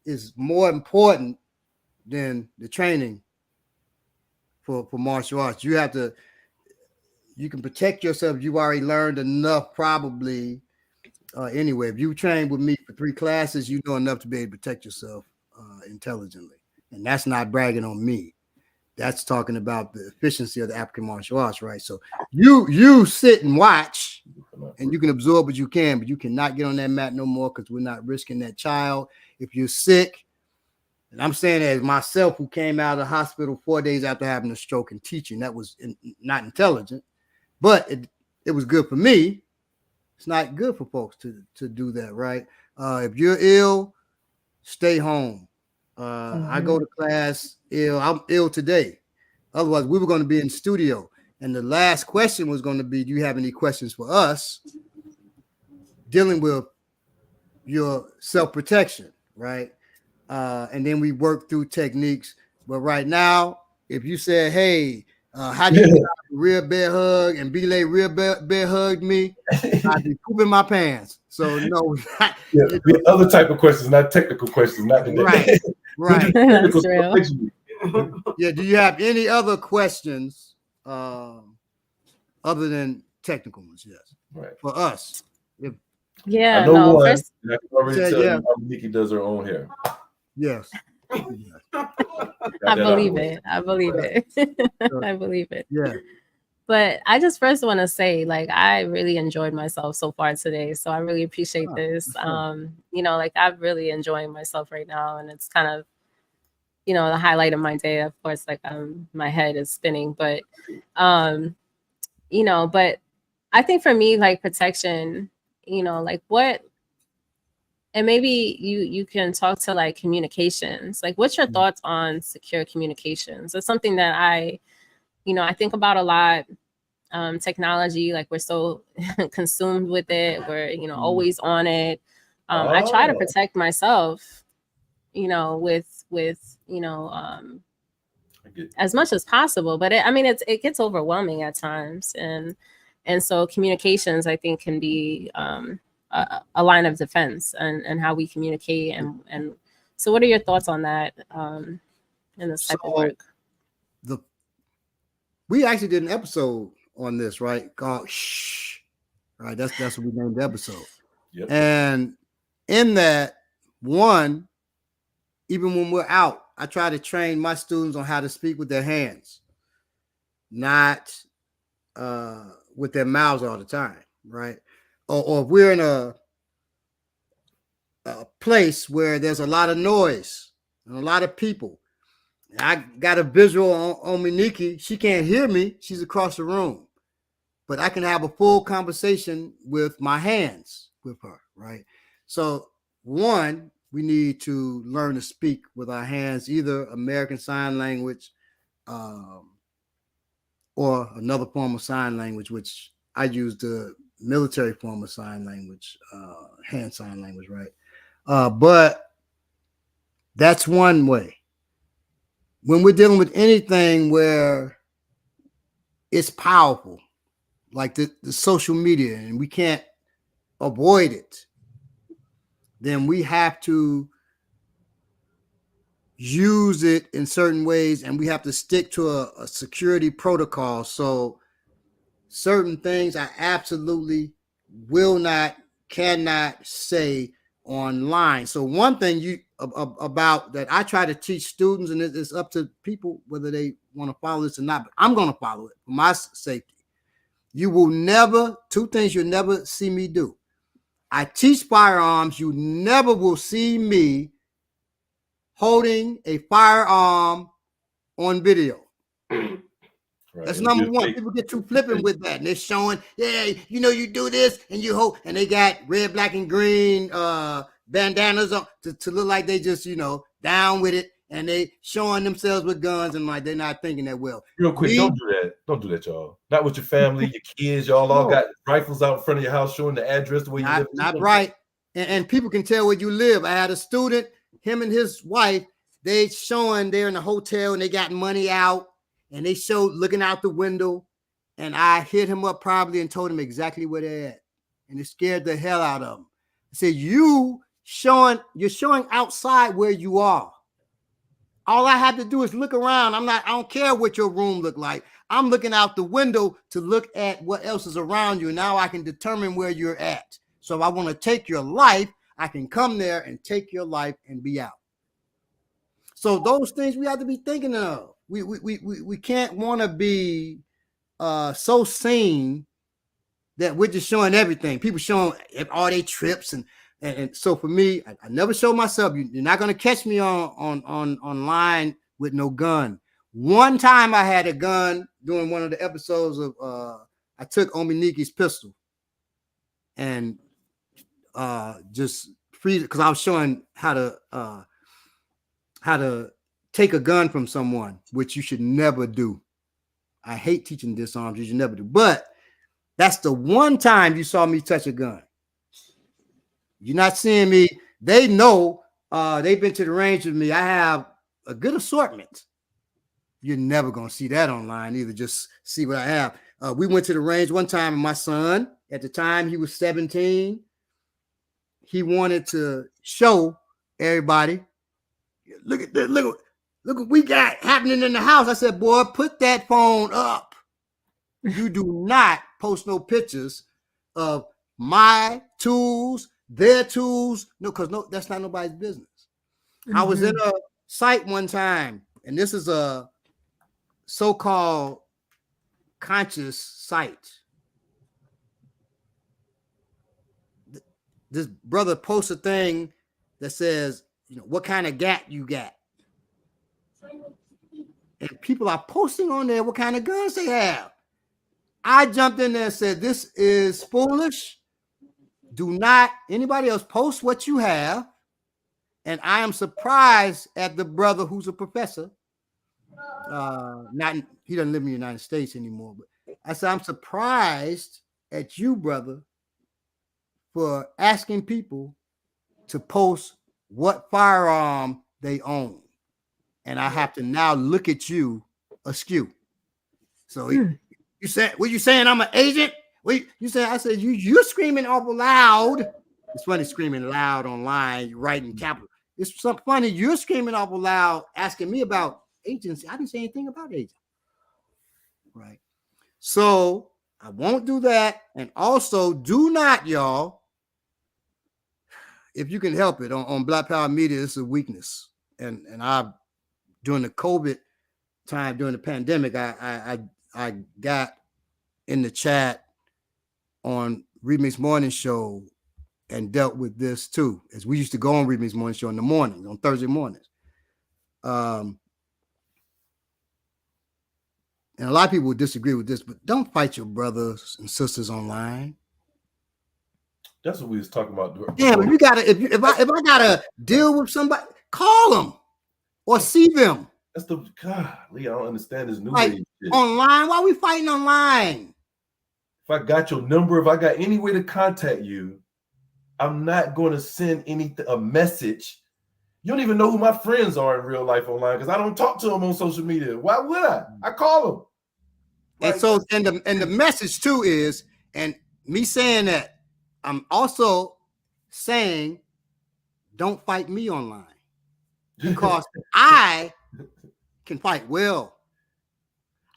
is more important than the training for martial arts. You can protect yourself. You've already learned enough, probably. Anyway, if you train with me for 3 classes, you know enough to be able to protect yourself intelligently. And that's not bragging on me. That's talking about the efficiency of the African martial arts, right? So you sit and watch, and you can absorb what you can, but you cannot get on that mat no more, because we're not risking that child. If you're sick, and I'm saying that as myself, who came out of the hospital 4 days after having a stroke and teaching, that was not intelligent, but it was good for me. It's not good for folks to do that, right? If you're ill, stay home. I go to class ill. I'm ill today. Otherwise, we were going to be in studio. And the last question was going to be, do you have any questions for us dealing with your self-protection, right? And then we work through techniques. But right now, if you said, hey, how do you real bear hug, and Belay real bear hugged me, I'd be pooping my pants. So no. Other type of questions, not technical questions, not today. Right. That's real. Yeah. Do you have any other questions other than technical ones? Yes. Right. For us. Yeah. I know no. one. First, I can already tell you how Nikki does her own hair. Yes. I believe it. I believe it. I believe it. Yeah. But I just first want to say, like, I really enjoyed myself so far today. So I really appreciate this. You know, like I'm really enjoying myself right now. And it's kind of, you know, the highlight of my day. Of course, like my head is spinning. But you know, but I think for me, like protection, you know, like what, and maybe you can talk to like communications. Like, what's your thoughts on secure communications? It's something that I think about a lot. Technology, like we're so consumed with it. We're, you know, always on it. I try to protect myself, you know, with you know, as much as possible. But it gets overwhelming at times, and so communications, I think, can be a line of defense, and how we communicate, and so what are your thoughts on that in this type of work? We actually did an episode on this, right? Called Shh. Right. That's what we named the episode. Yep. And in that one, even when we're out, I try to train my students on how to speak with their hands, not with their mouths all the time, right? Or if we're in a place where there's a lot of noise and a lot of people. I got a visual on Miniki. She can't hear me. She's across the room. But I can have a full conversation with my hands with her, right? So one, we need to learn to speak with our hands, either American Sign Language or another form of sign language, which I use the military form of sign language, hand sign language, right? But that's one way. When we're dealing with anything where it's powerful, like the social media, and we can't avoid it, then we have to use it in certain ways, and we have to stick to a security protocol. So certain things I absolutely will not, cannot say online. So one thing you about that I try to teach students, and it's up to people whether they want to follow this or not, but I'm going to follow it for my safety. You will never, two things you'll never see me do. I teach firearms. You never will see me holding a firearm on video. Right. That's number one. People get too flippant with that, and they're showing, yeah, you know, you do this and you hold, and they got red, black, and green bandanas on to look like they just, you know, down with it, and they showing themselves with guns, and like they're not thinking that well. Real quick, don't do that. Don't do that, y'all. Not with your family, your kids. Y'all all got rifles out in front of your house showing the address the way you live. Not right. And people can tell where you live. I had a student, him and his wife, they showing they're in a hotel and they got money out. And they showed looking out the window, and I hit him up probably and told him exactly where they're at. And it scared the hell out of him. I said, you're showing outside where you are. All I have to do is look around. I don't care what your room look like. I'm looking out the window to look at what else is around you. Now I can determine where you're at. So if I want to take your life, I can come there and take your life and be out. So those things we have to be thinking of. We can't want to be so seen that we're just showing everything. People showing all their trips, and so for me, I never show myself. You're not going to catch me online with no gun. One time I had a gun during one of the episodes of I took Ominiki's pistol and just freeze it because I was showing how to take a gun from someone, which you should never do. I hate teaching disarms. You should never do. But that's the one time you saw me touch a gun. You're not seeing me. They know they've been to the range with me. I have a good assortment. You're never going to see that online either. Just see what I have. We went to the range one time, and my son, at the time, he was 17. He wanted to show everybody, look at this, look what we got happening in the house. I said, boy, put that phone up. You do not post no pictures of my tools, their tools. No, because that's not nobody's business. Mm-hmm. I was in a site one time, and this is a so-called conscious site. This brother posts a thing that says, you know, what kind of gat you got. And people are posting on there what kind of guns they have. I jumped in there and said, this is foolish. Do not anybody else post what you have. And I am surprised at the brother who's a professor. He doesn't live in the United States anymore. But I said, I'm surprised at you, brother, for asking people to post what firearm they own. And I have to now look at you askew. So you said, what you saying? I'm an agent? You said, I said, you're screaming awful loud. It's funny screaming loud online, you're writing capital. It's something funny. You're screaming awful loud, asking me about agency. I didn't say anything about agent. Right. So I won't do that. And also do not, y'all, if you can help it on Black Power Media, it's a weakness. And during the COVID time, during the pandemic, I got in the chat on Remix Morning Show and dealt with this too, as we used to go on Remix Morning Show in the morning, on Thursday mornings. And a lot of people would disagree with this, but don't fight your brothers and sisters online. That's what we was talking about. Yeah, but you gotta if I gotta deal with somebody, call them or see them. That's the Lee. I don't understand this new Like age shit. online. Why are we fighting online? If I got your number, if I got any way to contact you, I'm not going to send a message. You don't even know who my friends are in real life online because I don't talk to them on social media. Why would I? I call them. And so, and the message too is, and me saying that, I'm also saying, don't fight me online because I can fight well.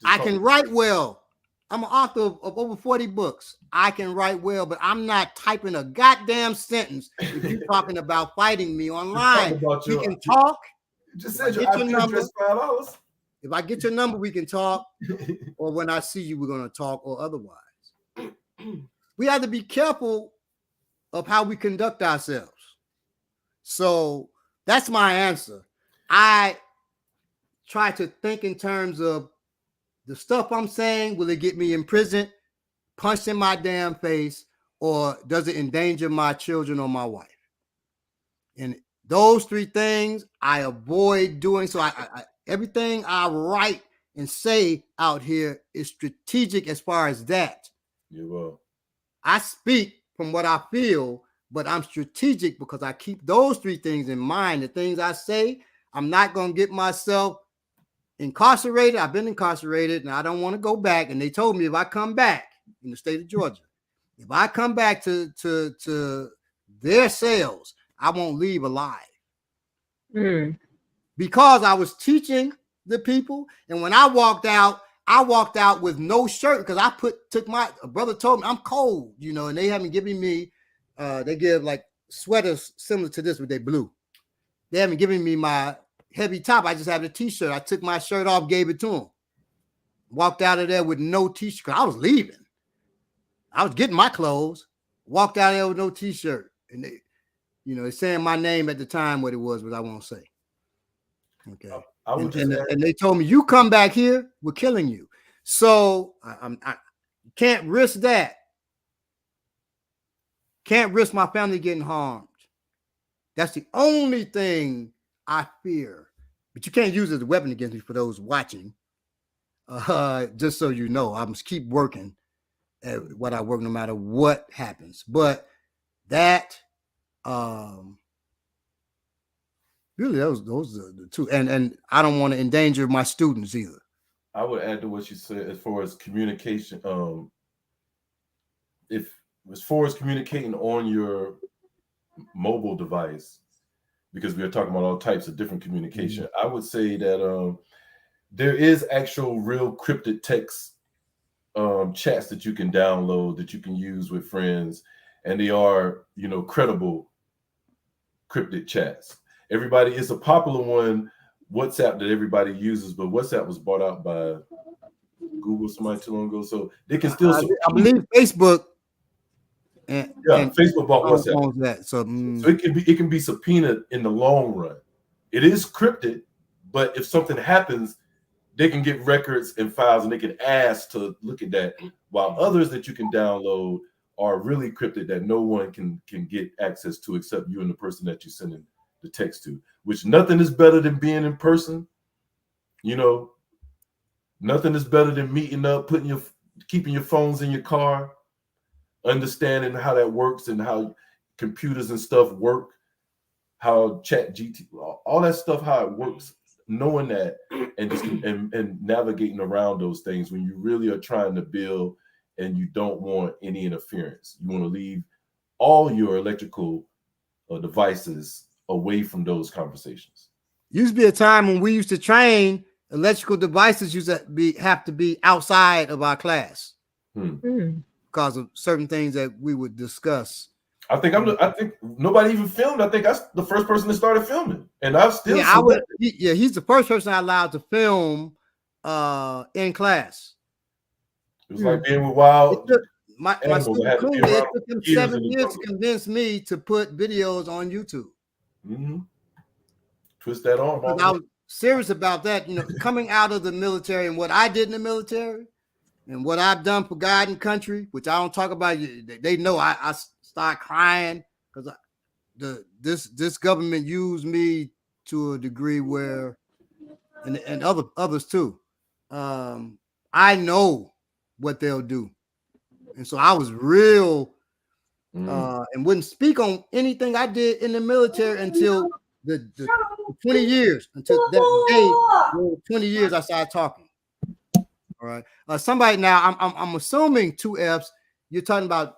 I can write well. I'm an author of over 40 books. I can write well, but I'm not typing a goddamn sentence if you're talking about fighting me online. We can talk. Just said your IP address $5. If I get your number, we can talk. Or when I see you, we're going to talk or otherwise. We have to be careful of how we conduct ourselves. So that's my answer. I try to think in terms of the stuff I'm saying, will it get me in prison, punched in my damn face, or does it endanger my children or my wife? And those three things I avoid doing. So everything I write and say out here is strategic as far as that. Yeah, well. I speak from what I feel, but I'm strategic because I keep those three things in mind. The things I say, I'm not going to get myself incarcerated. I've been incarcerated and I don't want to go back. And they told me if I come back in the state of Georgia, if I come back to their cells, I won't leave alive. Because I was teaching the people. And when I walked out with no shirt because a brother told me I'm cold, and they haven't given me, they give like sweaters similar to this, but they blue. They haven't given me my heavy top. I just have a t-shirt. I took my shirt off, gave it to him. Walked out of there with no t-shirt because I was leaving. I was getting my clothes. Walked out of there with no t-shirt. And they, it's saying my name at the time, what it was, but I won't say. Okay. And they told me, you come back here, we're killing you. So I can't risk that. Can't risk my family getting harmed. That's the only thing I fear. But you can't use it as a weapon against me for those watching. Just so you know, I must keep working at what I work no matter what happens. But that really those are the two. And I don't want to endanger my students either. I would add to what you said as far as communication. As far as communicating on your mobile device, because we are talking about all types of different communication, I would say that there is actual real cryptic text chats that you can download that you can use with friends, and they are, credible cryptic chats. Everybody, it's a popular one, WhatsApp, that everybody uses, but WhatsApp was bought out by Google somebody too long ago, so they can still. I believe Facebook. And Facebook bought WhatsApp. That. So it can be subpoenaed in the long run. It is crypted, but if something happens, they can get records and files and they can ask to look at that. While others that you can download are really crypted that no one can get access to except you and the person that you're sending the text to. Which nothing is better than being in person. Nothing is better than meeting up, keeping your phones in your car. Understanding how that works and how computers and stuff work, how ChatGPT, all that stuff, how it works, knowing that and just and navigating around those things when you really are trying to build and you don't want any interference. You want to leave all your electrical devices away from those conversations. Used to be a time when we used to train, electrical devices used to have to be outside of our class. Because of certain things that we would discuss. I think nobody even filmed. I think that's the first person that started filming, and I've still. He's the first person I allowed to film in class. It was like being with wild. My student Cool, it took him 7 years to convince me to put videos on YouTube. Twist that arm. I was serious about that. Coming out of the military and what I did in the military. And what I've done for God and country, which I don't talk about, they know I start crying because this government used me to a degree where, and others too. I know what they'll do, and so I was real and wouldn't speak on anything I did in the military until the 20 years, until that day. 20 years, I started talking. All right. Somebody now, I'm assuming 2Fs. You're talking about,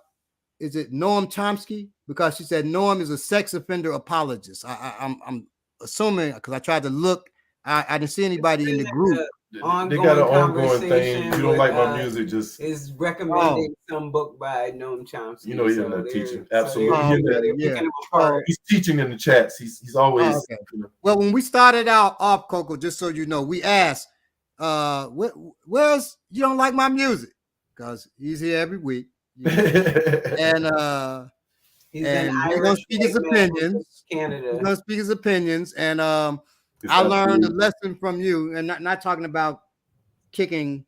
is it Noam Chomsky? Because she said Noam is a sex offender apologist. I'm assuming, because I tried to look. I didn't see anybody in the group. They got an ongoing thing. You don't like my music, just is recommending some book by Noam Chomsky. You know, he's in the teaching. Absolutely. He's teaching in the chats. He's always. Okay. Well, when we started out off, Coco, just so you know, we asked, where's you don't like my music? Because he's here every week. And he's gonna speak his opinions. Canada. He's gonna speak his opinions. And I learned a lesson from you, and not talking about kicking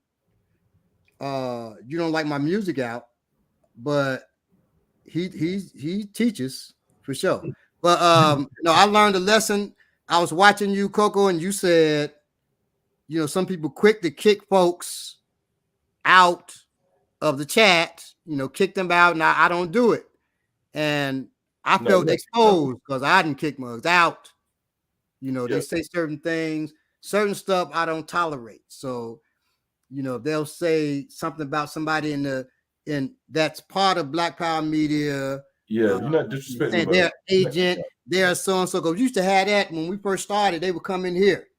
you don't like my music out, but he teaches for sure. But no, I learned a lesson. I was watching you, Coco, and you said, you know, some people quick to kick folks out of the chat, you know, kick them out, and I don't do it. And I felt exposed because I didn't kick mugs out. You know, they say certain things, certain stuff I don't tolerate. So, you know, they'll say something about somebody in that's part of Black Power media. Yeah, you're not disrespecting their agent, they're so and so. Because we used to have that when we first started, they would come in here.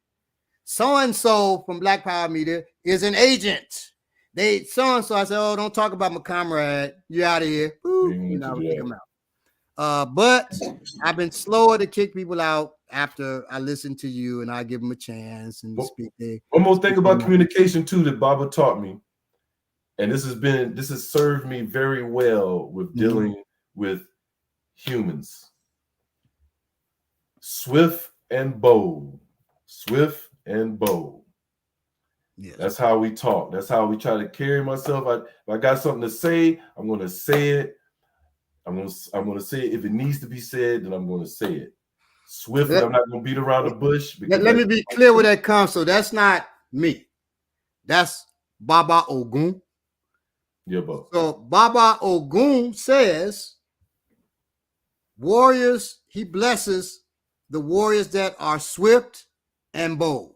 So and so from Black Power media is an agent. They so and so. I said, oh, don't talk about my comrade. You out of here. You know, I would kick them out. But I've been slower to kick people out after I listen to you and I give them a chance and speak there. One more thing about communication too that Baba taught me, and this has served me very well with dealing with humans. Swift and bold. Swift and bold. Yes. That's how we talk. That's how we try to carry myself. If I got something to say, I'm going to say it. I'm going to say it. If it needs to be said, then I'm going to say it. Swift, I'm not going to beat around the bush. Let me be clear where that comes. So that's not me. That's Baba Ogun. Yeah, Baba. So Baba Ogun says, warriors, he blesses the warriors that are swift and bold.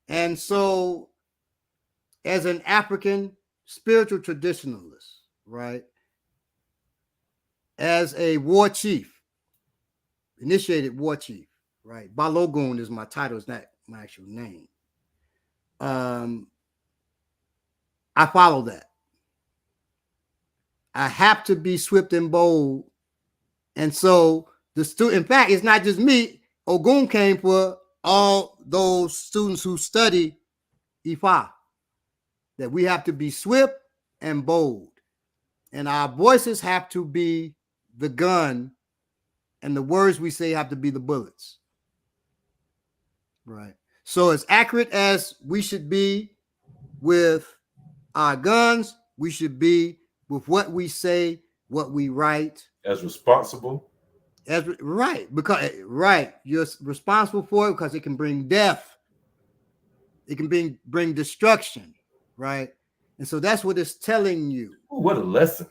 And so as an African spiritual traditionalist, right, as a war chief, initiated war chief, right, Balogun is my title, it's not my actual name. I follow that. I have to be swift and bold. And so in fact, it's not just me. Ogun came for all those students who study Ifa, that we have to be swift and bold. And our voices have to be the gun, and the words we say have to be the bullets. Right. So as accurate as we should be with our guns, we should be with what we say, what we write. As responsible. Because you're responsible for it because it can bring death. It can bring destruction, right? And so that's what it's telling you. Ooh, what a lesson.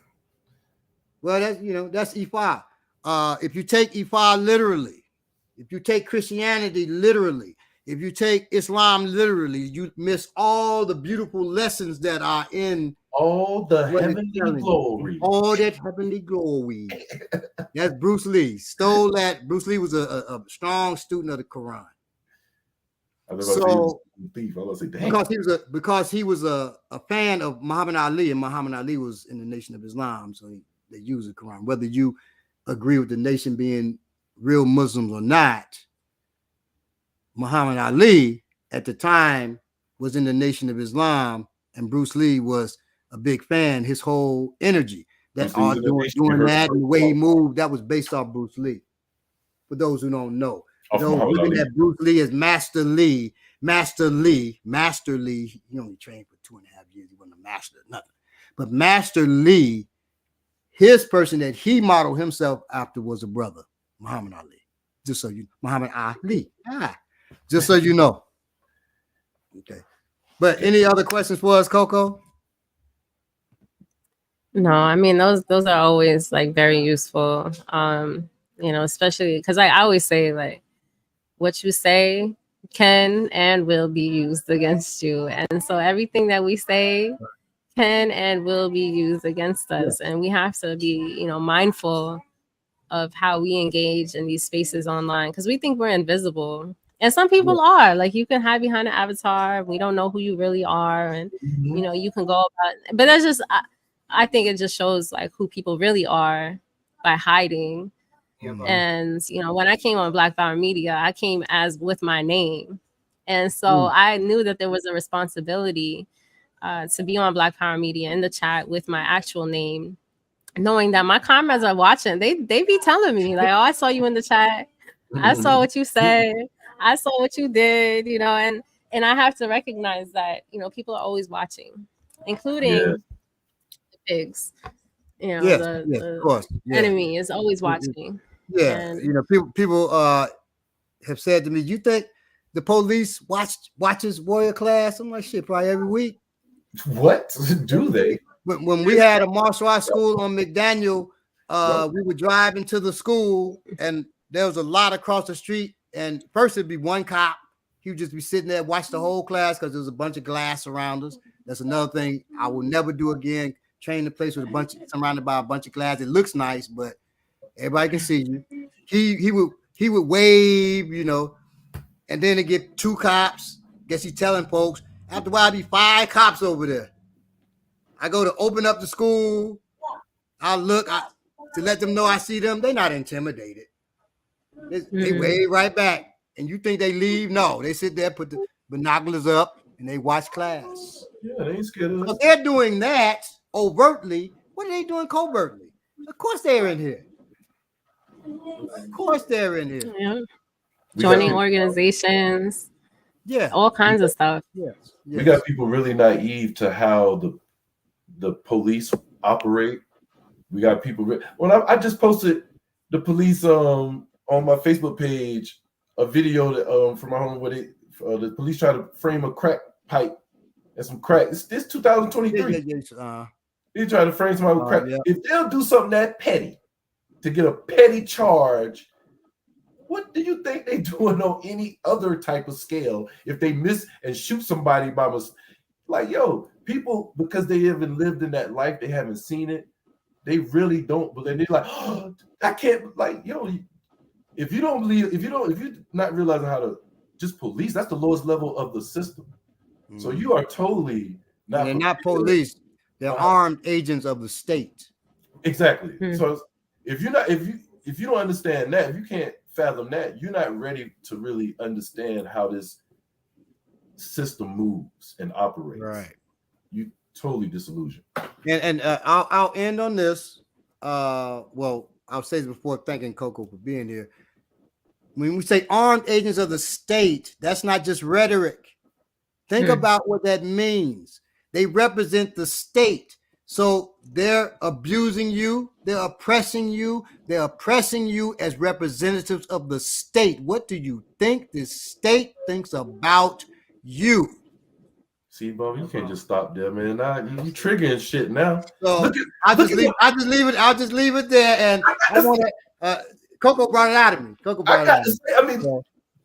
Well, that's Ifa. If you take Ifa literally, if you take Christianity literally, if you take Islam literally, you miss all the beautiful lessons that are in all the heavenly glory. All that heavenly glory. That's Bruce Lee. Stole that. Bruce Lee was a strong student of the Quran. So because he was a fan of Muhammad Ali, and Muhammad Ali was in the Nation of Islam, so they use the Quran. Whether you agree with the nation being real Muslims or not, Muhammad Ali at the time was in the Nation of Islam, and Bruce Lee was a big fan. His whole energy that doing that and the way he moved, that was based off Bruce Lee. For those who don't know, looking at Bruce Lee as Master Lee, he only trained for 2.5 years. He wasn't a master of nothing. But Master Lee, his person that he modeled himself after was a brother, Muhammad Ali. Just so you, Muhammad Ali. Just so you know. Okay. But any other questions for us, Coco? No, I mean those are always like very useful. Especially because I always say like what you say can and will be used against you. And so everything that we say can and will be used against us. And we have to be, mindful of how we engage in these spaces online because we think we're invisible. And some people are. Like you can hide behind an avatar. We don't know who you really are. And, you can go about, but that's just, I think it just shows like who people really are by hiding. And, when I came on Black Power Media, I came as with my name. And so I knew that there was a responsibility to be on Black Power Media in the chat with my actual name, knowing that my comrades are watching. They be telling me like, oh, I saw you in the chat. I saw what you said. I saw what you did, and I have to recognize that, people are always watching, including the pigs. Of course. Enemy is always watching. Yeah. And, people have said to me, you think the police watches Warrior Class? I'm like, shit, probably every week. What do they? When we had a martial arts school on McDaniel, we would drive into the school and there was a lot across the street. And first it'd be one cop. He would just be sitting there, watch the whole class because there's a bunch of glass around us. That's another thing I will never do again. Train the place with surrounded by a bunch of glass. It looks nice, but everybody can see you. He would wave, and then it get 2 cops. Guess he's telling folks. After a while, be 5 cops over there. I go to open up the school. I look to let them know I see them. They're not intimidated. They wave right back. And you think they leave? No, they sit there, put the binoculars up, and they watch class. Yeah, they ain't scared of us. But they're doing that overtly. What are they doing covertly? Of course they're in here. Of course they're in here. Yeah. Joining organizations. Yeah. All kinds of stuff. Yes. We got people really naive to how the police operate. We got people. I just posted the police on my Facebook page a video that from my home where the police try to frame a crack pipe and some crack. This 2023. They try to frame somebody with crack. If they'll do something that petty to get a petty charge, what do you think they doing on any other type of scale if they miss and shoot somebody by mistake? Like, yo, people, because they haven't lived in that life, they haven't seen it, they really don't believe. They're like, oh, I can't, like, yo, if you're not realizing how to just police, that's the lowest level of the system. So you are totally not. They're not police. They're armed agents of the state. Exactly. So if you don't understand that, if you can't fathom that, you're not ready to really understand how this system moves and operates. Right. You totally disillusioned. And I'll end on this. Well, I'll say this before thanking Coco for being here. When we say armed agents of the state, that's not just rhetoric. Think about what that means. They represent the state. So they're abusing you. They're oppressing you. They're oppressing you as representatives of the state. What do you think this state thinks about you? See, Bob, you can't just stop there, man. Now you triggering shit now. So I'll just leave it there. And I want to. Coco brought it out of me.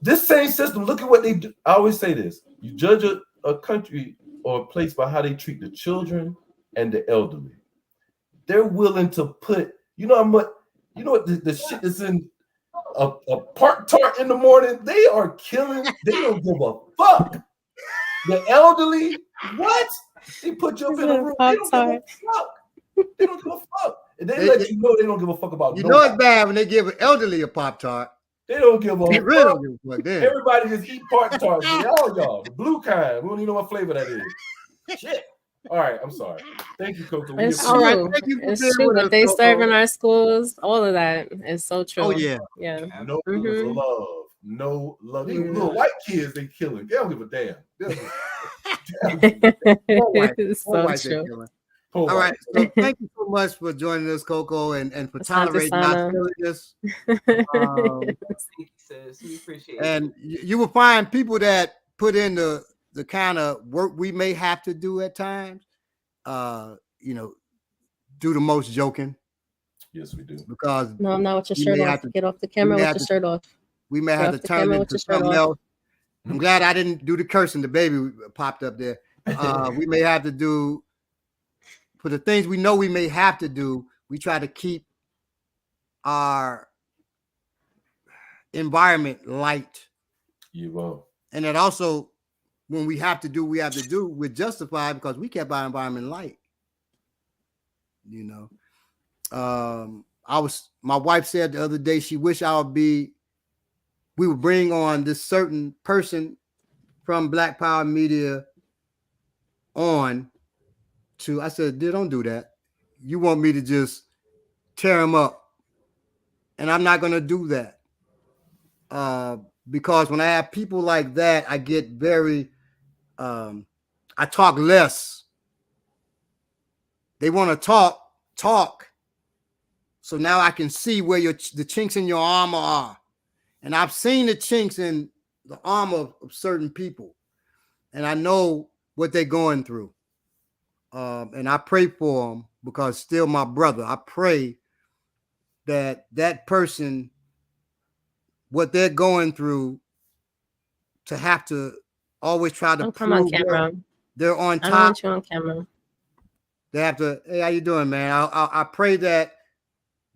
This same system. Look at what they do. I always say this: you judge a country or a place by how they treat the children and the elderly. They're willing to put, what the shit that's in a Pop-Tart in the morning. They are killing. They don't give a fuck. The elderly, what? They put you up in a room. They don't give a fuck. They don't give a fuck. And they let you know they don't give a fuck about. You know it's bad when they give an elderly a Pop-Tart. They don't give a fuck. Really don't give a fuck. Everybody just eat Pop-Tarts. All y'all, the blue kind. We don't even know what flavor that is. Shit. All right, I'm sorry. Thank you, Coco. It's true. It's true. What they serve in our schools, all of that is so true. Oh yeah. Yeah. No love. No love. Even little white kids, they killing. They don't give a damn. It's so true. Oh, All right. So thank you so much for joining us, Coco, and for tolerating our silliness. Thank you, sis. We appreciate it. And you will find people that put in the kind of work we may have to do at times, you know, do the most joking. Yes, we do. Because no, I'm not with your shirt off. Get off the camera with your shirt off. We may have to turn it into something else. I'm glad I didn't do the cursing. The baby popped up there. We may have to do, for the things we know we may have to do, we try to keep our environment light. You will. And that also, when we have to do, we're justified because we kept our environment light. You know, my wife said the other day, she wished we would bring on this certain person from Black Power Media on to, I said, don't do that. You want me to just tear him up. And I'm not going to do that. Because when I have people like that, I get very, I talk less. They want to talk. So now I can see where the chinks in your armor are. And I've seen the chinks in the armor of certain people. And I know what they're going through. And I pray for them because still my brother. I pray that person, what they're going through, to have to always try to prove they're on top. I don't want you on camera. They have to, hey, how you doing, man? I pray that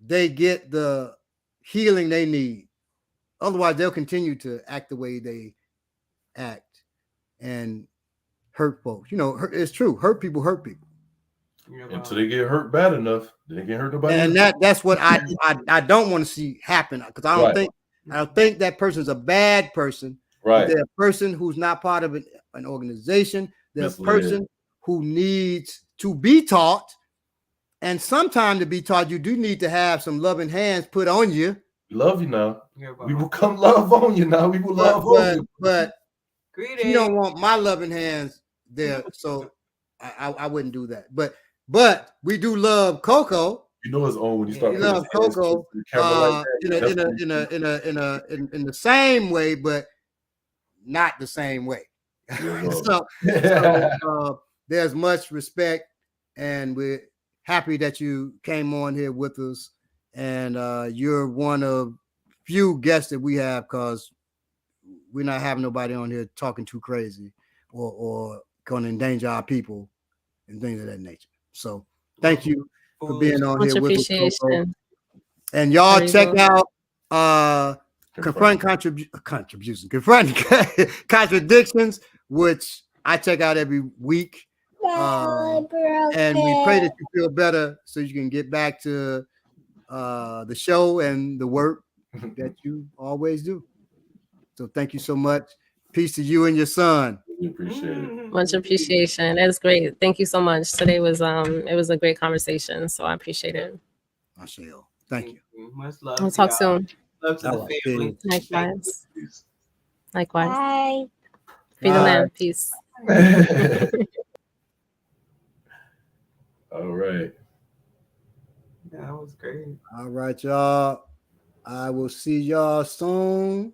they get the healing they need. Otherwise, they'll continue to act the way they act and hurt folks. You know, it's true. Hurt people. Until they get hurt bad enough, they get hurt nobody. And that's what I don't want to see happen, because I don't think that person's a bad person. Right. They're a person who's not part of an organization. They're a person who needs to be taught. And sometimes to be taught, you do need to have some loving hands put on you. We love you now. We will come love on you now. We will love on you. But you don't want my loving hands there. So I wouldn't do that. But we do love Coco. You know it's on when you start. We love Coco in the same way, but not the same way. So there's much respect, and we're happy that you came on here with us. And you're one of few guests that we have, because we're not having nobody on here talking too crazy or going to endanger our people and things of that nature. So thank you for being on here with us, Coco. And y'all check out Confronting Contradictions, which I check out every week. And we pray that you feel better so you can get back to the show and the work that you always do. So thank you so much. Peace to you and your son. We appreciate it. Much appreciation. That's great. Thank you so much. Today was it was a great conversation, so I appreciate it. I shall. Thank you. Much love. We'll talk soon. Love to the family. Likewise. Likewise. Bye. Free the land. Peace. All right. Yeah, that was great. All right, y'all. I will see y'all soon.